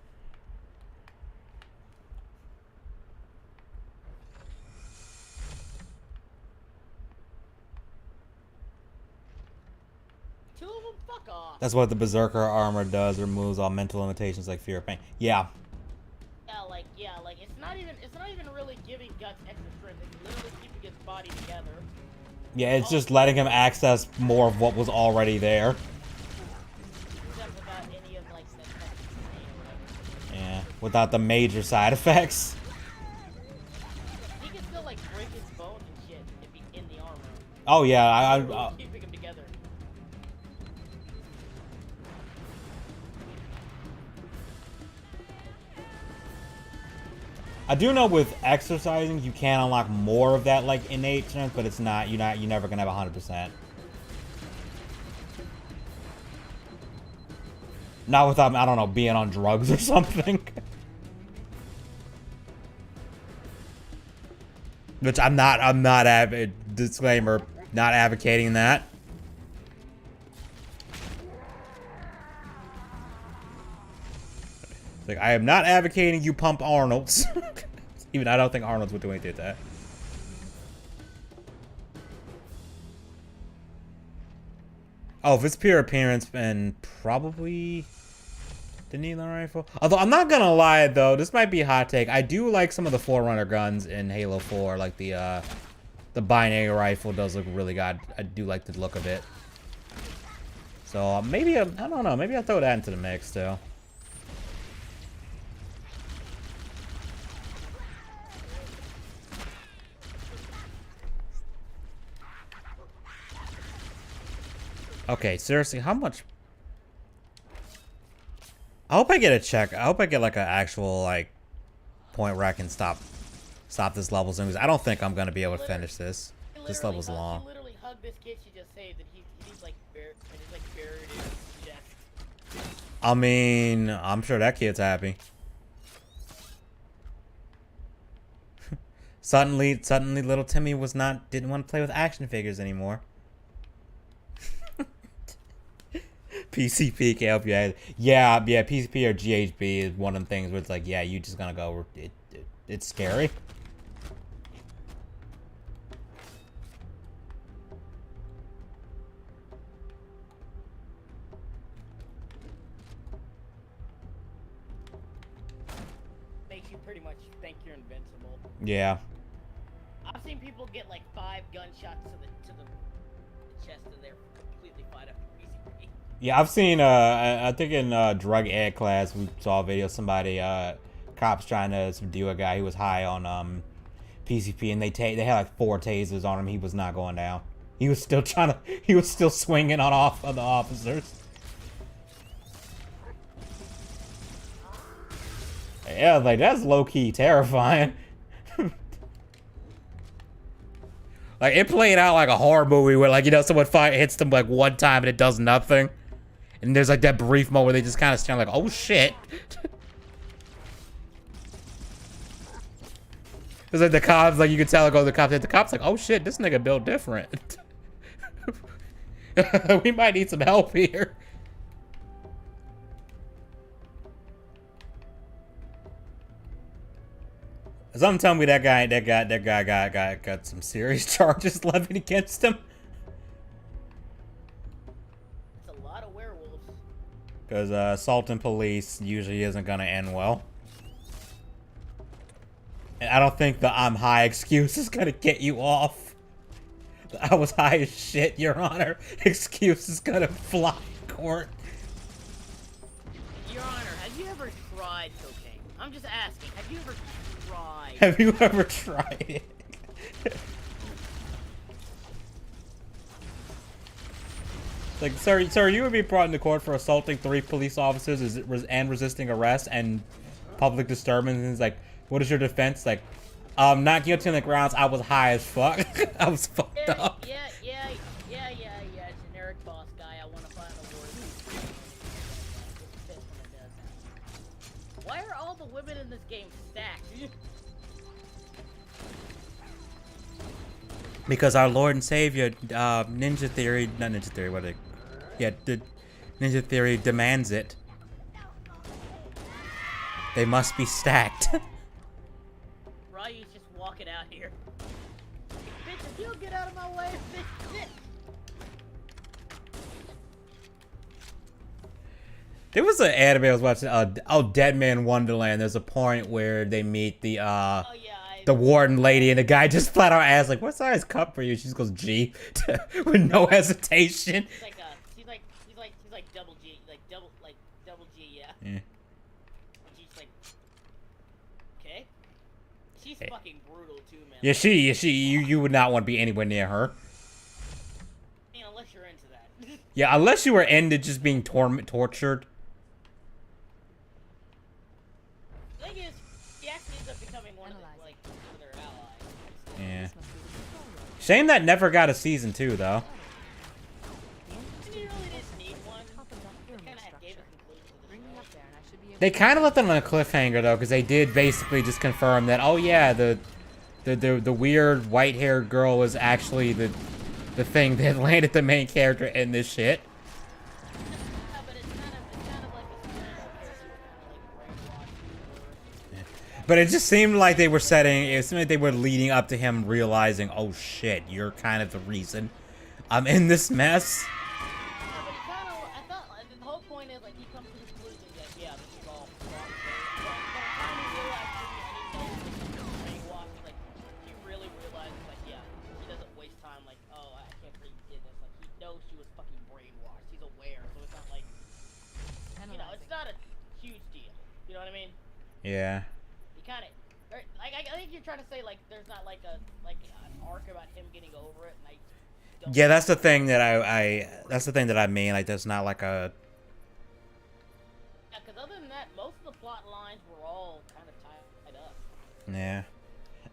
Two of them, fuck off. That's what the Berserker armor does. It removes all mental limitations like fear of pain. Yeah. Like it's not even really giving Guts extra strength. It's literally keeping his body together. Yeah, it's just letting him access more of what was already there. Except without any of like the Yeah, without the major side effects. He can still like break his bones and shit if he's in the armor. Oh yeah, Keeping him together. I do know with exercising you can unlock more of that like innate strength, but it's not you're never gonna have 100%. Not without, I don't know, being on drugs or something. Which I'm not disclaimer, not advocating that. Like, I am not advocating you pump Arnold's. Even I don't think Arnold's would do anything to that. Oh, if it's pure appearance, and probably the Needler rifle. Although I'm not gonna lie though, this might be a hot take. I do like some of the Forerunner guns in Halo 4, like the binary rifle does look really good. I do like the look of it. So maybe I don't know. Maybe I'll throw that into the mix too. Okay, seriously, how much? I hope I get a check. I hope I get like an actual like point where I can stop this level soon, because I don't think I'm gonna be able to finish this. This level's long. She literally hugged this kid she just saved, and he's like buried in his chest. I mean, I'm sure that kid's happy. Suddenly, little Timmy didn't want to play with action figures anymore. PCP can help you out. Yeah, PCP or GHB is one of the things where it's like, yeah, you just gonna go. It's scary. Makes you pretty much think you're invincible. Yeah. I've seen people get like 5 gunshots to the chest, and they're completely fired up for PCP. Yeah, I've seen, I think in drug ed class, we saw a video of somebody, cops trying to subdue a guy who was high on PCP, and they had like 4 tasers on him. He was not going down. He was still he was still swinging on the officers. Yeah, like, that's low-key terrifying. Like, it played out like a horror movie where, like, someone hits them like one time and it does nothing. And there's like that brief moment where they just kind of stand like, oh shit. It's like the cops, like you can tell, the cops like, oh shit, this nigga built different. We might need some help here. Something tell me that guy got some serious charges levied against him. It's a lot of werewolves. Because assaulting police usually isn't going to end well. And I don't think the I'm high excuse is going to get you off. The I was high as shit, Your Honor excuse is going to fly in court. Your Honor, have you ever tried cocaine? I'm just asking, have you ever tried? Have you ever tried it? Like, sir, you would be brought into court for assaulting 3 police officers and resisting arrest and public disturbance. And it's like, what is your defense? Like, not guilty on the grounds I was high as fuck. I was fucked up. Yeah. Generic boss guy. I want to find a word. Why are all the women in this game stacked? Because our Lord and Savior, Ninja Theory, not Ninja Theory, what are they? Yeah, the Ninja Theory demands it. They must be stacked. Ryu's just walking out here. Bitch, if you'll get out of my way, bitch. There was an anime I was watching, Dead Man Wonderland. There's a point where they meet the, the warden lady, and the guy just flat out asks, like, what size cup for you? She just goes, G, with no hesitation. She's like double G, double G, yeah. Yeah. And she's like, okay. She's fucking brutal too, man. Yeah, you would not want to be anywhere near her. I mean, unless you're into that. Yeah, unless you were into just being tortured. The thing is, she actually ends up becoming one of their allies. Yeah. Shame that never got a season 2, though. They kind of left it on a cliffhanger, though, because they did basically just confirm that, oh yeah, the weird white-haired girl was actually the thing that landed the main character in this shit. But it just seemed like they were it seemed like they were leading up to him realizing, oh shit, you're kind of the reason I'm in this mess. Yeah. You kind of, like, I think you're trying to say, like, there's not, like, an arc about him getting over it, and I don't. Yeah, that's the thing that that's the thing that I mean, like, there's not, like, a... Yeah, because other than that, most of the plot lines were all kind of tied up. Yeah.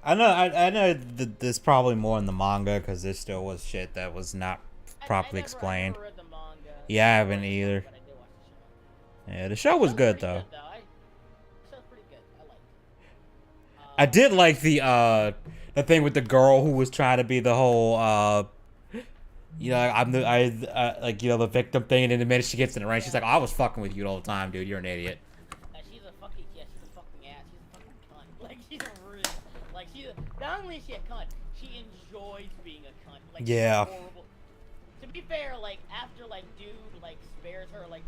I know there's probably more in the manga, because there still was shit that was not properly explained. I never read the manga. Yeah, I haven't either. But I did watch the show. Yeah, the show was good, though. I I did like the thing with the girl who was trying to be the whole you know, like, you know, the victim thing, and then the minute she gets in the ring, she's like, oh, I was fucking with you the whole time, dude. You're an idiot. She's a fucking ass. She's a fucking cunt. Like, she's a real, like, not only is she a cunt, she enjoys being a cunt. Like, yeah. Horrible. To be fair, like, after, like, dude, like, spares her, like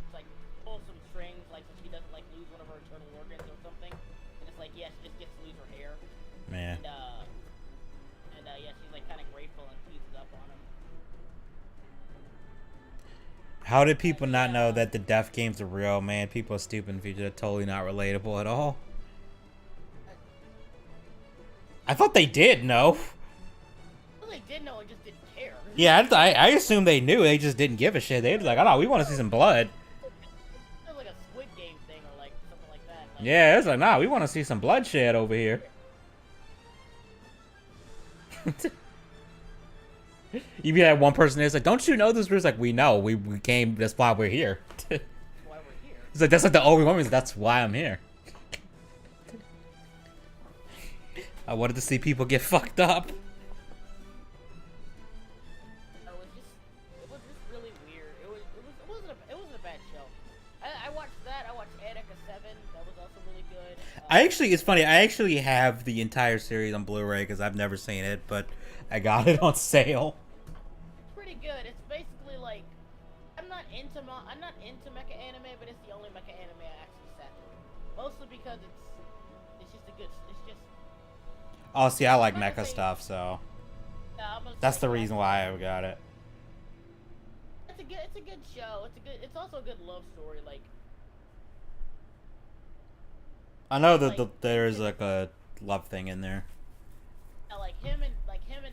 pulls some strings, like, so she doesn't, like, lose one of her internal organs or something. And it's like, yeah, she just gets to lose her hair. Man. And yeah, she's, like, kind of grateful and teases up on him. How did people not know that the death games are real, man? People are stupid and they're totally not relatable at all. I thought they did know. Well, they did know and just didn't care. Yeah, I assumed they knew. They just didn't give a shit. They were like, oh no, we want to see some blood. It was like a Squid Game thing or like something like that. Like, Yeah, it was like, nah, we want to see some bloodshed over here. You be that one person that's like, don't you know this? We're like, we know. We came. That's why we're here. why we're here. It's like, that's like the only one. That's why I'm here. I wanted to see people get fucked up. It was just really weird. It wasn't a bad show. I watched that. I watched Attica 7. That was also really good. It's funny. I actually have the entire series on Blu-ray because I've never seen it, but I got it on sale. It's pretty good. It's basically like, I'm I'm not into mecha anime, but it's the only mecha anime I actually sat through. Mostly because it's just a good. It's just. Oh, see, I like I'm gonna mecha say- stuff, so Yeah, I'm gonna that's say the reason why I got it. It's a good show. It's also a good love story. Like. I know that there's like a love thing in there. Like him and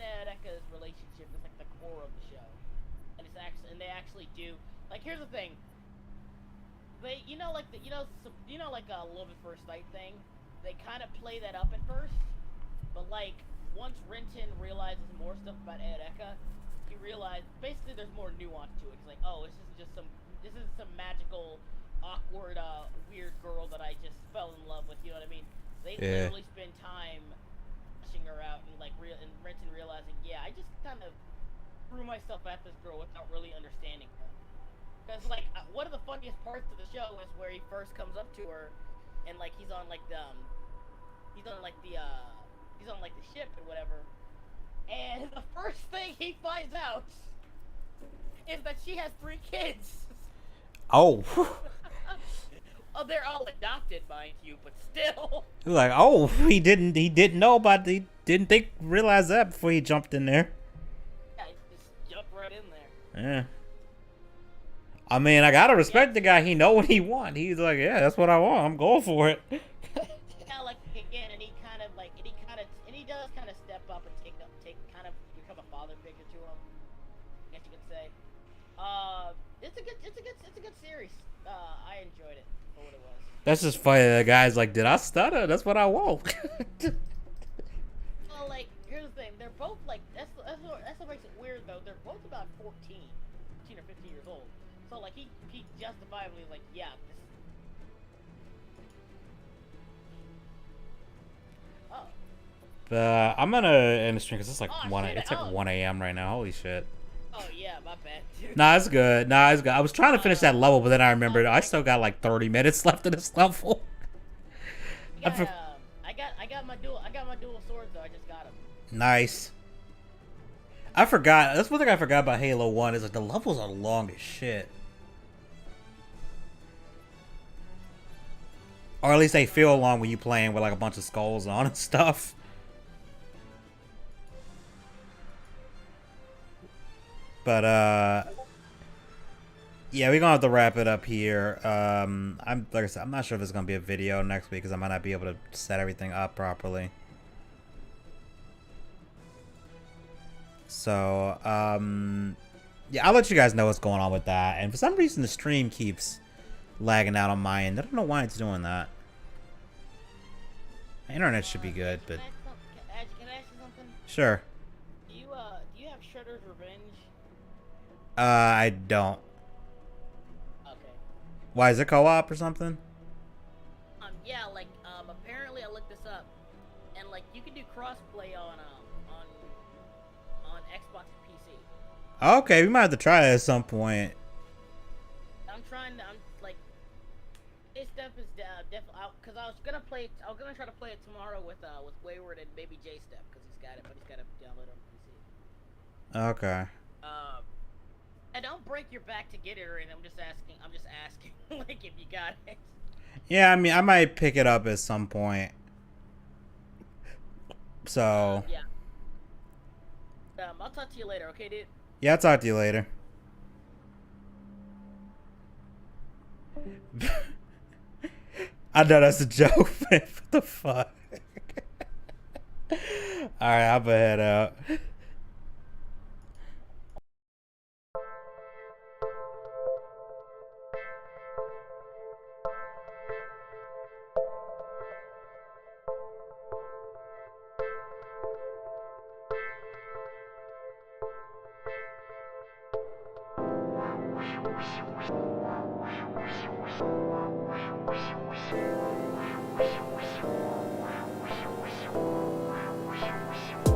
Edeka's relationship is like the core of the show, and they actually do. Like, here's the thing. They, like a love at first sight thing. They kind of play that up at first, but like once Renton realizes more stuff about Edeka, he realized basically there's more nuance to it. He's like, oh, this is some magical, awkward, weird girl that I just fell in love with. You know what I mean? They literally spend time fleshing her out and and Renton realizing, yeah, I just kind of threw myself at this girl without really understanding her. Because like one of the funniest parts of the show is where he first comes up to her, and like he's on the ship or whatever, and the first thing he finds out is that she has 3 kids. Oh. Oh, they're all adopted, mind you, but still. Like, oh, he didn't know about, he didn't realize that before he jumped in there. Yeah, he just jumped right in there. Yeah. I mean, I gotta respect the guy. He know what he want. He's like, yeah, that's what I want. I'm going for it. Yeah, like again, and he does kind of step up and kind of become a father figure to him. I guess you could say. It's a good series. I enjoyed it for what it was. That's just funny. The guy's like, did I stutter? That's what I want. Well, like, here's the thing. They're both like that's what makes it weird though. They're both about 14 or 15 years old. So like he justifiably is like, yeah, this. Oh. I'm gonna end the stream because it's like Oh, 1 shit. it's like 1 a.m. right now. Holy shit. Oh yeah, my bad, dude. Nah, it's good. I was trying to finish that level, but then I remembered I still got like 30 minutes left of this level. I got my dual swords though. I just got them. Nice. I forgot. That's one thing I forgot about Halo 1 is like the levels are long as shit. Or at least they feel long when you playing with like a bunch of skulls on and stuff. But yeah, we're gonna have to wrap it up here. Like I said, I'm not sure if it's gonna be a video next week because I might not be able to set everything up properly. So yeah, I'll let you guys know what's going on with that. And for some reason, the stream keeps lagging out on my end. I don't know why it's doing that. My internet should be good, but Can I ask you something? sure. Do you have Shredder's Revenge? I don't. Okay. Why, is it co-op or something? Yeah, like apparently I looked this up, and like you can do crossplay on Xbox and PC. Okay, we might have to try that at some point. I'm like, this stuff is definitely because I was gonna try to play it tomorrow with Wayward and maybe J Step because he's got it, but he's got to download it on PC. Okay. And don't break your back to get it or anything. I'm just asking, like if you got it. Yeah, I mean, I might pick it up at some point. So. Yeah. I'll talk to you later, okay, dude? Yeah, I'll talk to you later. I know that's a joke, man. What the fuck? Alright, I'm gonna head out. You